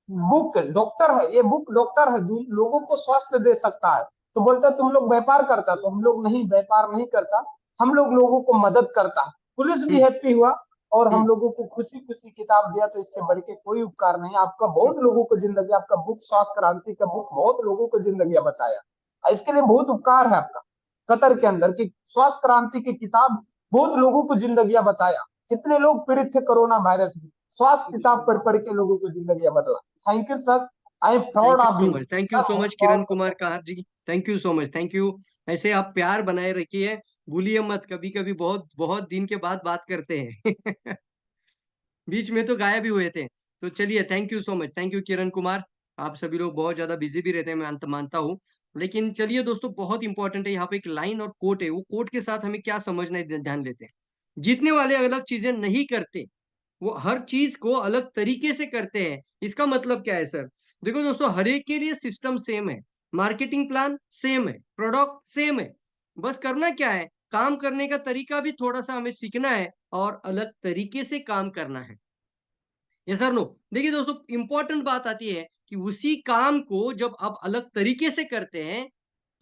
बुक डॉक्टर है, ये बुक डॉक्टर है, लोगों को स्वास्थ्य दे सकता है। तो बोलता है तुम लोग व्यापार करता? तो हम लोग नहीं, व्यापार नहीं करता, हम लोग लोगों को मदद करता है। पुलिस भी हैप्पी हुआ और हम लोगों को खुशी खुशी किताब दिया। तो इससे बढ़ के कोई उपकार नहीं। आपका बहुत लोगों को जिंदगी, आपका बुक स्वास्थ्य क्रांति का बुक बहुत लोगों को जिंदगी बचाया, इसके लिए बहुत उपकार है आपका कतर के अंदर की स्वास्थ्य क्रांति की किताब बहुत लोगों को जिंदगियां बचाया। कितने लोग पीड़ित थे कोरोना वायरस में, स्वास्थ्य किताब पढ़ के लोगों को जिंदगियां बदला। Thank you sir, I am proud of you. Thank you so much Kiran Kumar Kahar ji, thank you so much, thank you. ऐसे आप प्यार बनाए रखिए, भूलिए मत। कभी कभी बहुत बहुत दिन के बाद बात करते हैं बीच में तो गायब ही हुए थे। तो चलिए, thank you so much, thank you Kiran Kumar. आप सभी लोग बहुत ज्यादा बिजी भी रहते हैं, मैं मानता हूँ। लेकिन चलिए दोस्तों, बहुत इंपॉर्टेंट है यहाँ पे एक लाइन और कोट है, वो कोट के साथ हमें क्या समझना है ध्यान देते हैं। जीतने वाले अलग चीजें नहीं करते, वो हर चीज को अलग तरीके से करते हैं। इसका मतलब क्या है सर? देखो दोस्तों, हर एक के लिए सिस्टम सेम है, मार्केटिंग प्लान सेम है, प्रोडक्ट सेम है। बस करना क्या है, काम करने का तरीका भी थोड़ा सा हमें सीखना है और अलग तरीके से काम करना है। Yes sir no? देखिए दोस्तों, इंपॉर्टेंट बात आती है कि उसी काम को जब आप अलग तरीके से करते हैं,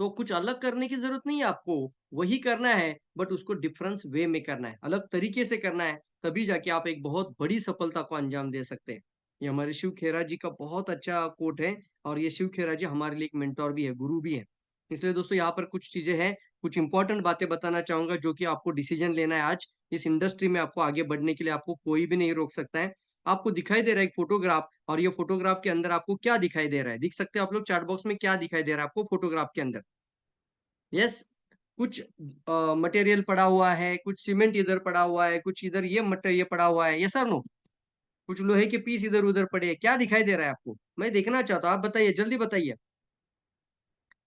तो कुछ अलग करने की जरूरत नहीं है आपको, वही करना है, बट उसको डिफरेंस वे में करना है, अलग तरीके से करना है। तभी जाके आप एक बहुत बड़ी सफलता को अंजाम दे सकते हैं। ये हमारे शिव खेरा जी का बहुत अच्छा कोट है, और ये शिव खेरा जी हमारे लिए एक मेंटोर भी है, गुरु भी है। इसलिए दोस्तों, यहाँ पर कुछ चीजें हैं, कुछ इंपॉर्टेंट बातें बताना चाहूंगा, जो कि आपको डिसीजन लेना है आज। इस इंडस्ट्री में आपको आगे बढ़ने के लिए आपको कोई भी नहीं रोक सकता है। आपको दिखाई दे रहा है एक फोटोग्राफ, और ये फोटोग्राफ के अंदर आपको क्या दिखाई दे रहा है? दिख सकते हैं आप लोग चैट बॉक्स में, क्या दिखाई दे रहा है आपको फोटोग्राफ के अंदर? यस, कुछ मटेरियल पड़ा हुआ है, कुछ सीमेंट इधर पड़ा हुआ है, कुछ इधर ये मटेरियल पड़ा हुआ है, यस और नो? कुछ लोहे के पीस इधर उधर पड़े हैं, क्या दिखाई दे रहा है आपको? मैं देखना चाहता हूँ, आप बताइए, जल्दी बताइए।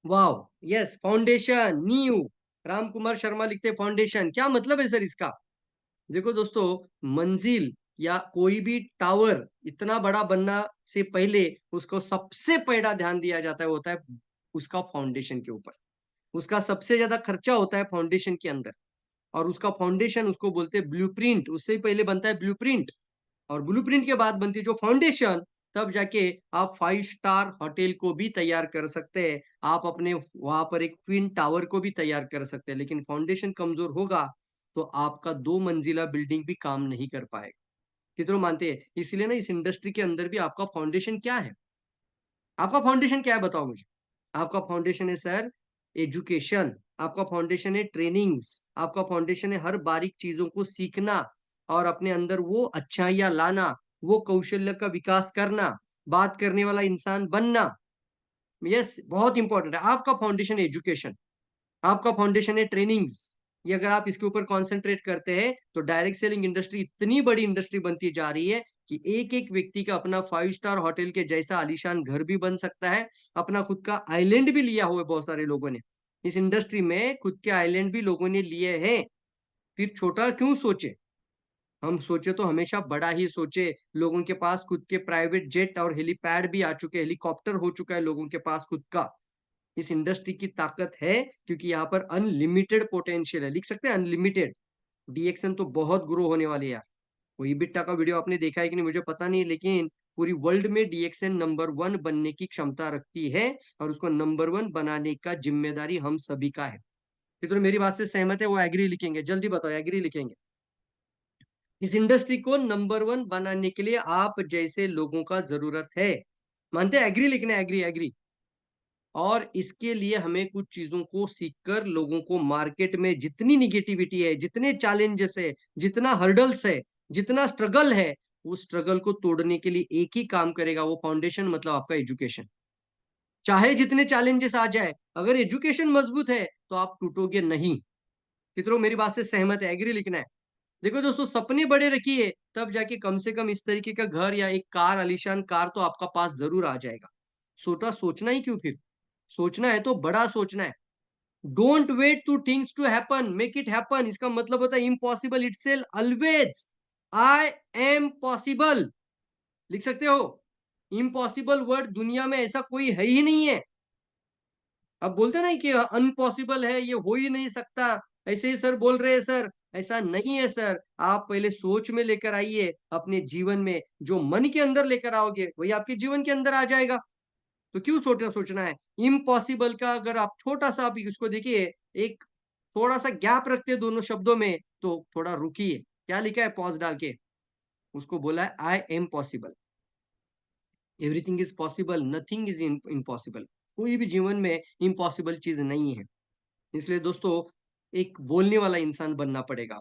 वाओ, यस, फाउंडेशन नींव। राम कुमार शर्मा लिखते फाउंडेशन, क्या मतलब है सर इसका? देखो दोस्तों, मंजिल या कोई भी टावर इतना बड़ा बनना से पहले उसको सबसे पहला ध्यान दिया जाता है, होता है उसका फाउंडेशन के ऊपर। उसका सबसे ज्यादा खर्चा होता है फाउंडेशन के अंदर, और उसका फाउंडेशन उसको बोलते हैं ब्लूप्रिंट। उससे पहले बनता है ब्लूप्रिंट, और ब्लूप्रिंट के बाद बनती है जो फाउंडेशन। तब जाके आप 5 स्टार होटल को भी तैयार कर सकते हैं, आप अपने वहां पर एक ट्विन टावर को भी तैयार कर सकते हैं। लेकिन फाउंडेशन कमजोर होगा तो आपका 2 मंजिला बिल्डिंग भी काम नहीं कर पाएगा। कितने लोग मानते हैं? इसलिए ना, इस इंडस्ट्री के अंदर भी आपका फाउंडेशन क्या है? आपका फाउंडेशन क्या है, बताओ मुझे। आपका फाउंडेशन है सर एजुकेशन, आपका फाउंडेशन है ट्रेनिंग्स, आपका फाउंडेशन है हर बारीक चीजों को सीखना और अपने अंदर वो अच्छाइयां लाना, वो कौशल्य का विकास करना, बात करने वाला इंसान बनना। यस, बहुत इंपॉर्टेंट है। आपका फाउंडेशन है एजुकेशन, आपका फाउंडेशन है ट्रेनिंग्स। ये अगर आप इसके ऊपर कॉन्सेंट्रेट करते हैं तो डायरेक्ट सेलिंग इंडस्ट्री इतनी बड़ी इंडस्ट्री बनती जा रही है कि एक एक व्यक्ति का अपना 5 स्टार होटल के जैसा आलीशान घर भी बन सकता है, अपना खुद का आइलैंड भी लिया हुआ है बहुत सारे लोगों ने। इस इंडस्ट्री में खुद के आइलैंड भी लोगों ने लिए हैं। फिर छोटा क्यों सोचे? हम सोचे तो हमेशा बड़ा ही सोचे। लोगों के पास खुद के प्राइवेट जेट और हेलीपैड भी आ चुके हैं, हेलीकॉप्टर हो चुका है लोगों के पास खुद का। इस इंडस्ट्री की ताकत है क्योंकि यहाँ पर अनलिमिटेड पोटेंशियल है। लिख सकते हैं अनलिमिटेड। डीएक्सन तो बहुत ग्रो होने वाली है यार। वो EBITDA का वीडियो आपने देखा है कि नहीं मुझे पता नहीं, लेकिन पूरी वर्ल्ड में डीएक्सन नंबर 1 बनने की क्षमता रखती है, और उसको नंबर 1 बनाने का जिम्मेदारी हम सभी का है। तो मेरी बात से सहमत है? वो एग्री लिखेंगे, जल्दी बताओ, एग्री लिखेंगे। इस इंडस्ट्री को नंबर 1 बनाने के लिए आप जैसे लोगों का जरूरत है। मानते हैं? एग्री लिखना है, एग्री एग्री। और इसके लिए हमें कुछ चीजों को सीखकर लोगों को मार्केट में जितनी निगेटिविटी है, जितने चैलेंजेस है, जितना हर्डल्स है, जितना स्ट्रगल है, उस स्ट्रगल को तोड़ने के लिए एक ही काम करेगा, वो फाउंडेशन मतलब आपका एजुकेशन। चाहे जितने चैलेंजेस आ जाए, अगर एजुकेशन मजबूत है तो आप टूटोगे नहीं। कितनों मेरी बात से सहमत है? एग्री लिखना है। देखो दोस्तों, सपने बड़े रखिए, तब जाके कम से कम इस तरीके का घर या एक कार, आलीशान कार तो आपका पास जरूर आ जाएगा। छोटा सोचना ही क्यों फिर? सोचना है तो बड़ा सोचना है। Don't wait to things to happen, make it happen. इसका मतलब होता है impossible itself always I am possible. लिख सकते हो? इम्पॉसिबल वर्ड दुनिया में ऐसा कोई है ही नहीं है। अब बोलते नहीं कि अनपॉसिबल है, ये हो ही नहीं सकता, ऐसे ही सर बोल रहे हैं सर। ऐसा नहीं है सर, आप पहले सोच में लेकर आइए अपने जीवन में। जो मन के अंदर लेकर आओगे वही आपके जीवन के अंदर आ जाएगा। तो क्यों छोटा सोचना है? इम्पॉसिबल का अगर आप छोटा सा आप इसको देखिए, एक थोड़ा सा गैप रखते हैं दोनों शब्दों में, तो थोड़ा रुकिए, क्या लिखा है पॉज डाल के, उसको बोला है आई am possible. Everything is possible, nothing is impossible. कोई भी जीवन में इम्पॉसिबल चीज नहीं है। इसलिए दोस्तों, एक बोलने वाला इंसान बनना पड़ेगा।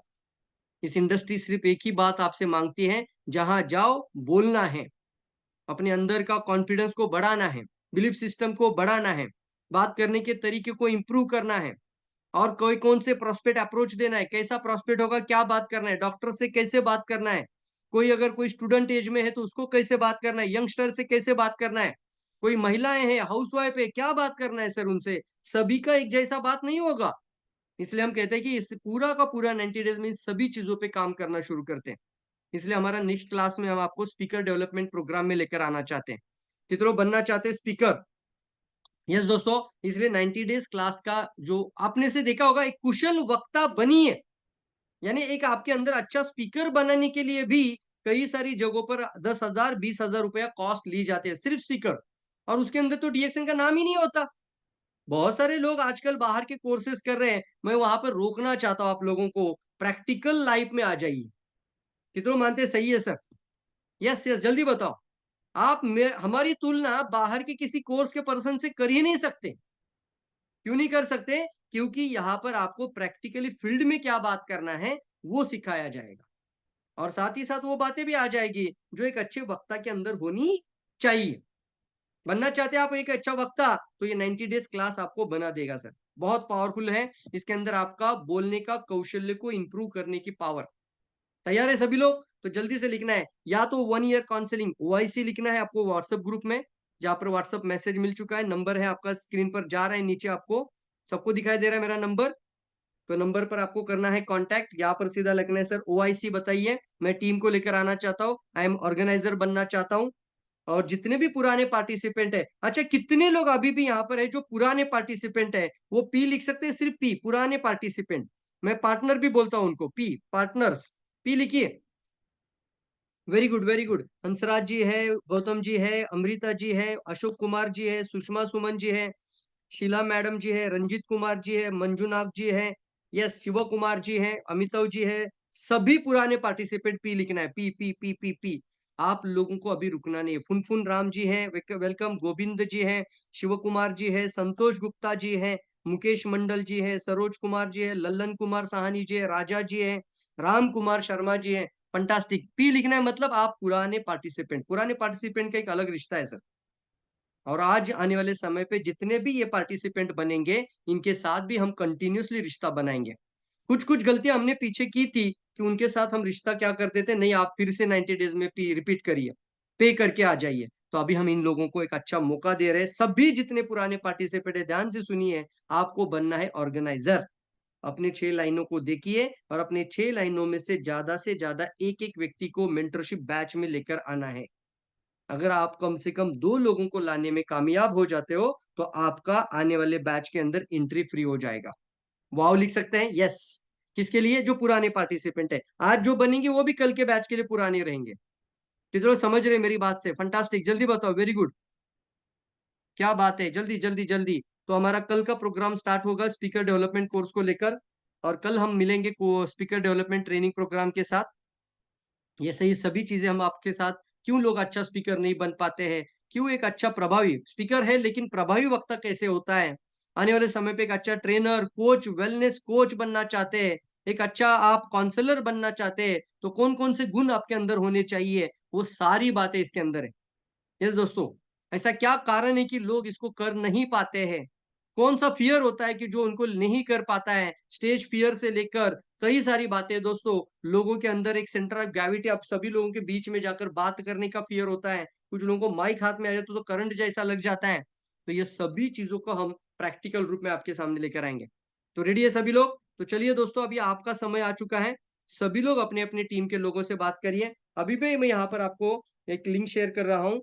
इस इंडस्ट्री सिर्फ एक ही बात आपसे मांगती है, जहां जाओ बोलना है, अपने अंदर का कॉन्फिडेंस को बढ़ाना है, बिलीफ सिस्टम को बढ़ाना है, बात करने के तरीके को इंप्रूव करना है, और कोई कौन से प्रोस्पेक्ट अप्रोच देना है, कैसा प्रोस्पेक्ट होगा, क्या बात करना है, डॉक्टर से कैसे बात करना है, कोई अगर कोई स्टूडेंट एज में है तो उसको कैसे बात करना है, यंगस्टर से कैसे बात करना है, कोई महिलाएं हैं, हाउसवाइफ है, क्या बात करना है सर उनसे? सभी का एक जैसा बात नहीं होगा। इसलिए हम कहते हैं कि इस पूरा का पूरा 90 डेज में इन सभी चीजों पे काम करना शुरू करते हैं। इसलिए हमारा नेक्स्ट क्लास में हम आपको स्पीकर डेवलपमेंट प्रोग्राम में लेकर आना चाहते हैं। कितने लोग बनना चाहते हैं स्पीकर? यस दोस्तों, इसलिए 90 डेज क्लास का जो आपने से देखा होगा, एक कुशल वक्ता बनिए, यानी एक आपके अंदर अच्छा स्पीकर बनाने के लिए भी कई सारी जगहों पर 10,000 20,000 रुपया कॉस्ट ली जाती है सिर्फ स्पीकर, और उसके अंदर तो डीएक्सन का नाम ही नहीं होता। बहुत सारे लोग आजकल बाहर के कोर्सेज कर रहे हैं। मैं वहां पर रोकना चाहता हूं आप लोगों को, प्रैक्टिकल लाइफ में आ जाइए। कितने लोग मानते हैं सही है सर? यस यस, जल्दी बताओ। आप में हमारी तुलना बाहर के किसी कोर्स के पर्सन से कर ही नहीं सकते। क्यों नहीं कर सकते? क्योंकि यहाँ पर आपको प्रैक्टिकली फील्ड में क्या बात करना है वो सिखाया जाएगा, और साथ ही साथ वो बातें भी आ जाएगी जो एक अच्छे वक्ता के अंदर होनी चाहिए। बनना चाहते हैं आप एक अच्छा वक्ता, तो ये 90 डेज क्लास आपको बना देगा सर। बहुत पावरफुल है, इसके अंदर आपका बोलने का कौशल्य को इंप्रूव करने की पावर। तैयार है सभी लोग? तो जल्दी से लिखना है, या तो 1 ईयर काउंसलिंग ओआईसी लिखना है आपको व्हाट्सएप ग्रुप में, जहां पर व्हाट्सएप मैसेज मिल चुका है, नंबर है आपका स्क्रीन पर जा रहा है नीचे, आपको सबको दिखाई दे रहा है मेरा नंबर। तो नंबर पर आपको करना है कांटेक्ट, यहाँ पर सीधा लिखना है सर ओआईसी बताइए, मैं टीम को लेकर आना चाहता हूँ, आई एम ऑर्गेनाइजर बनना चाहता हूँ। और जितने भी पुराने पार्टिसिपेंट है, अच्छा कितने लोग अभी भी यहाँ पर है जो पुराने पार्टिसिपेंट है, वो पी लिख सकते हैं, सिर्फ पी, पुराने पार्टिसिपेंट। मैं पार्टनर भी बोलता हूं उनको, पी पार्टनर्स, पी लिखिए। Very good very good. Hansraj ji है, गौतम जी है, अमृता जी है, अशोक कुमार जी है, सुषमा सुमन जी है, शीला मैडम जी है, रंजीत कुमार जी है, मंजुनाथ जी है, यस शिव कुमार जी है, अमिताभ जी है। सभी पुराने पार्टिसिपेंट पी लिखना है, P P P P P. आप लोगों को अभी रुकना नहीं है। फुनफुन राम जी है, वेलकम। गोविंद जी है, शिव कुमार जी है, संतोष गुप्ता जी है, मुकेश मंडल जी है, सरोज कुमार जी है, लल्लन कुमार साहनी जी है, राजा जी है, राम कुमार शर्मा जी है। फंटास्टिक, पी लिखना है, मतलब आप पुराने पार्टिसिपेंट। पुराने पार्टिसिपेंट का एक अलग रिश्ता है सर, और आज आने वाले समय पे जितने भी ये पार्टिसिपेंट बनेंगे, इनके साथ भी हम कंटिन्यूअसली रिश्ता बनाएंगे। कुछ कुछ गलतियां हमने पीछे की थी कि उनके साथ हम रिश्ता क्या करते थे, नहीं आप फिर से 90 डेज में रिपीट करिए, पे करके आ जाइए। तो अभी हम इन लोगों को एक अच्छा मौका दे रहे हैं। सभी जितने पुराने पार्टिसिपेंट है, ध्यान से सुनिए, आपको बनना है ऑर्गेनाइजर। अपने 6 लाइनों को देखिए, और अपने 6 लाइनों में से ज्यादा एक एक व्यक्ति को मेंटरशिप बैच में लेकर आना है। अगर आप कम से कम 2 लोगों को लाने में कामयाब हो जाते हो, तो आपका आने वाले बैच के अंदर एंट्री फ्री हो जाएगा। वाव लिख सकते हैं, यस। किसके लिए? जो पुराने पार्टिसिपेंट है। आज जो बनेंगे वो भी कल के बैच के लिए पुराने रहेंगे। कितने लोग समझ रहे हैं मेरी बात से? फंटास्टिक, जल्दी बताओ, वेरी गुड, क्या बात है, जल्दी जल्दी जल्दी। तो हमारा कल का प्रोग्राम स्टार्ट होगा स्पीकर डेवलपमेंट कोर्स को लेकर, और कल हम मिलेंगे स्पीकर डेवलपमेंट ट्रेनिंग प्रोग्राम के साथ। ये सही सभी चीजें हम आपके साथ, क्यों लोग अच्छा स्पीकर नहीं बन पाते हैं, क्यों एक अच्छा प्रभावी स्पीकर है लेकिन प्रभावी वक्ता कैसे होता है, आने वाले समय पे एक अच्छा ट्रेनर, कोच, वेलनेस कोच बनना चाहते हैं, एक अच्छा आप काउंसलर बनना चाहते हैं, तो कौन कौन से गुण आपके अंदर होने चाहिए, वो सारी बातें इसके अंदर है। यस दोस्तों, ऐसा क्या कारण है कि लोग इसको कर नहीं पाते हैं? कौन सा फियर होता है कि जो उनको नहीं कर पाता है? स्टेज फियर से लेकर कई सारी बातें दोस्तों, लोगों के अंदर एक सेंटर ऑफ ग्रेविटी, आप सभी लोगों के बीच में जाकर बात करने का फियर होता है, कुछ लोगों को माइक हाथ में आ जाए तो करंट जैसा लग जाता है। तो ये सभी चीजों को हम प्रैक्टिकल रूप में आपके सामने लेकर आएंगे। तो रेडी है सभी लोग? तो चलिए दोस्तों, अभी आपका समय आ चुका है। सभी लोग अपने अपने टीम के लोगों से बात करिए। अभी भी मैं यहाँ पर आपको एक लिंक शेयर कर रहा हूँ,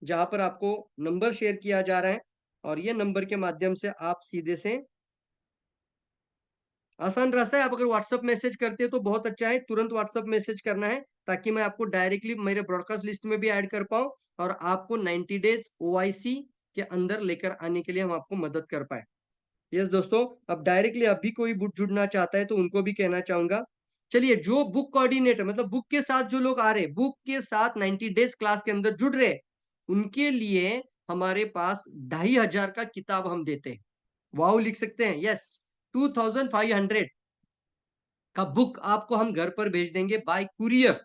जहां पर आपको नंबर शेयर किया जा रहा है, और ये नंबर के माध्यम से आप सीधे से, आसान रास्ता है, आप अगर व्हाट्सएप मैसेज करते हैं तो बहुत अच्छा है, तुरंत व्हाट्सएप मैसेज करना है, ताकि मैं आपको डायरेक्टली मेरे ब्रॉडकास्ट लिस्ट में भी ऐड कर पाऊं, और आपको 90 डेज ओआईसी के अंदर लेकर आने के लिए हम आपको मदद कर पाए। यस दोस्तों, अब डायरेक्टली अभी कोई जुड़ना चाहता है तो उनको भी कहना चाहूंगा। चलिए, जो बुक कोऑर्डिनेटर, मतलब बुक के साथ जो लोग आ रहे, बुक के साथ 90 डेज क्लास के अंदर जुड़ रहे, उनके लिए हमारे पास 2,500 का किताब हम देते हैं। वाओ लिख सकते हैं, यस। 2,500 का बुक आपको हम घर पर भेज देंगे बाय कुरियर।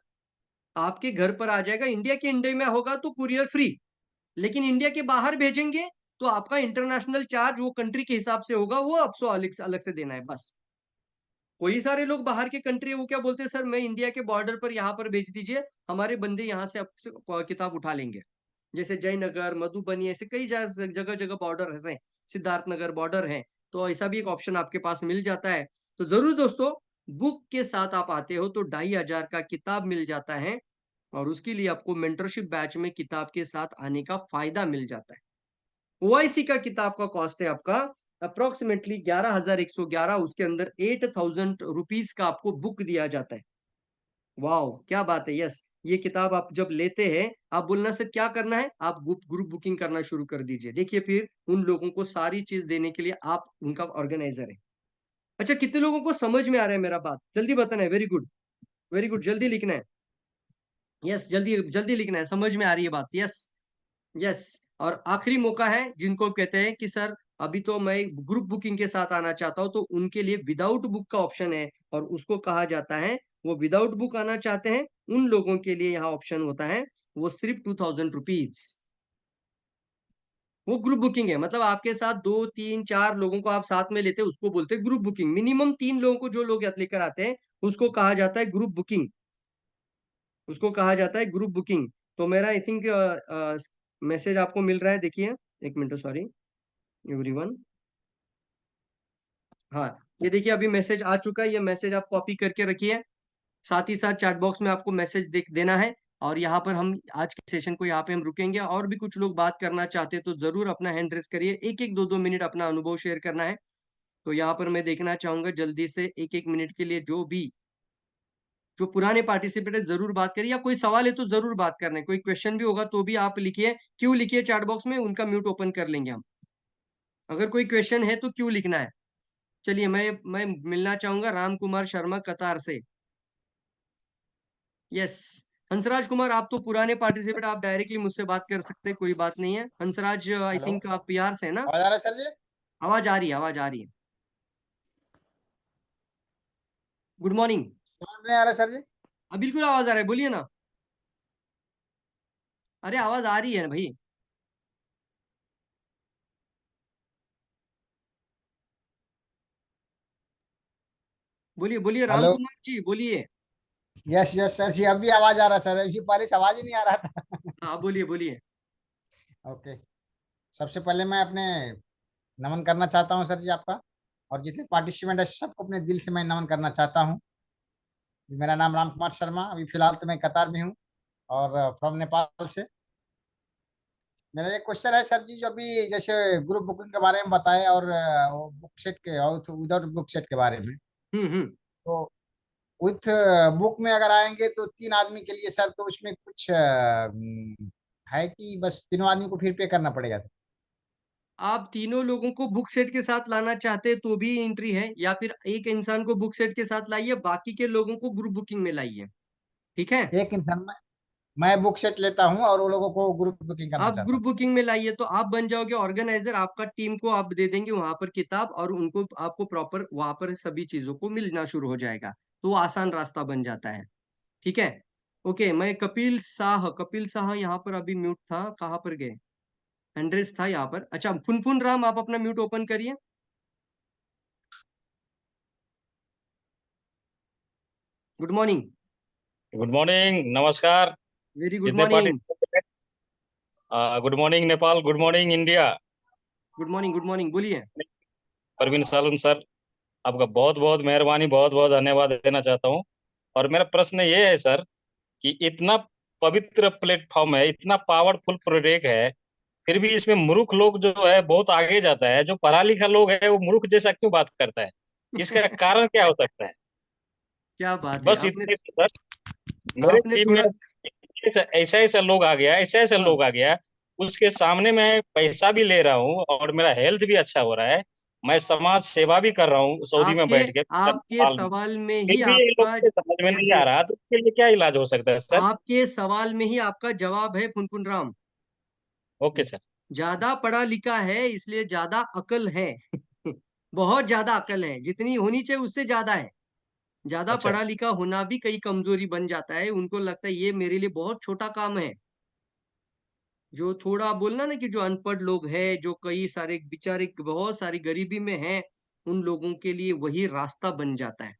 आपके घर पर आ जाएगा। इंडिया में होगा तो कुरियर फ्री, लेकिन इंडिया के बाहर भेजेंगे तो आपका इंटरनेशनल चार्ज वो कंट्री के हिसाब से होगा, वो आपको अलग से देना है बस। कोई सारे लोग बाहर के कंट्री है, वो क्या बोलते हैं, सर मैं इंडिया के बॉर्डर पर यहाँ पर भेज दीजिए, हमारे बंदे यहाँ से आपसे किताब उठा लेंगे। जैसे जयनगर, मधुबनी, ऐसे कई जगह जगह बॉर्डर ऐसे, सिद्धार्थनगर बॉर्डर है, तो ऐसा भी एक ऑप्शन आपके पास मिल जाता है। तो जरूर दोस्तों, बुक के साथ आप आते हो तो 2500 का किताब मिल जाता है, और उसके लिए आपको मेंटरशिप बैच में किताब के साथ आने का फायदा मिल जाता है। ओआईसी का किताब का कॉस्ट है आपका अप्रोक्सीमेटली 11,111, उसके अंदर 8,000 रुपीज का आपको बुक दिया जाता है। वाओ, क्या बात है। यस, ये किताब आप जब लेते हैं, आप बोलना सर क्या करना है, आप ग्रुप बुकिंग करना शुरू कर दीजिए। देखिए फिर उन लोगों को सारी चीज देने के लिए आप उनका ऑर्गेनाइजर है। अच्छा, कितने लोगों को समझ में आ रहा है मेरा बात, जल्दी बताना है। वेरी गुड, वेरी गुड, जल्दी लिखना है। यस, जल्दी जल्दी लिखना है, समझ में आ रही है बात। Yes, yes. और आखिरी मौका है जिनको कहते हैं कि सर अभी तो मैं ग्रुप बुकिंग के साथ आना चाहता हूं, तो उनके लिए विदाउट बुक का ऑप्शन है, और उसको कहा जाता है, वो विदाउट बुक आना चाहते हैं उन लोगों के लिए यहाँ ऑप्शन होता है, वो सिर्फ 2,000 रुपीज। वो ग्रुप बुकिंग है, मतलब आपके साथ 2 3 4 लोगों को आप साथ में लेते हैं, उसको बोलते हैं ग्रुप बुकिंग। मिनिमम 3 लोगों को जो लोग लेकर आते हैं उसको कहा जाता है ग्रुप बुकिंग, उसको कहा जाता है ग्रुप बुकिंग। तो मेरा आई थिंक मैसेज आपको मिल रहा है, देखिए, एक मिनट, सॉरी एवरीवन। हाँ, ये देखिए अभी मैसेज आ चुका है, ये मैसेज आप कॉपी करके रखिए, साथ ही साथ चैट बॉक्स में आपको मैसेज देना है। और यहाँ पर हम आज के सेशन को यहाँ पे हम रुकेंगे, और भी कुछ लोग बात करना चाहते हैं तो जरूर अपना हैंड रेस करिए, 1 1 2 2 मिनट अपना अनुभव शेयर करना है। तो यहाँ पर मैं देखना चाहूंगा जल्दी से 1 1 मिनट के लिए, जो पुराने पार्टिसिपेट है जरूर बात करिए, या कोई सवाल है तो जरूर बात करना है, कोई क्वेश्चन भी होगा तो भी आप लिखिए, क्यों लिखिए चैट बॉक्स में, उनका म्यूट ओपन कर लेंगे हम। अगर कोई क्वेश्चन है तो क्यों लिखना है। चलिए, मैं मिलना चाहूंगा राम कुमार शर्मा कतार से। यस, हंसराज कुमार, आप तो पुराने पार्टिसिपेट, आप डायरेक्टली मुझसे बात कर सकते हैं, कोई बात नहीं है। हंसराज, आई हेलो, थिंक आप बिहार से है ना। आवाज आ रहा है सर जी? आवाज आ रही है, आवाज आ रही है। Good morning. आवाज नहीं आ रहा है सर जी? बिल्कुल आवाज आ रहा है, बोलिए ना। अरे आवाज आ रही है ना भाई। बोलिए बोलिए राम हेलो, कुमार जी, बोलिए। यस यस सर जी, अभी आवाज आ रहा है सर, इसी पहले से आवाज ही नहीं आ रहा था। हाँ, बोलिए बोलिए। ओके, सबसे पहले मैं अपने नमन करना चाहता हूँ सर जी आपका, और जितने पार्टिसिपेंट है सबको अपने दिल से मैं नमन करना चाहता हूँ। मेरा नाम राम कुमार शर्मा, अभी फिलहाल तो मैं कतार में हूँ, और फ्रॉम नेपाल से। मेरा एक क्वेश्चन है सर जी, जो अभी जैसे ग्रुप बुकिंग के बारे में बताए, और बुक सेट के और विदाउट बुक सेट के बारे में, हम्म। तो विथ बुक में अगर आएंगे तो 3 आदमी के लिए सर, तो उसमें कुछ है कि बस तीनों आदमी को फिर पे करना पड़ेगा सर? आप तीनों लोगों को बुक सेट के साथ लाना चाहते हैं तो भी एंट्री है, या फिर एक इंसान को बुक सेट के साथ लाइए, बाकी के लोगों को ग्रुप बुकिंग में लाइए। ठीक है, एक इंसान में मैं बुक सेट लेता हूँ और वो लोगों को ग्रुप बुकिंग करना आप चाहता ग्रुप हूँ। बुकिंग में लाइए तो आप बन जाओगे ऑर्गेनाइजर, आपका टीम को आप दे देंगे वहां पर किताब, और उनको आपको प्रॉपर वहां पर सभी चीजों को मिलना शुरू हो जाएगा, तो वो आसान रास्ता बन जाता है। ठीक है, ओके। मैं कपिल शाह यहाँ पर अभी म्यूट था, कहाँ पर गए। एंड्रेस था यहाँ पर। अच्छा, फुनफुन राम, आप अपना म्यूट ओपन करिए। Good morning. गुड मॉर्निंग, नमस्कार। वेरी गुड जितने morning. Participant, good morning Nepal, good morning India. Good morning, good morning, बोलिए। परवीन सालुन सर, आपका बहुत बहुत मेहरबानी, बहुत बहुत धन्यवाद देना चाहता हूँ। और मेरा प्रश्न ये है सर, कि इतना पवित्र प्लेटफॉर्म है, इतना पावरफुल प्रोजेक्ट है, फिर भी इसमें मूर्ख लोग जो है बहुत आगे जाता है, जो पढ़ा लिखा लोग है वो मूर्ख जैसा क्यों बात करता है? इसका कारण क्या हो सकता है? क्या बात है, बस आपने इतने सर, मेरे आपने टीम में थोड़ा। ऐसा ऐसा लोग आ गया, ऐसा ऐसा हाँ, लोग आ गया, उसके सामने मैं पैसा भी ले रहा हूँ और मेरा हेल्थ भी अच्छा हो रहा है, मैं समाज सेवा भी कर रहा हूँ सऊदी में आपके बैठ के आपके नेपाल में, सवाल में ही फिर भी ये लोग आपका। के समझ में यस नहीं आ यस, रहा, तो इसके लिए क्या इलाज हो सकता है सर? आपके सवाल में ही आपका जवाब है फुनफुन राम। Okay sir. ज्यादा पढ़ा लिखा है इसलिए ज्यादा अकल है। बहुत ज्यादा अकल है, जितनी होनी चाहिए उससे ज्यादा है। ज्यादा अच्छा। पढ़ा लिखा होना भी कई कमजोरी बन जाता है, उनको लगता है ये मेरे लिए बहुत छोटा काम है। जो थोड़ा बोलना ना कि जो अनपढ़ लोग हैं, जो कई सारे बेचारे बहुत सारी गरीबी में हैं, उन लोगों के लिए वही रास्ता बन जाता है।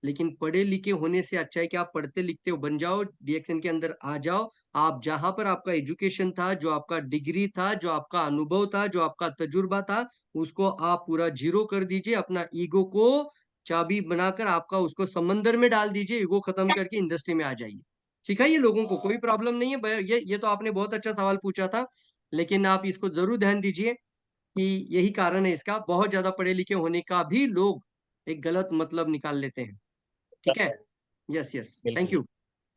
लेकिन पढ़े लिखे होने से अच्छा है कि आप पढ़ते लिखते हो बन जाओ, डीएक्सएन के अंदर आ जाओ। आप जहां पर आपका एजुकेशन था, जो आपका डिग्री था, जो आपका अनुभव था, जो आपका तजुर्बा था, उसको आप पूरा जीरो कर दीजिए। अपना ईगो को चाबी बनाकर आपका उसको समंदर में डाल दीजिए, ईगो खत्म करके इंडस्ट्री में आ जाइए। सिखाइए लोगों को, कोई प्रॉब्लम नहीं है। ये तो आपने बहुत अच्छा सवाल पूछा था, लेकिन आप इसको जरूर ध्यान दीजिए कि यही कारण है इसका, बहुत ज्यादा पढ़े लिखे होने का भी लोग एक गलत मतलब निकाल लेते हैं। ठीक है। यस यस, थैंक बिल्कुल। यू।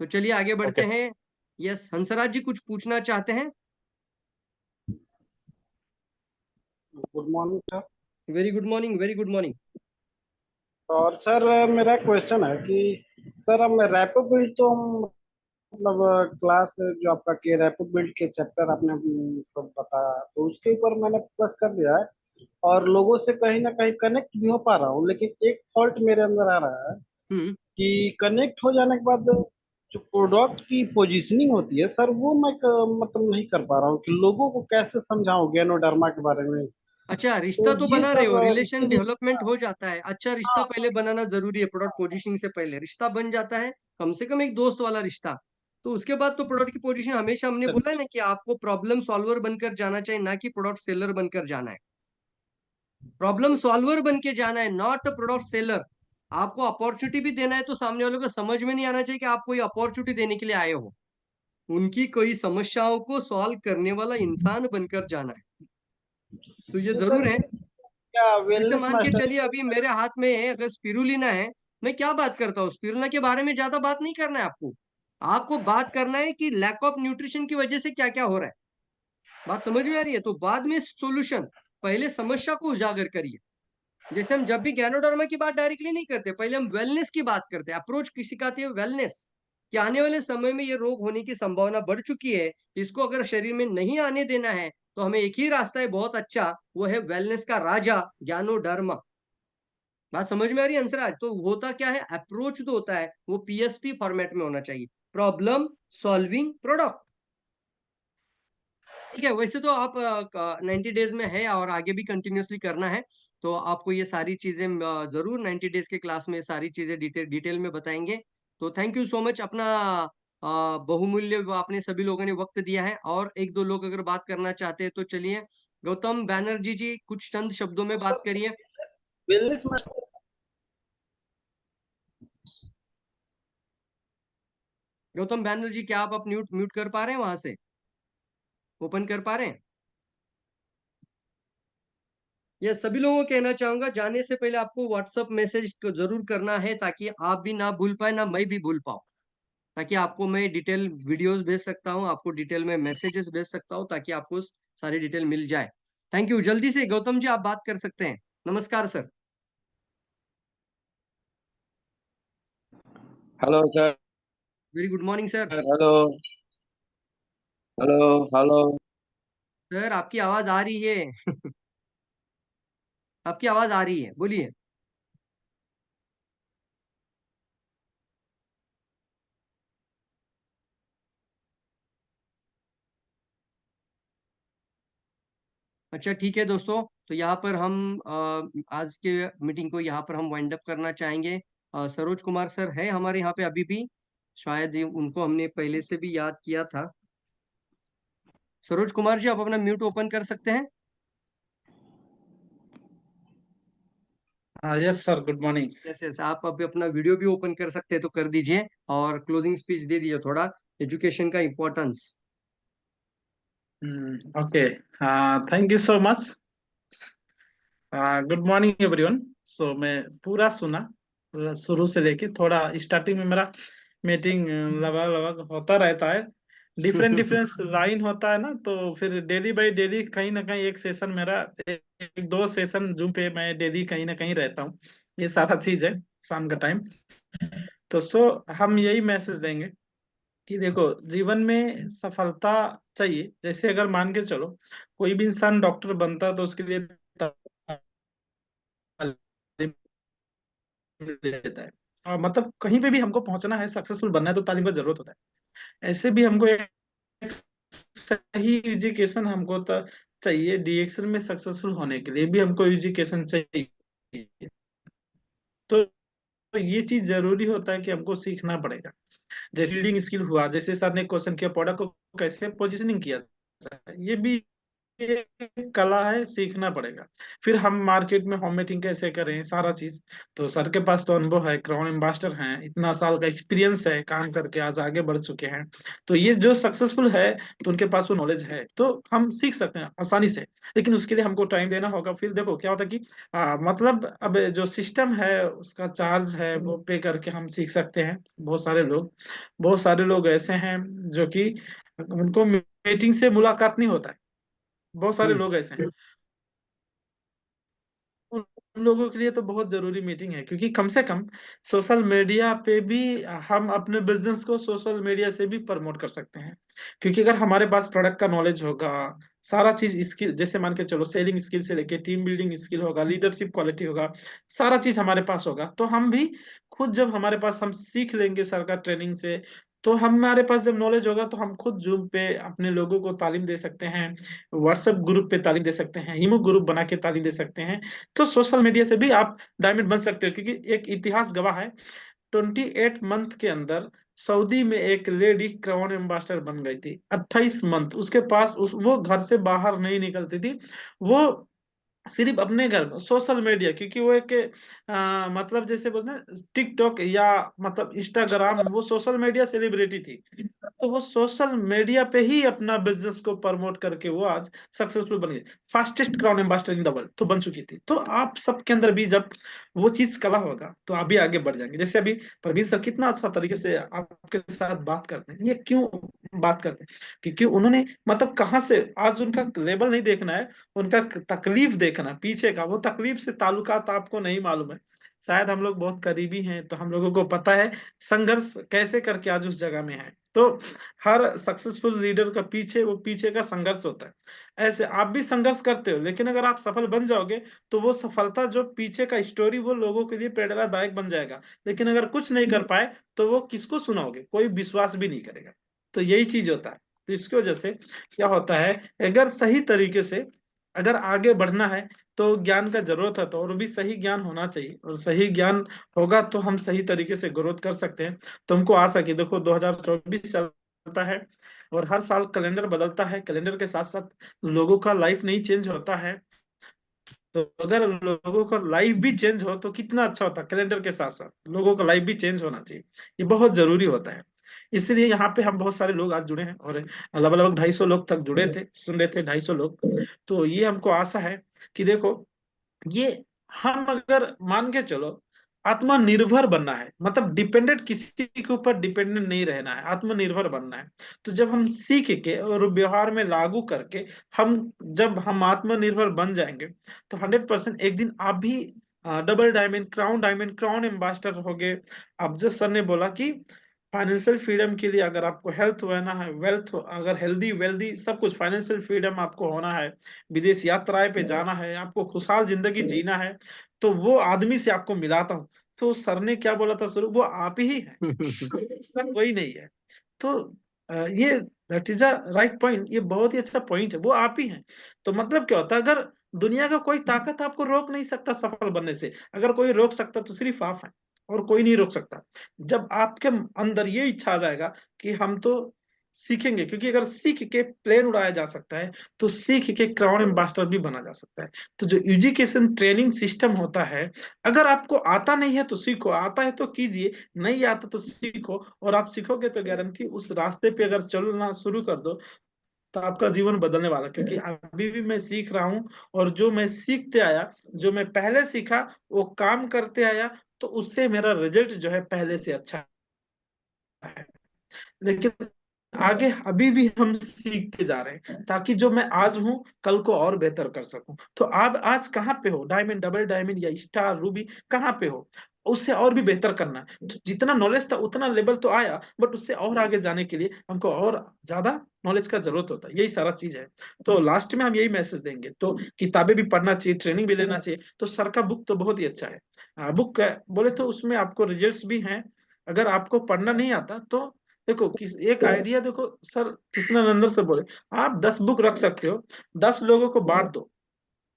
तो चलिए आगे बढ़ते ओके। हैं। यस, हंसराज जी कुछ पूछना चाहते हैं? Good morning sir. Very good morning, very good morning. और सर मेरा क्वेश्चन है कि सर हम रैपिड बिल्ड तो हम मतलब क्लास जो आपका के रैपिड बिल्ड के चैप्टर आपने तो बताया, तो उसके ऊपर मैंने फोकस कर दिया है और लोगों से कहीं ना कहीं कनेक्ट भी हो पा रहा हूँ, लेकिन एक फॉल्ट मेरे अंदर आ रहा है कि कनेक्ट हो जाने के बाद जो प्रोडक्ट की पोजीशनिंग होती है सर, वो मैं मतलब नहीं कर पा रहा हूँ कि लोगों को कैसे समझाऊं गैनोडर्मा के बारे में। अच्छा, रिश्ता तो तो ये बना रहे हो, सब इसके रिलेशन लिए डेवलपमेंट हो जाता है। अच्छा, रिश्ता पहले बनाना जरूरी है। प्रोडक्ट पोजीशनिंग से पहले रिश्ता बन जाता है, कम से कम एक दोस्त वाला रिश्ता। तो उसके बाद तो प्रोडक्ट की पोजीशन, हमेशा हमने बोला है ना कि आपको प्रॉब्लम सॉल्वर बनकर जाना चाहिए, ना कि प्रोडक्ट सेलर बनकर जाना है। प्रॉब्लम सॉल्वर बन के जाना है, नॉट प्रोडक्ट सेलर। आपको अपॉर्चुनिटी भी देना है, तो सामने वालों को समझ में नहीं आना चाहिए कि आप कोई अपॉर्चुनिटी देने के लिए आए हो। उनकी कोई समस्याओं को सॉल्व करने वाला इंसान बनकर जाना है। तो ये तो जरूर सर है। क्या जैसे वेलनेस मान के मास्टर। चलिए, अभी मेरे हाथ में है अगर स्पिरुलिना है, मैं क्या बात करता हूँ? स्पिरुलिना के बारे में ज्यादा बात नहीं करना है आपको। आपको बात करना है कि लैक ऑफ न्यूट्रिशन की वजह से क्या क्या हो रहा है। बात समझ में आ रही है? तो बाद में सोल्यूशन, पहले समस्या को उजागर करिए। जैसे हम जब भी गैनोडर्मा की बात डायरेक्टली नहीं करते, पहले हम वेलनेस की बात करते हैं। अप्रोच की सिखाती है वेलनेस, कि आने वाले समय में ये रोग होने की संभावना बढ़ चुकी है, इसको अगर शरीर में नहीं आने देना है, तो हमें एक ही रास्ता है बहुत अच्छा, वो है वेलनेस का राजा ज्ञानोडर्मा। बात समझ में आ रही है हंसराज? तो होता क्या है, अप्रोच जो होता है वो पीएसपी फॉर्मेट में होना चाहिए, प्रॉब्लम सॉल्विंग प्रोडक्ट। ठीक है। वैसे तो आप 90 डेज में है और आगे भी कंटिन्यूअसली करना है, तो आपको ये सारी चीजें जरूर 90 डेज के क्लास में सारी चीजें डिटेल में बताएंगे। तो थैंक यू सो मच, अपना बहुमूल्य आपने सभी लोगों ने वक्त दिया है। और एक दो लोग अगर बात करना चाहते हैं तो चलिए, गौतम बैनर्जी जी कुछ चंद शब्दों में बात करिए। वेलनेस मास्टर गौतम बैनर्जी, क्या आप म्यूट म्यूट कर पा रहे हैं? वहां से ओपन कर पा रहे हैं? ये सभी लोगों को कहना चाहूंगा, जाने से पहले आपको व्हाट्सअप मैसेज जरूर करना है, ताकि आप भी ना भूल पाए, ना मैं भी भूल पाऊं। ताकि आपको मैं डिटेल वीडियोस भेज सकता हूं, आपको डिटेल में मैसेजेस भेज सकता हूं, ताकि आपको सारी डिटेल मिल जाए। Thank you. जल्दी से गौतम जी आप बात कर सकते हैं। नमस्कार sir. Hello sir. Very good morning sir. Hello hello hello. Sir आपकी आवाज आ रही है। आपकी आवाज आ रही है, बोलिए। अच्छा ठीक है दोस्तों, तो यहाँ पर हम आज के मीटिंग को यहाँ पर हम वाइंड अप करना चाहेंगे। सरोज कुमार सर है हमारे यहाँ पे अभी भी, शायद उनको हमने पहले से भी याद किया था। सरोज कुमार जी आप अपना म्यूट ओपन कर सकते हैं? Yes sir, good morning. Yes yes, आप अभी अपना वीडियो भी ओपन कर सकते हैं तो कर दीजिए, और क्लोजिंग स्पीच दे दीजिए, थोड़ा एजुकेशन का importance. Okay, thank you so much. Good morning everyone. So मैं पूरा सुना, पूरा शुरू से लेके, थोड़ा स्टार्टिंग में मेरा मीटिंग लगा लगा होता रहता है, डिफरेंट डिफरेंट लाइन होता है ना, तो फिर डेली बाई डेली कहीं ना कहीं एक सेशन मेरा, एक दो सेशन जूम पे मैं डेली कहीं ना कहीं रहता हूँ। ये सारा चीज है शाम का टाइम। तो हम यही मैसेज देंगे कि देखो, जीवन में सफलता चाहिए। जैसे अगर मान के चलो, कोई भी इंसान डॉक्टर बनता है तो उसके लिए तालीम लेता है। और मतलब कहीं पे भी हमको पहुंचना है, सक्सेसफुल बनना है, तो तालीम का जरूरत होता है। ऐसे भी हमको एक सही एजुकेशन हमको तो चाहिए, डीएक्शन में सक्सेसफुल होने के लिए भी हमको एजुकेशन चाहिए। तो ये चीज जरूरी होता है कि हमको सीखना पड़ेगा। जैसे रीडिंग स्किल हुआ, जैसे सर ने क्वेश्चन किया प्रोडक्ट को कैसे पोजिशनिंग किया जाए, ये भी एक कला है, सीखना पड़ेगा। फिर हम मार्केट में होम मीटिंग कैसे करें, सारा चीज। तो सर के पास तो अनुभव है, क्राउन एम्बेसडर हैं, इतना साल का एक्सपीरियंस है, काम करके आज आगे बढ़ चुके हैं। तो ये जो सक्सेसफुल है तो उनके पास वो नॉलेज है, तो हम सीख सकते हैं आसानी से। लेकिन उसके लिए हमको टाइम देना होगा। फिर देखो क्या होता है कि मतलब अब जो सिस्टम है उसका चार्ज है वो पे करके हम सीख सकते हैं। बहुत सारे लोग ऐसे हैं जो कि उनको मीटिंग से मुलाकात नहीं होता है। बहुत सारे लोग ऐसे हैं, उन उन लोगों के लिए तो बहुत जरूरी मीटिंग है, क्योंकि कम से कम सोशल मीडिया पे भी हम अपने बिजनेस को सोशल मीडिया से भी प्रमोट कर सकते हैं। क्योंकि अगर हमारे पास प्रोडक्ट का नॉलेज होगा, सारा चीज स्किल, जैसे मान के चलो सेलिंग स्किल से लेके टीम बिल्डिंग स्किल होगा, लीडरशिप क्वालिटी होगा, सारा चीज हमारे पास होगा, तो हम भी खुद जब हमारे पास हम सीख लेंगे सर का ट्रेनिंग से, तो हमारे पास जब नॉलेज होगा तो हम खुद जूम पे अपने लोगों को तालीम दे सकते हैं, व्हाट्सएप ग्रुप पे तालीम दे सकते हैं, ईमो ग्रुप बना के तालीम दे सकते हैं। तो सोशल मीडिया से भी आप डायमंड बन सकते हो। क्योंकि एक इतिहास गवाह है, 28 मंथ के अंदर सऊदी में एक लेडी क्राउन एम्बेसडर बन गई थी। 28 मंथ उसके पास वो घर से बाहर नहीं निकलती थी। वो सिर्फ अपने घर में सोशल मीडिया, क्योंकि वो एक मतलब जैसे बोलते हैं टिकटॉक या मतलब इंस्टाग्राम, वो सोशल मीडिया सेलिब्रिटी थी। तो वो सोशल मीडिया पे ही अपना बिजनेस को प्रमोट करके वो आज सक्सेसफुल बन गई, fastest crown ambassador in the world तो बन चुकी थी। तो आप सबके अंदर भी जब वो चीज कला होगा तो आप भी आगे बढ़ जाएंगे। जैसे अभी प्रवीण सर कितना अच्छा तरीके से आपके साथ बात करते हैं। ये क्यों बात करते हैं? क्योंकि उन्होंने मतलब कहाँ से, आज उनका लेवल नहीं देखना है, उनका तकलीफ देखना, पीछे का वो तकलीफ से ताल्लुकात आपको नहीं मालूम है। शायद हम लोग बहुत करीबी हैं तो हम लोगों को पता है संघर्ष कैसे करके आज उस जगह में है। तो हर सक्सेसफुल लीडर का पीछे वो पीछे का संघर्ष होता है। ऐसे आप भी संघर्ष करते हो, लेकिन अगर आप सफल बन जाओगे तो वो सफलता जो पीछे का स्टोरी वो लोगों के लिए प्रेरणादायक बन जाएगा। लेकिन अगर कुछ नहीं कर पाए तो वो किसको सुनाओगे, कोई विश्वास भी नहीं करेगा। तो यही चीज होता है। तो इसकी वजह से क्या होता है, अगर सही तरीके से अगर आगे बढ़ना है तो ज्ञान का जरूरत है, तो और भी सही ज्ञान होना चाहिए, और सही ज्ञान होगा तो हम सही तरीके से ग्रोथ कर सकते हैं। तो हमको आशा की देखो 2024 चलता है और हर साल कैलेंडर बदलता है, कैलेंडर के साथ साथ लोगों का लाइफ नहीं चेंज होता है। तो अगर लोगों का लाइफ भी चेंज हो तो कितना अच्छा होता है। कैलेंडर के साथ साथ लोगों का लाइफ भी चेंज होना चाहिए, ये बहुत जरूरी होता है। इसलिए यहाँ पे हम बहुत सारे लोग आज जुड़े हैं, और लगभग 250 लोग तक जुड़े थे, सुन रहे थे 250 लोग। तो ये हमको आशा है कि देखो, ये हम अगर मान के चलो आत्मनिर्भर बनना है, मतलब डिपेंडेंट किसी के ऊपर डिपेंडेंट नहीं रहना है, आत्मनिर्भर बनना है। तो जब हम सीख के और व्यवहार में लागू करके हम जब हम आत्मनिर्भर बन जाएंगे तो 100% एक दिन आप भी डबल डायमंड क्राउन एम्बेसडर हो गए। अब जैसे सर ने बोला कि फाइनेंशियल फ्रीडम के लिए अगर आपको हेल्थ होना है, वेल्थ, अगर हेल्दी वेल्दी सब कुछ, फाइनेंशियल फ्रीडम आपको होना है, विदेश यात्राएं पे जाना है, आपको खुशहाल जिंदगी जीना है, तो वो आदमी से आपको मिलाता हूँ। तो सर ने क्या बोला था शुरू, वो आप ही है, दूसरा कोई नहीं है। तो ये that is a right point, ये बहुत ही अच्छा पॉइंट है, वो आप ही हैं। तो मतलब क्या होता है, अगर दुनिया का कोई ताकत आपको रोक नहीं सकता सफल बनने से, अगर कोई रोक सकता तो सिर्फ आप हैं, और कोई नहीं रोक सकता। जब आपके अंदर ये इच्छा आ जाएगा कि हम तो सीखेंगे, क्योंकि अगर सीख के प्लेन उड़ाया जा सकता है तो सीख के क्राउन एम्बेसडर भी बना जा सकता है। तो जो एजुकेशन ट्रेनिंग सिस्टम होता है, अगर आपको आता नहीं है तो सीखो, आता है तो कीजिए, नहीं आता तो सीखो, और आप सीखोगे तो गारंटी उस रास्ते पे अगर चलना शुरू कर दो तो आपका जीवन बदलने वाला। क्योंकि अभी भी मैं सीख रहा हूँ, और जो मैं सीखते आया, जो मैं पहले सीखा वो काम करते आया, तो उससे मेरा रिजल्ट जो है पहले से अच्छा है। लेकिन आगे अभी भी हम सीखते जा रहे हैं, ताकि जो मैं आज हूं कल को और बेहतर कर सकूं। तो आप आज कहाँ पे हो, डायमंड, डबल डायमंड या स्टार, रूबी, कहाँ पे हो, उससे और भी बेहतर करना है। तो जितना नॉलेज था उतना लेवल तो आया, बट उससे और आगे जाने के लिए हमको और ज्यादा नॉलेज का जरूरत होता है। यही सारा चीज है। तो लास्ट में हम यही मैसेज देंगे, तो किताबें भी पढ़ना चाहिए, ट्रेनिंग भी लेना चाहिए। तो सर का बुक तो बहुत ही अच्छा है, बुक बोले तो उसमें आपको रिजल्ट्स भी हैं। अगर आपको पढ़ना नहीं आता तो देखो, एक आइडिया देखो, सर कृष्णानंदन से बोले आप 10 बुक रख सकते हो, 10 लोगों को बांट दो,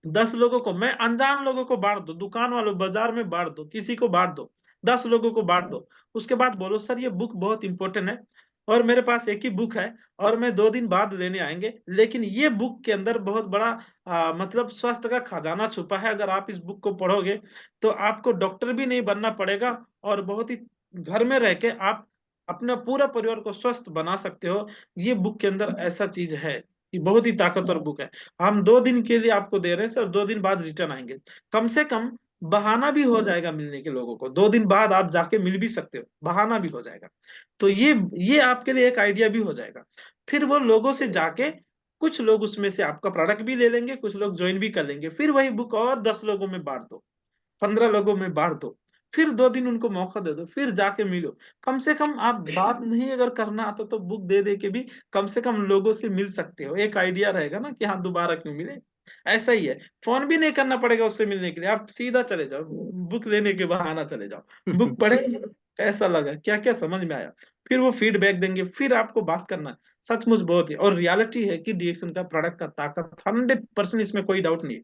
10 लोगों को, मैं अनजान लोगों को बांट दो, दुकान वालों बाजार में बांट दो, किसी को बांट दो, 10 लोगों को बांट दो, उसके बाद बोलो सर ये बुक बहुत इंपॉर्टेंट है और मेरे पास एक ही बुक है और मैं 2 दिन बाद लेने आएंगे, लेकिन ये बुक के अंदर बहुत बड़ा मतलब स्वास्थ्य का खजाना छुपा है। अगर आप इस बुक को पढ़ोगे तो आपको डॉक्टर भी नहीं बनना पड़ेगा और बहुत ही घर में रह के आप अपना पूरा परिवार को स्वस्थ बना सकते हो। ये बुक के अंदर ऐसा चीज है कि बहुत ही ताकतवर बुक है। हम 2 दिन के लिए आपको दे रहे हैं सर, 2 दिन बाद रिटर्न आएंगे। कम से कम बहाना भी हो जाएगा मिलने के लोगों को, 2 दिन बाद आप जाके मिल भी सकते हो, बहाना भी हो जाएगा। तो ये आपके लिए एक आइडिया भी हो जाएगा। फिर वो लोगों से जाके कुछ लोग उसमें से आपका प्रोडक्ट भी ले लेंगे, कुछ लोग ज्वाइन भी कर लेंगे। फिर वही बुक और 10 लोगों में बांट दो, 15 लोगों में बांट दो, फिर 2 दिन उनको मौका दे दो, फिर जाके मिलो। कम से कम आप बात नहीं अगर करना आता तो बुक दे दे के भी कम से कम लोगों से मिल सकते हो। एक आइडिया रहेगा ना कि हाँ दोबारा क्यों मिले। ऐसा ही है, फोन भी नहीं करना पड़ेगा उससे मिलने के लिए, आप सीधा चले जाओ, बुक लेने के बहाना चले जाओ, बुक पढ़े कैसा लगा, क्या क्या समझ में आया, फिर वो फीडबैक देंगे, फिर आपको बात करना है। सचमुच बहुत ही, और रियलिटी है कि डीएक्सन का प्रोडक्ट का ताकत 100%, इसमें कोई डाउट नहीं है।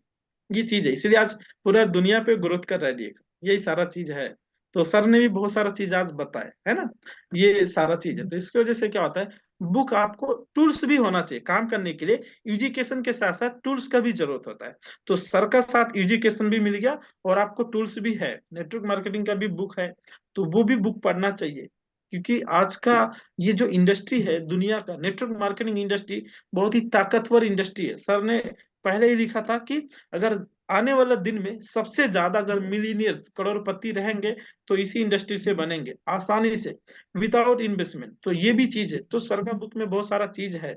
ये चीज है, इसलिए आज पूरा दुनिया पे ग्रोथ कर रहा है डीएक्सन, यही सारा चीज है। तो सर ने भी बहुत सारा चीज आज बताया है ना, ये सारा चीज है। तो इसकी वजह से क्या होता है, बुक आपको टूल्स भी होना चाहिए काम करने के लिए। एजुकेशन के साथ साथ टूल्स का भी जरूरत होता है। तो सर का साथ एजुकेशन भी मिल गया और आपको टूल्स भी है, नेटवर्क मार्केटिंग का भी बुक है, तो वो भी बुक पढ़ना चाहिए। क्योंकि आज का ये जो इंडस्ट्री है दुनिया का, नेटवर्क मार्केटिंग इंडस्ट्री बहुत ही ताकतवर इंडस्ट्री है। सर ने पहले ही लिखा था कि अगर आने वाला दिन में सबसे ज्यादा अगर मिलीनियर्स करोड़पति रहेंगे तो इसी इंडस्ट्री से बनेंगे आसानी से, विदाउट इन्वेस्टमेंट। तो ये भी चीज है। तो सर का बुक में बहुत सारा चीज है,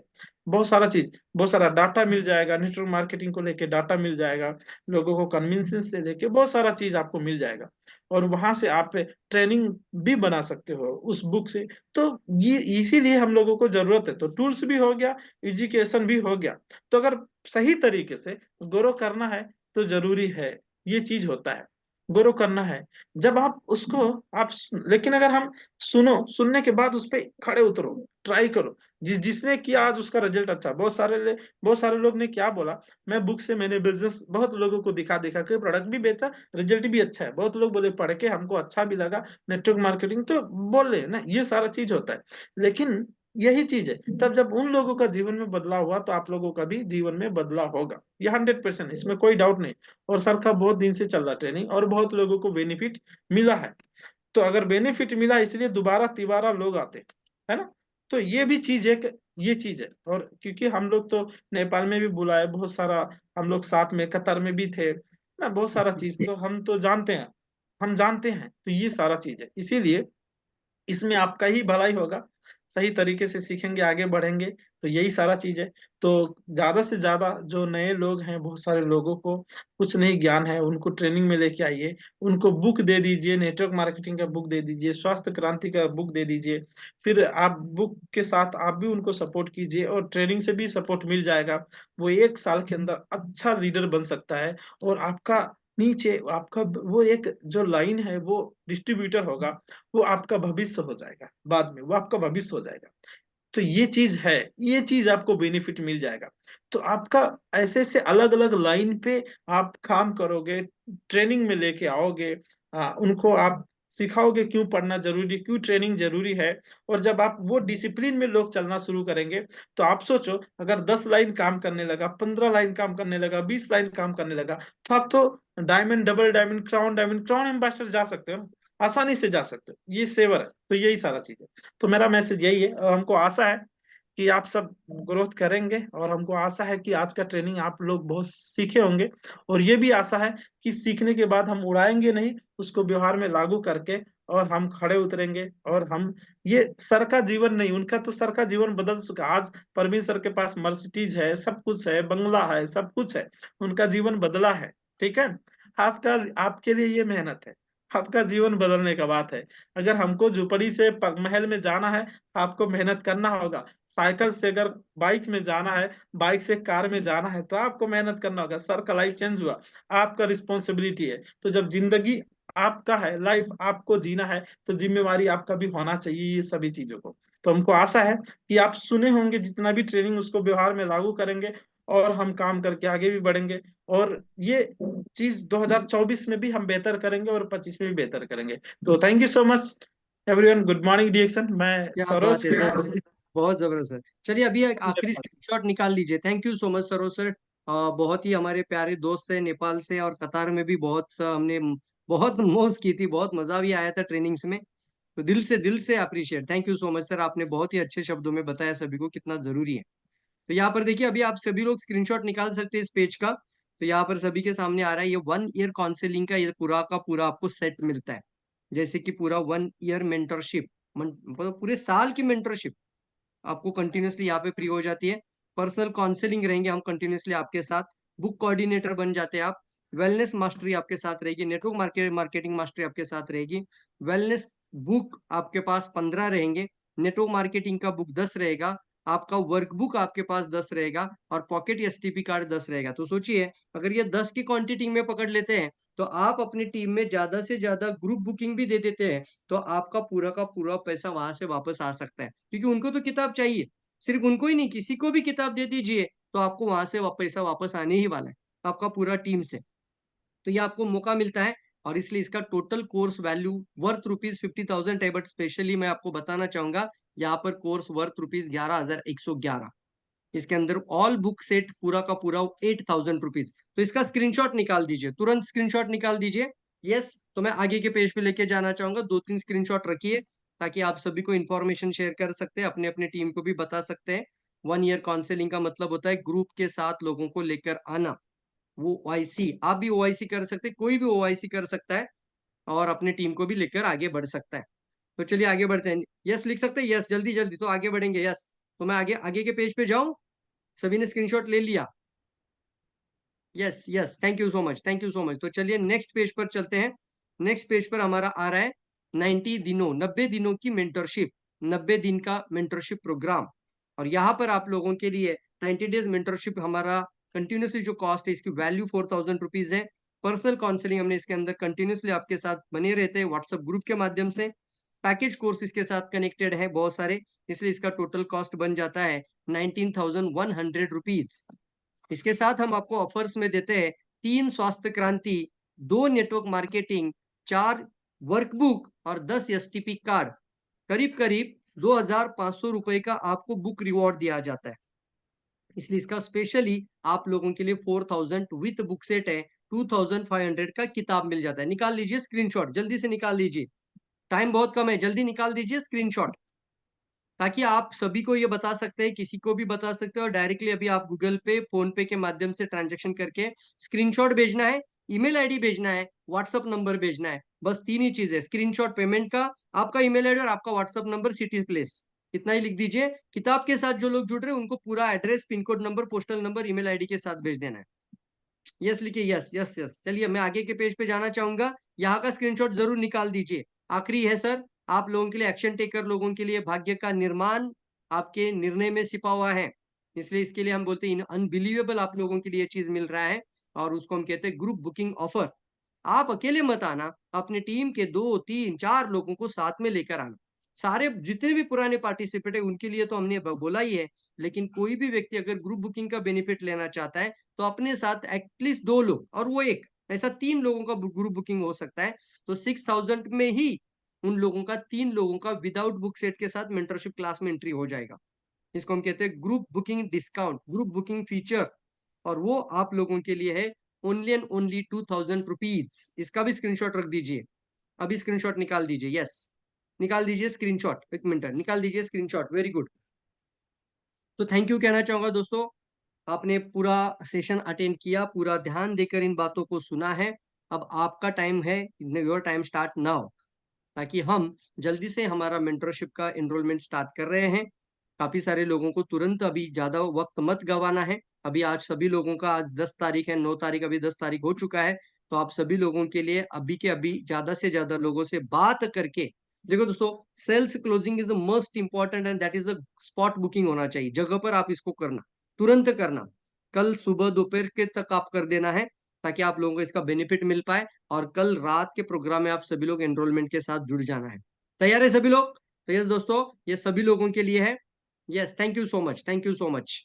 बहुत सारा चीज, बहुत सारा डाटा मिल जाएगा, नेटवर्क मार्केटिंग को लेके डाटा मिल जाएगा, लोगों को कन्विंसेंस से लेके बहुत सारा चीज आपको मिल जाएगा। और वहां से आप ट्रेनिंग भी बना सकते हो उस बुक से। तो ये इसीलिए हम लोगों को जरूरत है। तो टूल्स भी हो गया, एजुकेशन भी हो गया। तो अगर सही तरीके से ग्रो करना है तो जरूरी है, ये चीज होता है, ग्रो करना है। जब आप उसको लेकिन अगर हम सुनने के बाद उस पर खड़े उतरो, ट्राई करो। जिसने किया आज उसका रिजल्ट अच्छा। बहुत सारे लोग ने क्या बोला, मैं बुक से मैंने बिजनेस बहुत लोगों को दिखा दिखा के प्रोडक्ट भी बेचा, रिजल्ट भी अच्छा है। बहुत लोग बोले पढ़ के हमको अच्छा भी लगा नेटवर्क मार्केटिंग, तो बोल रहे ना, ये सारा चीज होता है। लेकिन यही चीज है, तब जब उन लोगों का जीवन में बदलाव हुआ तो आप लोगों का भी जीवन में बदलाव होगा, ये 100%, इसमें कोई डाउट नहीं। और सर का बहुत दिन से चल रहा ट्रेनिंग और बहुत लोगों को बेनिफिट मिला है। तो अगर बेनिफिट मिला इसलिए दोबारा तिबारा लोग आते है ना। तो ये भी चीज है, ये चीज है। और क्योंकि हम लोग तो नेपाल में भी बुलाए बहुत सारा, हम लोग साथ में कतर में भी थे ना, बहुत सारा चीज तो हम तो जानते हैं, हम जानते हैं। तो ये सारा चीज है, इसीलिए इसमें आपका ही भलाई होगा। सही तरीके से सीखेंगे आगे बढ़ेंगे तो यही सारा चीज है। तो ज्यादा से ज्यादा जो नए लोग हैं, बहुत सारे लोगों को कुछ नहीं ज्ञान है, उनको ट्रेनिंग में लेके आइए, उनको बुक दे दीजिए, नेटवर्क मार्केटिंग का बुक दे दीजिए, स्वास्थ्य क्रांति का बुक दे दीजिए। फिर आप बुक के साथ आप भी उनको सपोर्ट कीजिए और ट्रेनिंग से भी सपोर्ट मिल जाएगा। वो 1 साल के अंदर अच्छा लीडर बन सकता है। और आपका नीचे आपका वो एक जो लाइन है वो डिस्ट्रीब्यूटर होगा, वो आपका भविष्य हो जाएगा, बाद में वो आपका भविष्य हो जाएगा। तो ये चीज है, ये चीज आपको बेनिफिट मिल जाएगा। तो आपका ऐसे से अलग अलग लाइन पे आप काम करोगे, ट्रेनिंग में लेके आओगे, उनको आप सिखाओगे क्यों पढ़ना जरूरी, क्यों ट्रेनिंग जरूरी है। और जब आप वो डिसिप्लिन में लोग चलना शुरू करेंगे तो आप सोचो, अगर 10 लाइन काम करने लगा, 15 लाइन काम करने लगा, 20 लाइन काम करने लगा, तो आप तो diamond, double diamond, crown ambassador जा सकते हो ना, आसानी से जा सकते हो। ये सेवर है। तो यही सारा चीज है। तो मेरा मैसेज यही है और हमको आशा है कि आप सब ग्रोथ करेंगे। और हमको आशा है कि आज का ट्रेनिंग आप लोग बहुत सीखे होंगे। और ये भी आशा है कि सीखने के बाद हम उड़ाएंगे नहीं, उसको व्यवहार में लागू करके और हम खड़े उतरेंगे। और हम ये सर का जीवन नहीं, उनका तो सर का जीवन बदल चुका। आज परवीन सर के पास मर्सिडीज है, सब कुछ है, बंगला है, सब कुछ है, उनका जीवन बदला है। ठीक है, आपका आपके लिए ये मेहनत है, आपका जीवन बदलने का बात है। अगर हमको झुपड़ी से महल में जाना है, आपको मेहनत करना होगा। साइकिल से अगर बाइक में जाना है, बाइक से कार में जाना है, तो आपको मेहनत करना होगा। सर का लाइफ चेंज हुआ, आपका रिस्पॉन्सिबिलिटी है। तो जब जिंदगी आपका है, लाइफ आपको जीना है, तो जिम्मेवारी आपका भी होना चाहिए ये सभी चीजों को। तो हमको आशा है कि आप सुने होंगे जितना भी ट्रेनिंग, उसको व्यवहार में लागू करेंगे और हम काम करके आगे भी बढ़ेंगे, और ये चीज 2024 में भी हम बेहतर करेंगे और 25 में भी बेहतर करेंगे। तो thank you so much everyone. Good morning DXN. मैं क्या सरोज बात है सर, बहुत जबरदस्त सर। चलिए अभी एक आखिरी स्क्रीनशॉट निकाल लीजिए। Thank you so much Saroj sir. बहुत ही हमारे प्यारे दोस्त है नेपाल से, और कतार में भी बहुत हमने बहुत मौज की थी, बहुत मजा भी आया था ट्रेनिंग्स में। तो दिल से appreciate, thank you so much sir. आपने बहुत ही अच्छे शब्दों में बताया सभी को कितना जरूरी है। तो यहाँ पर देखिए, अभी आप सभी लोग स्क्रीनशॉट निकाल सकते हैं इस पेज का। तो यहाँ पर सभी के सामने आ रहा है ये 1 ईयर काउंसलिंग का ये पूरा का पूरा आपको सेट मिलता है। जैसे कि पूरा 1 ईयर मेंटरशिप, मतलब पूरे साल की मेंटरशिप आपको कंटिन्यूसली यहाँ पे फ्री हो जाती है। पर्सनल काउंसलिंग रहेंगे हम कंटिन्यूसली आपके साथ। बुक कोऑर्डिनेटर बन जाते हैं आप। वेलनेस मास्टरी आपके साथ रहेगी। नेटवर्क मार्केटिंग मास्टरी आपके साथ रहेगी। वेलनेस बुक आपके पास 15 रहेंगे। नेटवर्क मार्केटिंग का बुक 10 रहेगा। आपका वर्कबुक आपके पास 10 रहेगा, और पॉकेट एसटीपी कार्ड 10 रहेगा। तो सोचिए, अगर ये 10 की क्वांटिटी में पकड़ लेते हैं, तो आप अपनी टीम में ज्यादा से ज्यादा ग्रुप बुकिंग भी दे देते हैं, तो आपका पूरा का पूरा पैसा वहां से वापस आ सकता है। क्योंकि उनको तो किताब चाहिए, सिर्फ उनको ही नहीं, किसी को भी किताब दे दीजिए तो आपको वहां से पैसा वापस आने ही वाला है, आपका पूरा टीम से। तो ये आपको मौका मिलता है, और इसलिए इसका टोटल कोर्स वैल्यू वर्थ ₹50,000 है। बट स्पेशली मैं आपको बताना चाहूंगा, यहाँ पर कोर्स वर्थ ₹11,111। इसके अंदर ऑल बुक सेट पूरा का पूरा ₹8,000। तो इसका स्क्रीनशॉट निकाल दीजिए, तुरंत स्क्रीनशॉट निकाल दीजिए। यस, तो मैं आगे के पेज पे लेके जाना चाहूंगा। 2-3 स्क्रीनशॉट रखिए, ताकि आप सभी को इन्फॉर्मेशन शेयर कर सकते हैं, अपने अपने टीम को भी बता सकते हैं। 1 ईयर काउंसलिंग का मतलब होता है ग्रुप के साथ लोगों को लेकर आना। वो ओआईसी, आप भी ओआईसी कर सकते हैं, कोई भी ओआईसी कर सकता है, और अपने टीम को भी लेकर आगे बढ़ सकता है। तो चलिए आगे बढ़ते हैं। यस लिख सकते हैं, यस, जल्दी जल्दी, तो आगे बढ़ेंगे। यस, तो मैं आगे आगे के पेज पे जाऊं? सभी ने स्क्रीनशॉट ले लिया? Yes yes, thank you so much, thank you so much. तो चलिए नेक्स्ट पेज पर चलते हैं। नेक्स्ट पेज पर हमारा आ रहा है 90 दिनों की मेंटरशिप, 90 दिन का मेंटरशिप प्रोग्राम। और यहाँ पर आप लोगों के लिए 90 डेज मेंटरशिप हमारा कंटिन्यूसली जो कॉस्ट है, इसकी वैल्यू ₹4,000 है। पर्सनल काउंसलिंग हमने इसके अंदर कंटिन्यूसली आपके साथ बने रहते हैं व्हाट्सएप ग्रुप के माध्यम से। पैकेज कोर्स इसके साथ कनेक्टेड है बहुत सारे, इसलिए इसका टोटल कॉस्ट बन जाता है ₹19,100। इसके साथ हम आपको ऑफर्स में देते हैं 3 स्वास्थ्य क्रांति, 2 नेटवर्क मार्केटिंग, 4 वर्कबुक और 10 एसटीपी कार्ड। करीब करीब ₹2,500 का आपको बुक रिवॉर्ड दिया जाता है। इसलिए इसका स्पेशली आप लोगों के लिए 4,000 विथ बुक सेट है, 2,500 का किताब मिल जाता है। निकाल लीजिए स्क्रीनशॉट, जल्दी से निकाल लीजिए, टाइम बहुत कम है, जल्दी निकाल दीजिए स्क्रीनशॉट, ताकि आप सभी को ये बता सकते हैं, किसी को भी बता सकते हैं। और डायरेक्टली अभी आप गूगल पे, फोन पे के माध्यम से ट्रांजैक्शन करके स्क्रीनशॉट भेजना है, ईमेल आईडी भेजना है, व्हाट्सएप नंबर भेजना है। बस 3 ही चीज है, स्क्रीनशॉट पेमेंट का, आपका ईमेल आईडी और आपका व्हाट्सएप नंबर, सिटी प्लेस, इतना ही लिख दीजिए। किताब के साथ जो लोग जुड़ रहे हैं उनको पूरा address, pin code number, postal number, email ID के साथ भेज देना है। यस लिखिए, यस यस यस। चलिए मैं आगे के पेज पे जाना चाहूंगा, यहाँ का स्क्रीनशॉट जरूर निकाल दीजिए। आखिरी है सर, आप लोगों के लिए, एक्शन टेकर लोगों के लिए भाग्य का निर्माण आपके निर्णय में छिपा हुआ है। इसलिए इसके लिए हम बोलते हैं अनबिलीवेबल, आप लोगों के लिए ये चीज मिल रहा है, और उसको हम कहते हैं ग्रुप बुकिंग ऑफर। आप अकेले मत आना, अपने टीम के 2, 3, 4 लोगों को साथ में लेकर आना। सारे जितने भी पुराने पार्टिसिपेट है उनके लिए तो हमने बोला ही है, लेकिन कोई भी व्यक्ति अगर ग्रुप बुकिंग का बेनिफिट लेना चाहता है, तो अपने साथ एटलीस्ट 2 लोग और वो एक, ऐसा 3 लोगों का ग्रुप बुकिंग हो सकता है। तो 6,000 में ही उन लोगों का 3 लोगों का विदाउट बुक सेट के साथ मेंटरशिप क्लास में एंट्री हो जाएगा। इसको हम कहते हैं group booking discount, group booking feature, और वो आप लोगों के लिए है ओनली एंड ओनली ₹2,000। इसका भी स्क्रीनशॉट रख दीजिए, अभी स्क्रीनशॉट निकाल दीजिए। यस, निकाल दीजिए स्क्रीनशॉट, 1 मिनट, निकाल दीजिए स्क्रीनशॉट, वेरी गुड। तो थैंक यू कहना चाहूंगा दोस्तों, आपने पूरा सेशन अटेंड किया, पूरा ध्यान देकर इन बातों को सुना है। अब आपका टाइम है, योर टाइम स्टार्ट नाउ, ताकि हम जल्दी से हमारा मेंटरशिप का एनरोलमेंट स्टार्ट कर रहे हैं। काफी सारे लोगों को तुरंत, अभी ज्यादा वक्त मत गवाना है। अभी आज सभी लोगों का, आज 10 तारीख है, 9 तारीख, अभी 10 तारीख हो चुका है। तो आप सभी लोगों के लिए अभी के अभी ज्यादा से ज्यादा लोगों से बात करके, देखो दोस्तों, sales closing is the most important, and that is the spot booking होना चाहिए, जगह पर आप इसको करना, तुरंत करना, कल सुबह दोपहर के तक आप कर देना है, ताकि आप लोगों को इसका बेनिफिट मिल पाए, और कल रात के प्रोग्राम में आप सभी लोग एनरोलमेंट के साथ जुड़ जाना है। तैयार है सभी लोग? तो यस दोस्तों, ये सभी लोगों के लिए है। Yes, thank you so much, thank you so much.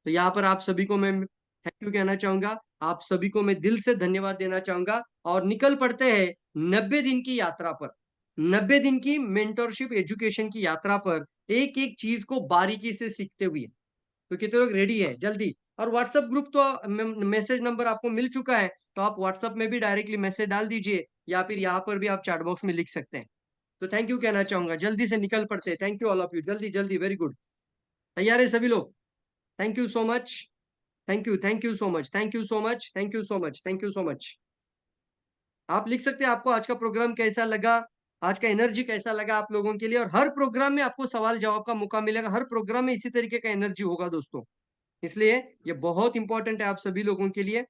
तो यहाँ पर आप सभी को मैं थैंक यू कहना चाहूंगा, आप सभी को मैं दिल से धन्यवाद देना चाहूंगा। और निकल पड़ते हैं 90 दिन की यात्रा पर, 90 दिन की मेंटरशिप एजुकेशन की यात्रा पर, एक एक चीज को बारीकी से सीखते हुए। तो कितने लोग रेडी है जल्दी? और व्हाट्सएप ग्रुप तो मैसेज नंबर आपको मिल चुका है, तो आप व्हाट्सएप में भी डायरेक्टली मैसेज डाल दीजिए, या फिर यहाँ पर भी आप चैट बॉक्स में लिख सकते हैं। तो थैंक यू कहना चाहूंगा, जल्दी से निकल पड़ते हैं। Thank you all of you, जल्दी जल्दी, वेरी गुड। तैयार है सभी लोग? Thank you so much, thank you so much, thank you so much, thank you so much, thank you so much. आप लिख सकते हैं आपको आज का प्रोग्राम कैसा लगा, आज का एनर्जी कैसा लगा आप लोगों के लिए। और हर प्रोग्राम में आपको सवाल जवाब का मौका मिलेगा, हर प्रोग्राम में इसी तरीके का एनर्जी होगा दोस्तों, इसलिए ये बहुत इंपॉर्टेंट है आप सभी लोगों के लिए।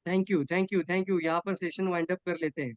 Thank you, thank you, thank you. यहाँ पर सेशन वाइंड अप कर लेते हैं।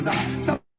सब